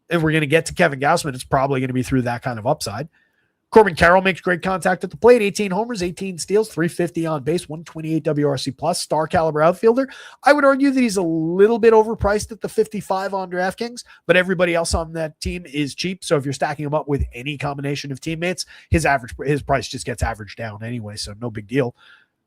And we're going to get to Kevin Gausman. It's probably going to be through that kind of upside. Corbin Carroll makes great contact at the plate, 18 homers, 18 steals, 350 on base, 128 WRC plus, star caliber outfielder. I would argue that he's a little bit overpriced at the 55 on DraftKings, but everybody else on that team is cheap. So if you're stacking him up with any combination of teammates, his price just gets averaged down anyway. So no big deal.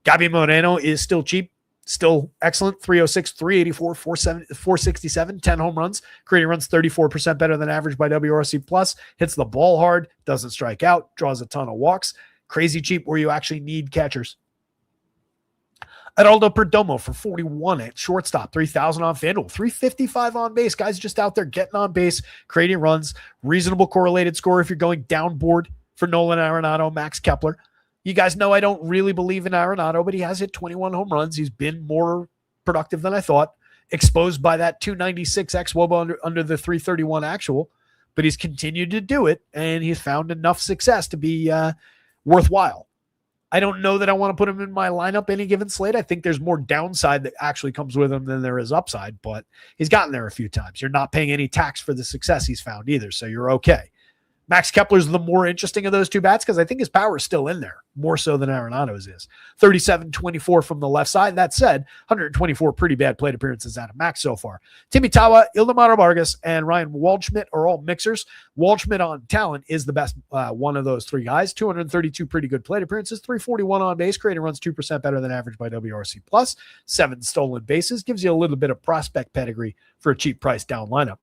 Gabi Moreno is still cheap. Still excellent, 306, 384, 467, 10 home runs, creating runs 34% better than average by WRC plus, hits the ball hard, doesn't strike out, draws a ton of walks, crazy cheap where you actually need catchers. Adaldo Perdomo for 41 at shortstop, 3,000 on FanDuel, 355 on base. Guys just out there getting on base, creating runs, reasonable correlated score if you're going down board for Nolan Arenado, Max Kepler. You guys know I don't really believe in Arenado, but he has hit 21 home runs. He's been more productive than I thought, exposed by that 296 xWOBA under the 331 actual, but he's continued to do it, and he's found enough success to be worthwhile. I don't know that I want to put him in my lineup any given slate. I think there's more downside that actually comes with him than there is upside, but he's gotten there a few times. You're not paying any tax for the success he's found either, so you're okay. Max Kepler's the more interesting of those two bats because I think his power is still in there, more so than Arenado's is. 37-24 from the left side. That said, 124 pretty bad plate appearances out of Max so far. Timmy Tawa, Ildemaro Vargas, and Ryan Waldschmidt are all mixers. Waldschmidt on talent is the best one of those three guys. 232 pretty good plate appearances, 341 on base, creating runs 2% better than average by WRC plus, 7 stolen bases. Gives you a little bit of prospect pedigree for a cheap price down lineup.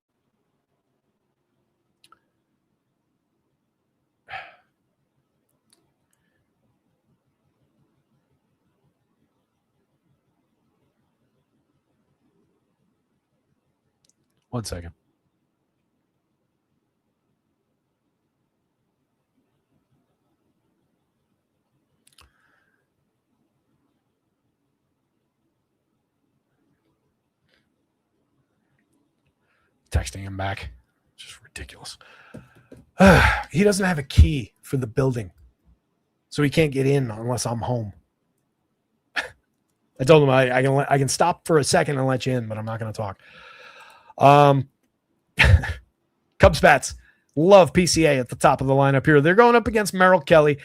One second. Texting him back. Just ridiculous. He doesn't have a key for the building, so he can't get in unless I'm home. I told him I can stop for a second and let you in, but I'm not going to talk. Cubs bats love PCA at the top of the lineup here. They're going up against Merrill Kelly.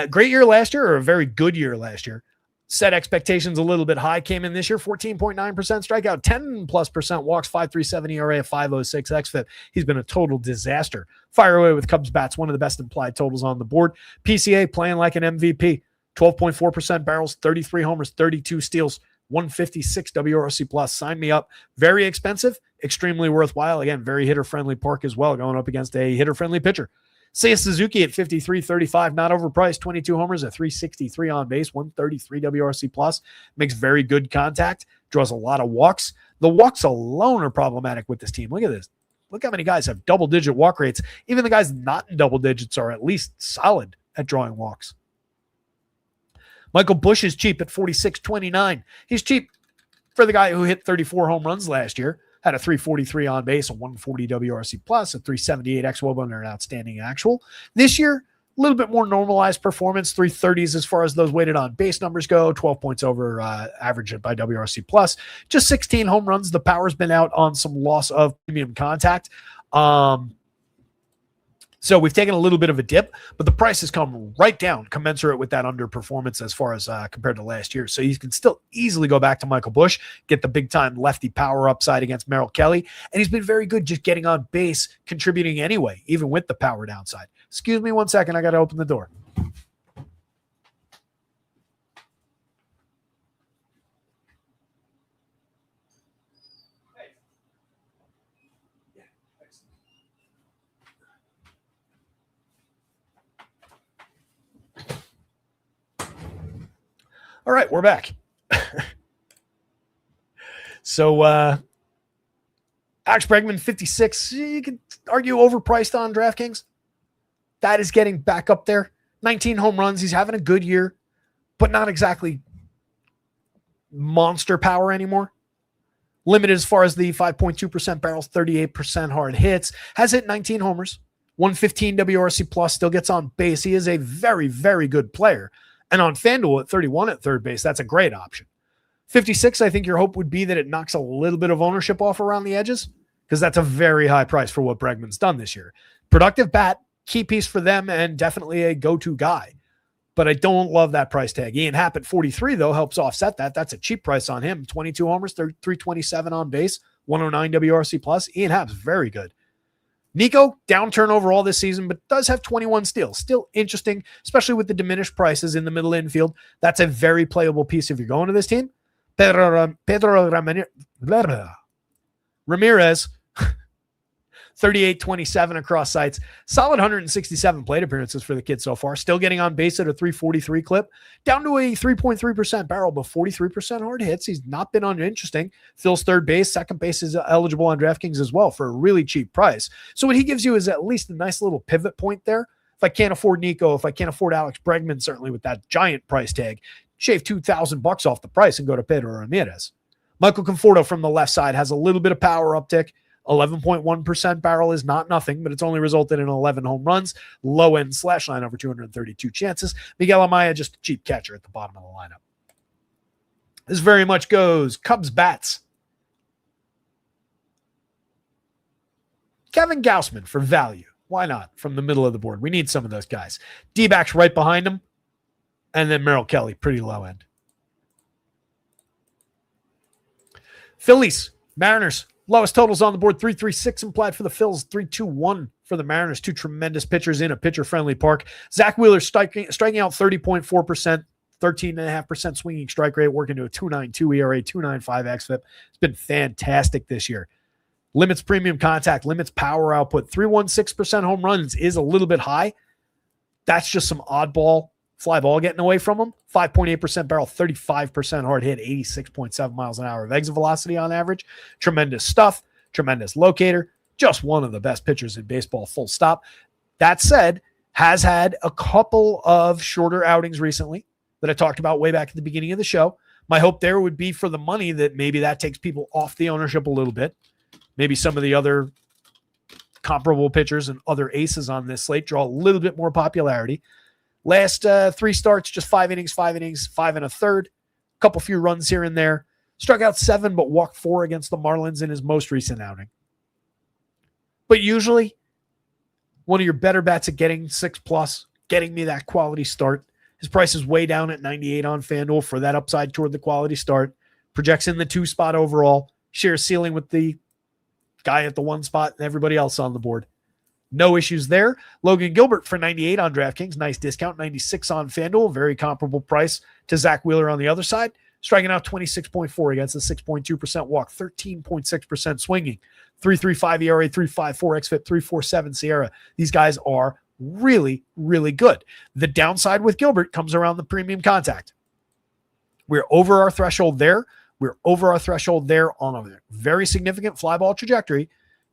Great year last year, or a very good year last year. Set expectations a little bit high. Came in this year 14.9% strikeout, 10+% walks, 5.37 ERA, 5.06 xFIP. He's been a total disaster. Fire away with Cubs bats, one of the best implied totals on the board. PCA playing like an MVP. 12.4% barrels, 33 homers, 32 steals, 156 WRC plus. Sign me up. Very expensive, extremely worthwhile. Again, very hitter-friendly park as well, going up against a hitter-friendly pitcher. Seiya Suzuki at 53.35, not overpriced, 22 homers at 363 on base, 133 WRC plus. Makes very good contact, draws a lot of walks. The walks alone are problematic with this team. Look at this. Look how many guys have double-digit walk rates. Even the guys not in double digits are at least solid at drawing walks. Michael Busch is cheap at 46.29. He's cheap for the guy who hit 34 home runs last year, had a 343 on base, a 140 WRC plus, a 378 xWOBA under an outstanding actual. This year, little bit more normalized performance, 330s as far as those weighted on base numbers go, 12 points over average by WRC plus, just 16 home runs. The power's been out on some loss of premium contact. So we've taken a little bit of a dip, but the price has come right down, commensurate with that underperformance as far as compared to last year. So you can still easily go back to Michael Busch, get the big-time lefty power upside against Merrill Kelly, and he's been very good just getting on base, contributing anyway, even with the power downside. Excuse me 1 second, I got to open the door. All right, we're back. So, Alex Bregman, 56. You could argue overpriced on DraftKings. That is getting back up there. 19 home runs. He's having a good year, but not exactly monster power anymore. Limited as far as the 5.2% barrels, 38% hard hits. Has hit 19 homers, 115 WRC plus, still gets on base. He is a very, very good player. And on FanDuel at 31 at third base, that's a great option. 56, I think your hope would be that it knocks a little bit of ownership off around the edges, because that's a very high price for what Bregman's done this year. Productive bat, key piece for them, and definitely a go-to guy. But I don't love that price tag. Ian Happ at 43, though, helps offset that. That's a cheap price on him. 22 homers, 327 on base, 109 WRC plus. Ian Happ's very good. Nico, downturn overall this season, but does have 21 steals. Still interesting, especially with the diminished prices in the middle infield. That's a very playable piece if you're going to this team. Pedro Ramirez, 38-27 across sites. Solid 167 plate appearances for the kid so far. Still getting on base at a 343 clip. Down to a 3.3% barrel, but 43% hard hits. He's not been uninteresting. Fills third base. Second base is eligible on DraftKings as well for a really cheap price. So what he gives you is at least a nice little pivot point there. If I can't afford Nico, if I can't afford Alex Bregman, certainly with that giant price tag, shave $2,000 off the price and go to Pedro Ramirez. Michael Conforto from the left side has a little bit of power uptick. 11.1% barrel is not nothing, but it's only resulted in 11 home runs. Low end slash line over 232 chances. Miguel Amaya, just a cheap catcher at the bottom of the lineup. This very much goes Cubs bats. Kevin Gausman for value. Why not? From the middle of the board. We need some of those guys. D-backs right behind him. And then Merrill Kelly, pretty low end. Phillies, Mariners. Lowest totals on the board, 336 implied for the Phils, 321 for the Mariners. Two tremendous pitchers in a pitcher-friendly park. Zach Wheeler striking out 30.4%, 13.5% swinging strike rate, working to a 2.92 ERA, 2.95 xFIP. It's been fantastic this year. Limits premium contact, limits power output. 316% home runs is a little bit high. That's just some oddball fly ball getting away from him. 5.8% barrel, 35% hard hit, 86.7 miles an hour of exit velocity on average. Tremendous stuff, tremendous locator. Just one of the best pitchers in baseball, full stop. That said, has had a couple of shorter outings recently that I talked about way back at the beginning of the show. My hope there would be for the money that maybe that takes people off the ownership a little bit. Maybe some of the other comparable pitchers and other aces on this slate draw a little bit more popularity. Last three starts, just 5 innings, 5 1/3. Couple few runs here and there. Struck out 7, but walked 4 against the Marlins in his most recent outing. But usually, one of your better bets at getting 6+, getting me that quality start. His price is way down at 98 on FanDuel for that upside toward the quality start. Projects in the 2 spot overall. Shares ceiling with the guy at the 1 spot and everybody else on the board. No issues there. Logan Gilbert for 98 on DraftKings. Nice discount. 96 on FanDuel. Very comparable price to Zach Wheeler on the other side. Striking out 26.4 against a 6.2% walk. 13.6% swinging. 3.35 ERA, 3.54 xFIP, 3.47 Sierra. These guys are really, really good. The downside with Gilbert comes around the premium contact. We're over our threshold there. We're over our threshold there on a very significant fly ball trajectory.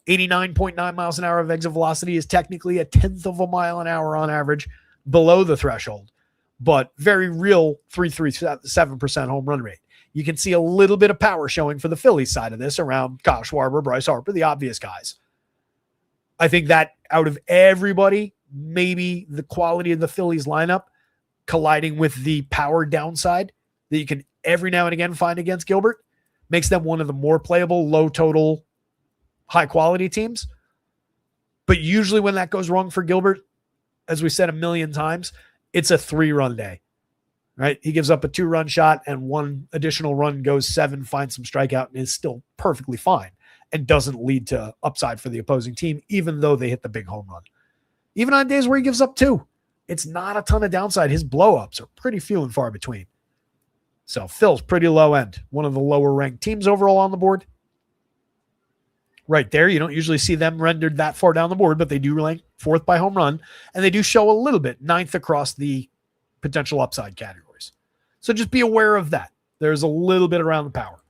89.9 miles an hour of exit velocity is technically a 1/10 of a mile an hour on average below the threshold, but very real 3.37% home run rate. You can see a little bit of power showing for the Phillies side of this around Kyle Schwarber, Bryce Harper, the obvious guys. I think that out of everybody, maybe the quality of the Phillies lineup colliding with the power downside that you can every now and again find against Gilbert makes them one of the more playable, low total, high quality teams. But usually when that goes wrong for Gilbert, as we said a million times, it's a 3-run day, right? He gives up a 2-run shot and one additional run goes 7, finds some strikeout, and is still perfectly fine and doesn't lead to upside for the opposing team, even though they hit the big home run. Even on days where he gives up 2, it's not a ton of downside. His blow-ups are pretty few and far between. So Phil's pretty low end, one of the lower ranked teams overall on the board. Right there, you don't usually see them rendered that far down the board, but they do rank 4th by home run, and they do show a little bit 9th across the potential upside categories. So just be aware of that. There's a little bit around the power.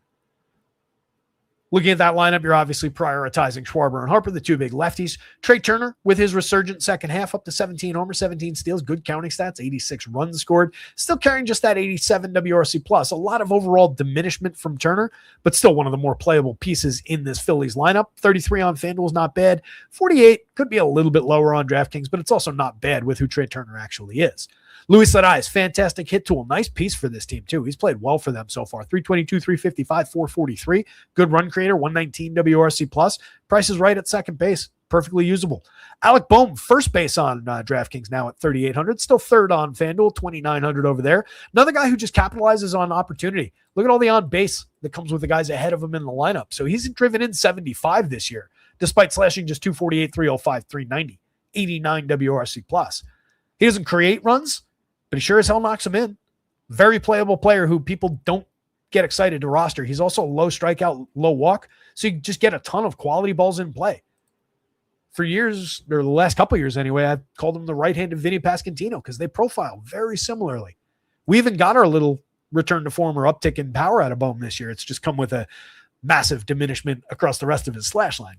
Looking at that lineup, you're obviously prioritizing Schwarber and Harper, the 2 big lefties. Trey Turner, with his resurgent second half, up to 17 homers, 17 steals, good counting stats, 86 runs scored. Still carrying just that 87 WRC plus. A lot of overall diminishment from Turner, but still one of the more playable pieces in this Phillies lineup. 33 on FanDuel is not bad. 48 could be a little bit lower on DraftKings, but it's also not bad with who Trey Turner actually is. Luis Arias, fantastic hit tool. Nice piece for this team, too. He's played well for them so far. 322, 355, 443. Good run creator, 119 WRC plus. Price is right at second base. Perfectly usable. Alec Bohm, first base on DraftKings now at 3,800. Still third on FanDuel, 2,900 over there. Another guy who just capitalizes on opportunity. Look at all the on base that comes with the guys ahead of him in the lineup. So he's driven in 75 this year, despite slashing just 248, 305, 390. 89 WRC plus. He doesn't create runs, but he sure as hell knocks them in. Very playable player who people don't get excited to roster. He's also low strikeout, low walk, so you just get a ton of quality balls in play. For years, or the last couple of years anyway, I've called him the right-handed Vinny Pasquantino because they profile very similarly. We even got our little return to form or uptick in power out of Bohm this year. It's just come with a massive diminishment across the rest of his slash line.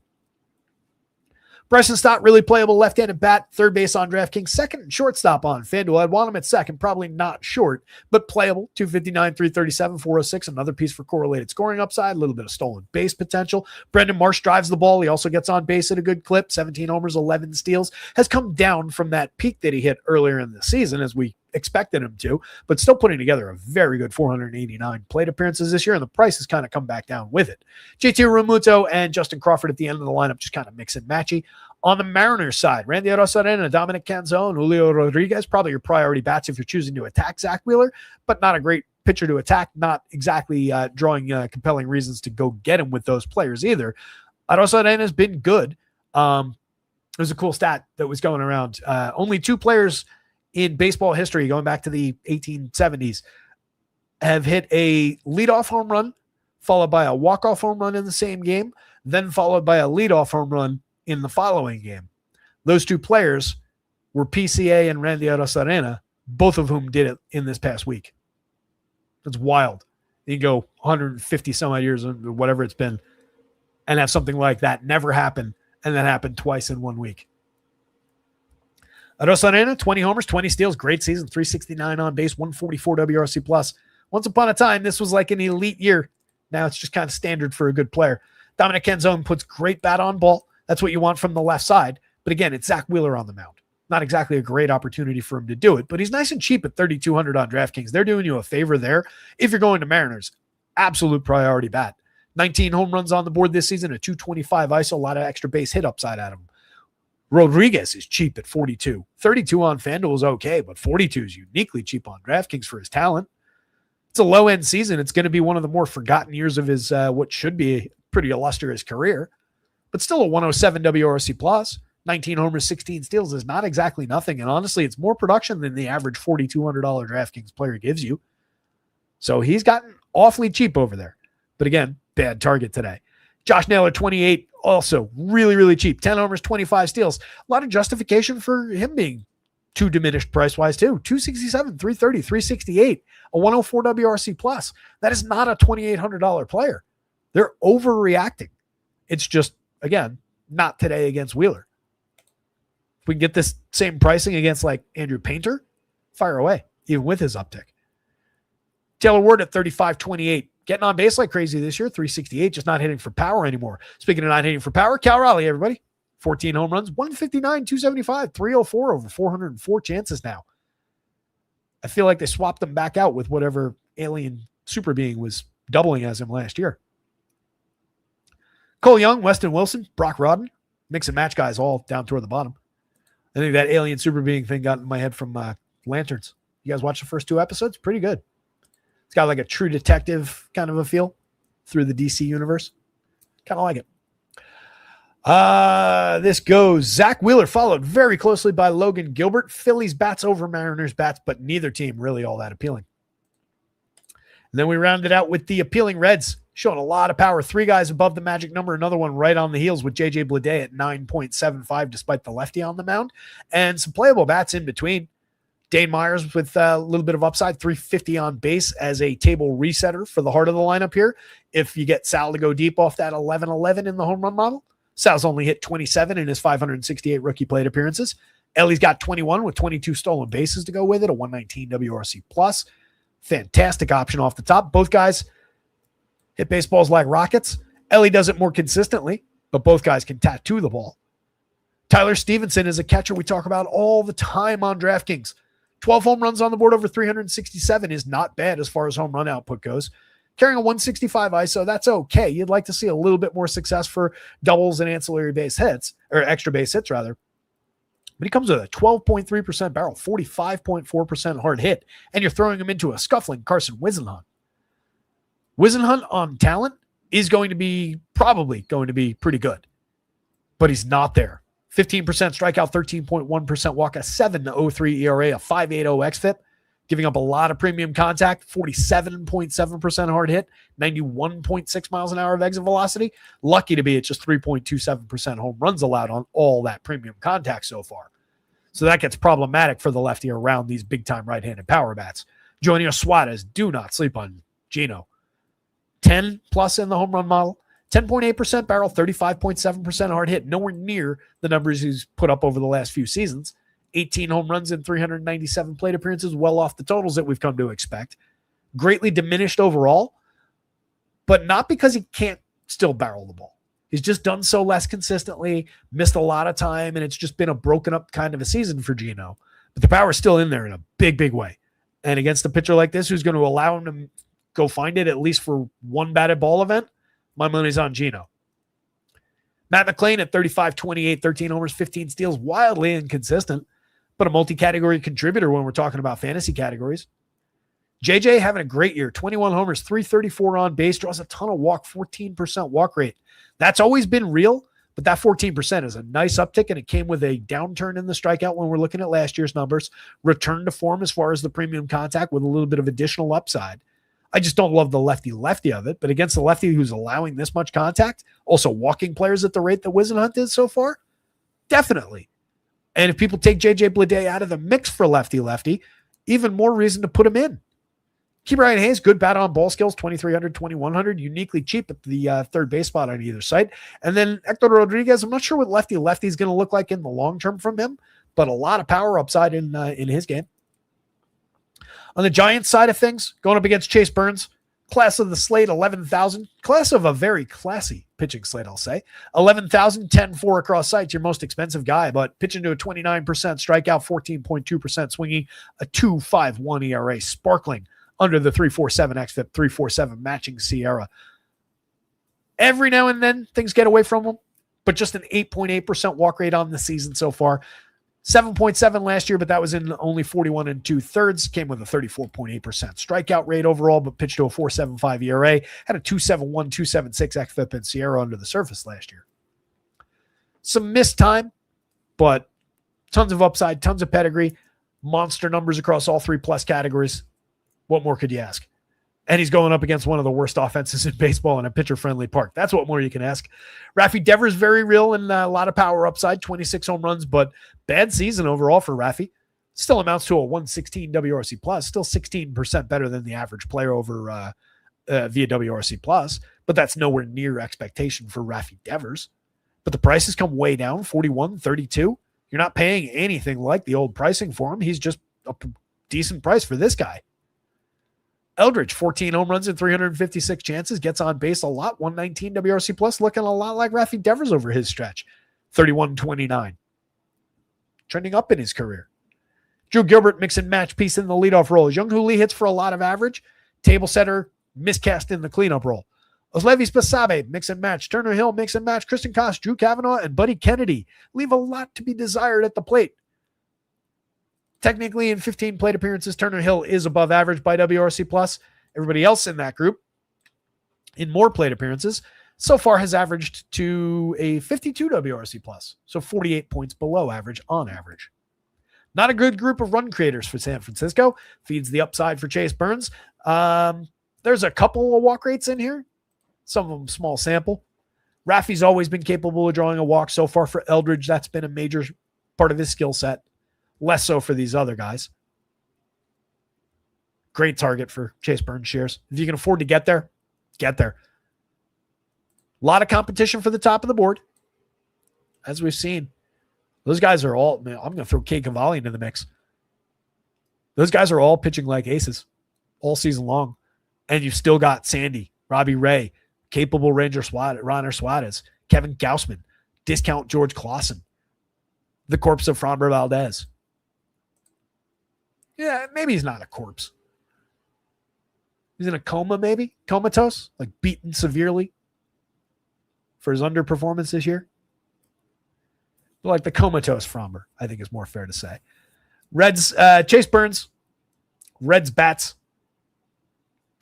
Bryson Stott, really playable left-handed bat, third base on DraftKings, second shortstop on FanDuel. I'd want him at second, probably not short, but playable. 259, 337, 406, another piece for correlated scoring upside, a little bit of stolen base potential. Brendan Marsh drives the ball. He also gets on base at a good clip, 17 homers, 11 steals. Has come down from that peak that he hit earlier in the season, as we expected him to, but still putting together a very good 489 plate appearances this year, and the price has kind of come back down with it. JT Realmuto and Justin Crawford at the end of the lineup, just kind of mix and matchy. On the Mariners side, Randy Arozarena, Dominic Canzone, Julio Rodriguez, probably your priority bats if you're choosing to attack Zach Wheeler, but not a great pitcher to attack, not exactly drawing compelling reasons to go get him with those players either. Arozarena has been good. There's a cool stat that was going around. Only 2 players in baseball history, going back to the 1870s, have hit a leadoff home run, followed by a walk-off home run in the same game, then followed by a leadoff home run in the following game. Those 2 players were PCA and Randy Arozarena, both of whom did it in this past week. That's wild. You can go 150 some odd years or whatever it's been and have something like that never happen, and then happen twice in 1 week. Arozarena, 20 homers, 20 steals, great season, 369 on base, 144 WRC plus. Once upon a time, this was like an elite year. Now it's just kind of standard for a good player. Dominic Canzone puts great bat on ball. That's what you want from the left side. But again, it's Zach Wheeler on the mound. Not exactly a great opportunity for him to do it, but he's nice and cheap at 3,200 on DraftKings. They're doing you a favor there. If you're going to Mariners, absolute priority bat. 19 home runs on the board this season, a 225 ISO, a lot of extra base hit upside at him. Rodriguez is cheap at 42. 32 on FanDuel is okay, but 42 is uniquely cheap on DraftKings for his talent. It's a low-end season. It's going to be one of the more forgotten years of his what should be a pretty illustrious career, but still a 107 WRC plus. 19 homers, 16 steals is not exactly nothing, and honestly, it's more production than the average $4,200 DraftKings player gives you. So he's gotten awfully cheap over there. But again, bad target today. Josh Naylor, 28, also really, really cheap. 10 homers, 25 steals. A lot of justification for him being too diminished price-wise, too. 267, 330, 368, a 104 WRC plus. That is not a $2,800 player. They're overreacting. It's just, again, not today against Wheeler. If we can get this same pricing against like Andrew Painter, fire away, even with his uptick. Taylor Ward at 35-28. Getting on base like crazy this year, 368, just not hitting for power anymore. Speaking of not hitting for power, Cal Raleigh, everybody. 14 home runs, 159, 275, 304 over 404 chances now. I feel like they swapped them back out with whatever alien super being was doubling as him last year. Cole Young, Weston Wilson, Brock Rodden, mix and match guys all down toward the bottom. I think that alien super being thing got in my head from Lanterns. You guys watch the first 2 episodes? Pretty good. It's got like a True Detective kind of a feel through the DC universe. Kind of like it. This goes Zach Wheeler, followed very closely by Logan Gilbert. Phillies bats over Mariners bats, but neither team really all that appealing. And then we rounded out with the appealing Reds, showing a lot of power. 3 guys above the magic number, another one right on the heels with JJ Bleday at 9.75 despite the lefty on the mound, and some playable bats in between. Dane Myers with a little bit of upside, 350 on base as a table resetter for the heart of the lineup here. If you get Sal to go deep off that 11-11 in the home run model, Sal's only hit 27 in his 568 rookie plate appearances. Ellie's got 21 with 22 stolen bases to go with it, a 119 WRC plus. Fantastic option off the top. Both guys hit baseballs like rockets. Ellie does it more consistently, but both guys can tattoo the ball. Tyler Stevenson is a catcher we talk about all the time on DraftKings. 12 home runs on the board over 367 is not bad as far as home run output goes. Carrying a 165 ISO, that's okay. You'd like to see a little bit more success for doubles and ancillary base hits, or extra base hits rather. But he comes with a 12.3% barrel, 45.4% hard hit, and you're throwing him into a scuffling Carson Whisenhunt. Whisenhunt on talent is probably going to be pretty good, but he's not there. 15% strikeout, 13.1% walk, a 7.03 ERA, a 5.80 xFIP, giving up a lot of premium contact, 47.7% hard hit, 91.6 miles an hour of exit velocity. Lucky to be at just 3.27% home runs allowed on all that premium contact so far. So that gets problematic for the lefty around these big-time right-handed power bats. Junior Suarez, do not sleep on Gino. 10 plus in the home run model. 10.8% barrel, 35.7% hard hit, nowhere near the numbers he's put up over the last few seasons. 18 home runs in 397 plate appearances, well off the totals that we've come to expect. Greatly diminished overall, but not because he can't still barrel the ball. He's just done so less consistently, missed a lot of time, and it's just been a broken up kind of a season for Gino. But the power's still in there in a big, big way. And against a pitcher like this who's going to allow him to go find it at least for one batted ball event, my money's on Gino. Matt McClain at 35, 28, 13 homers, 15 steals, wildly inconsistent, but a multi-category contributor when we're talking about fantasy categories. JJ having a great year, 21 homers, 334 on base, draws a ton of walk, 14% walk rate. That's always been real, but that 14% is a nice uptick, and it came with a downturn in the strikeout when we're looking at last year's numbers. Return to form as far as the premium contact with a little bit of additional upside. I just don't love the lefty of it, but against the lefty who's allowing this much contact, also walking players at the rate that Whisenhunt did so far, definitely. And if people take JJ Bleday out of the mix for lefty, even more reason to put him in. Ke'Bryan Hayes, good bat on ball skills, 2,300, 2,100, uniquely cheap at the third base spot on either side. And then Hector Rodriguez, I'm not sure what lefty is going to look like in the long term from him, but a lot of power upside in his game. On the Giants side of things, going up against Chase Burns, class of the slate, 11,000. Class of a very classy pitching slate, I'll say. 11,000, 10-4 across sites, your most expensive guy, but pitching to a 29% strikeout, 14.2% swinging, a 2.51 ERA, sparkling under the 3.47 xFIP, 3.47 matching Sierra. Every now and then, things get away from him, but just an 8.8% walk rate on the season so far. 7.7 last year, but that was in only 41 2/3. Came with a 34.8% strikeout rate overall, but pitched to a 4.75 ERA. Had a 2.71, 2.76 xFIP and Sierra under the surface last year. Some missed time, but tons of upside, tons of pedigree, monster numbers across all 3+ categories. What more could you ask? And he's going up against one of the worst offenses in baseball in a pitcher-friendly park. That's what more you can ask. Rafi Devers, very real and a lot of power upside, 26 home runs, but bad season overall for Rafi. Still amounts to a 116 WRC+, still 16% better than the average player over via WRC+, but that's nowhere near expectation for Rafi Devers. But the prices come way down, 41, 32. You're not paying anything like the old pricing for him. He's just a decent price for this guy. Eldridge, 14 home runs and 356 chances, gets on base a lot, 119 WRC+, looking a lot like Rafi Devers over his stretch. 31-29. Trending up in his career. Drew Gilbert, mix and match piece in the leadoff role. Jung-Hoo Lee hits for a lot of average. Table setter, miscast in the cleanup role. Oslevis Basabe, mix and match. Turner Hill, mix and match. Kristen Koss, Drew Kavanaugh, and Buddy Kennedy leave a lot to be desired at the plate. Technically, in 15 plate appearances, Turner Hill is above average by WRC+. Everybody else in that group, in more plate appearances, so far has averaged to a 52 WRC+, so 48 points below average on average. Not a good group of run creators for San Francisco. Feeds the upside for Chase Burns. There's a couple of walk rates in here. Some of them small sample. Rafi's always been capable of drawing a walk. So far for Eldridge, that's been a major part of his skill set. Less so for these other guys. Great target for Chase Burns shares. If you can afford to get there, get there. A lot of competition for the top of the board. As we've seen. Those guys are all, man, I'm going to throw Kate Cavalli into the mix. Those guys are all pitching like aces all season long. And you've still got Sandy, Robbie Ray, capable Ronner Suarez, Kevin Gausman, discount George Clausen, the corpse of Framber Valdez. Yeah, maybe he's not a corpse. He's in a coma, maybe? Comatose? Like beaten severely for his underperformance this year? Like the comatose Framber, I think is more fair to say. Reds, Chase Burns, Reds bats.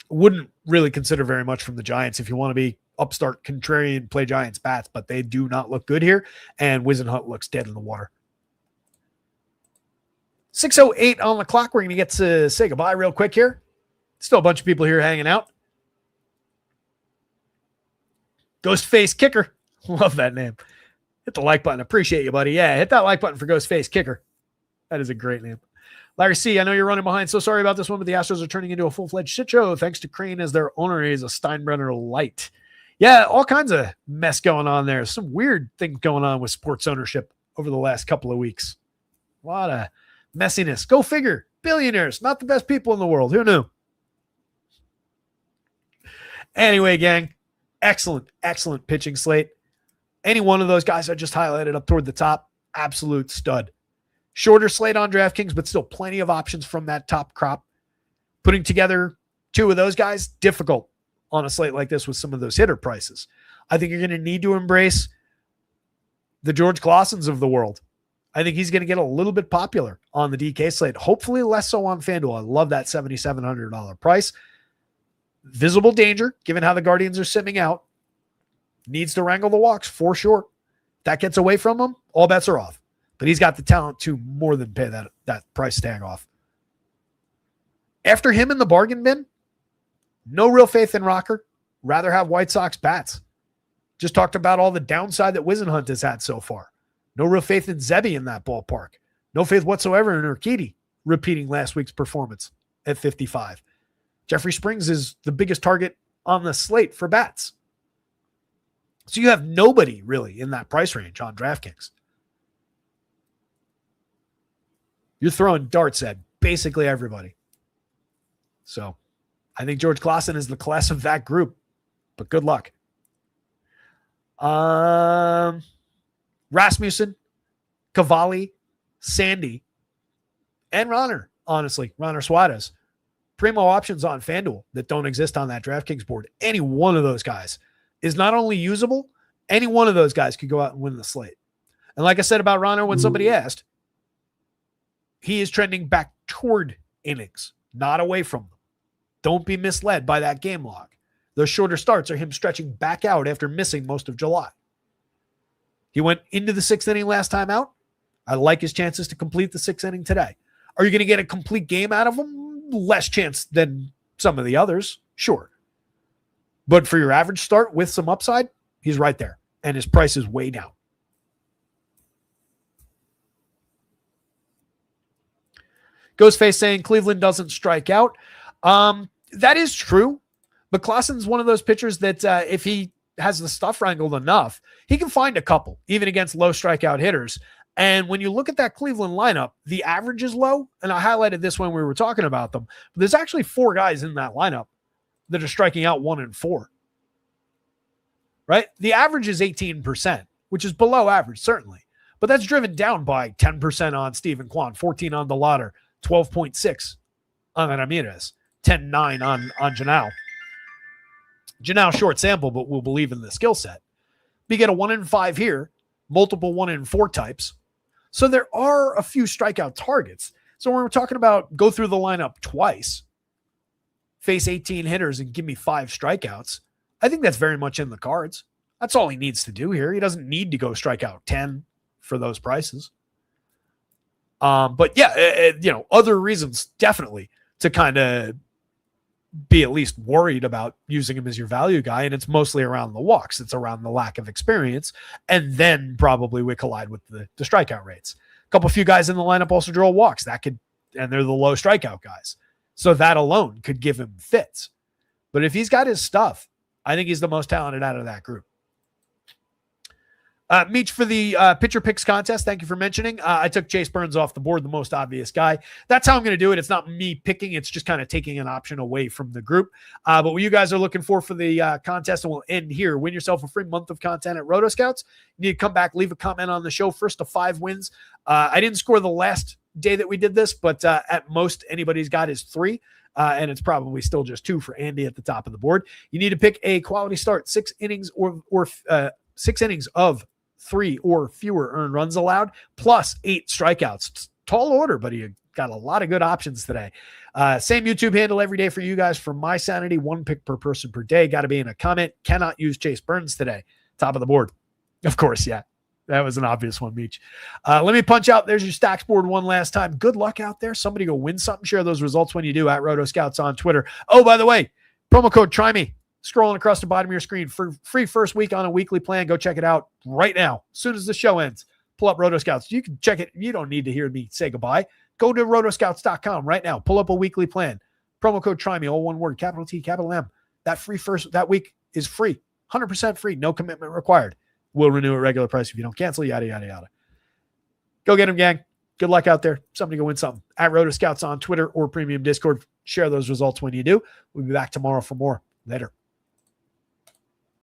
Wouldn't really consider very much from the Giants if you want to be upstart contrarian, play Giants bats, but they do not look good here. And Wisenhunt looks dead in the water. 6:08 on the clock. We're going to get to say goodbye real quick here. Still a bunch of people here hanging out. Ghostface Kicker. Love that name. Hit the like button. Appreciate you, buddy. Yeah, hit that like button for Ghostface Kicker. That is a great name. Larry C., I know you're running behind. So sorry about this one, but the Astros are turning into a full-fledged shit show thanks to Crane as their owner is a Steinbrenner light. Yeah, all kinds of mess going on there. Some weird things going on with sports ownership over the last couple of weeks. A lot of messiness. Go figure. Billionaires, not the best people in the world. Who knew? Anyway, gang, excellent pitching slate. Any one of those guys I just highlighted up toward the top, absolute stud. Shorter slate on DraftKings, but still plenty of options from that top crop. Putting together two of those guys, difficult on a slate like this with some of those hitter prices. I think you're going to need to embrace the George Clausens of the world. I think he's going to get a little bit popular on the DK slate. Hopefully less so on FanDuel. I love that $7,700 price. Visible danger, given how the Guardians are simming out. Needs to wrangle the walks for sure. That gets away from him, all bets are off. But he's got the talent to more than pay that price tag off. After him in the bargain bin, no real faith in Rocker. Rather have White Sox bats. Just talked about all the downside that Wisenhunt has had so far. No real faith in Zebby in that ballpark. No faith whatsoever in Urquidy repeating last week's performance at 55. Jeffrey Springs is the biggest target on the slate for bats. So you have nobody really in that price range on DraftKings. You're throwing darts at basically everybody. So I think George Clausen is the class of that group, but good luck. Rasmussen, Cavalli, Sandy, and Ronner, honestly, Ronner Suarez. Primo options on FanDuel that don't exist on that DraftKings board. Any one of those guys is not only usable, any one of those guys could go out and win the slate. And like I said about Ronner when somebody asked, he is trending back toward innings, not away from them. Don't be misled by that game log. Those shorter starts are him stretching back out after missing most of July. He went into the sixth inning last time out. I like his chances to complete the sixth inning today. Are you going to get a complete game out of him? Less chance than some of the others, sure. But for your average start with some upside, he's right there. And his price is way down. Ghostface saying Cleveland doesn't strike out. That is true. But Clausen's one of those pitchers that if he has the stuff wrangled enough, he can find a couple, even against low strikeout hitters. And when you look at that Cleveland lineup, the average is low. And I highlighted this when we were talking about them. But there's actually 4 guys in that lineup that are striking out 1 and 4. Right? The average is 18%. which is below average, certainly. But that's driven down by 10% on Stephen Kwan, 14 on the Lauder, 12.6 on Ramirez, 10.9 on Janelle. Janelle short sample, but we'll believe in the skill set. You get a 1 in 5 here, multiple 1 in 4 types. So there are a few strikeout targets. So when we're talking about go through the lineup twice, face 18 hitters and give me 5 strikeouts, I think that's very much in the cards. That's all he needs to do here. He doesn't need to go strike out 10 for those prices. But yeah, other reasons definitely to kind of be at least worried about using him as your value guy. And it's mostly around the walks. It's around the lack of experience. And then probably we collide with the strikeout rates. A couple few guys in the lineup also draw walks. And they're the low strikeout guys. So that alone could give him fits. But if he's got his stuff, I think he's the most talented out of that group. Meech, for the pitcher picks contest, thank you for mentioning. I took Chase Burns off the board, the most obvious guy. That's how I'm going to do it. It's not me picking. It's just kind of taking an option away from the group. But what you guys are looking for the contest, and we'll end here. Win yourself a free month of content at Rotoscouts. You need to come back, leave a comment on the show. First to 5 wins. I didn't score the last day that we did this, but at most anybody's got is 3. And it's probably still just 2 for Andy at the top of the board. You need to pick a quality start, 6 innings or 6 innings of 3 or fewer earned runs allowed, plus 8 strikeouts. It's tall order, but you got a lot of good options today. Same YouTube handle every day for you guys. For my sanity, 1 pick per person per day. Got to be in a comment. Cannot use Chase Burns today. Top of the board. Of course, yeah. That was an obvious one, Meech. Let me punch out. There's your stacks board one last time. Good luck out there. Somebody go win something. Share those results when you do at Rotoscouts on Twitter. Oh, by the way, promo code Try Me. Scrolling across the bottom of your screen for free first week on a weekly plan. Go check it out right now. As soon as the show ends, pull up Rotoscouts. You can check it. You don't need to hear me say goodbye. Go to rotoscouts.com right now. Pull up a weekly plan. Promo code Try Me, all one word, capital T, capital M. That week is free. 100% free. No commitment required. We'll renew at regular price if you don't cancel, yada, yada, yada. Go get them, gang. Good luck out there. Somebody go win something. At Rotoscouts on Twitter or Premium Discord. Share those results when you do. We'll be back tomorrow for more. Later.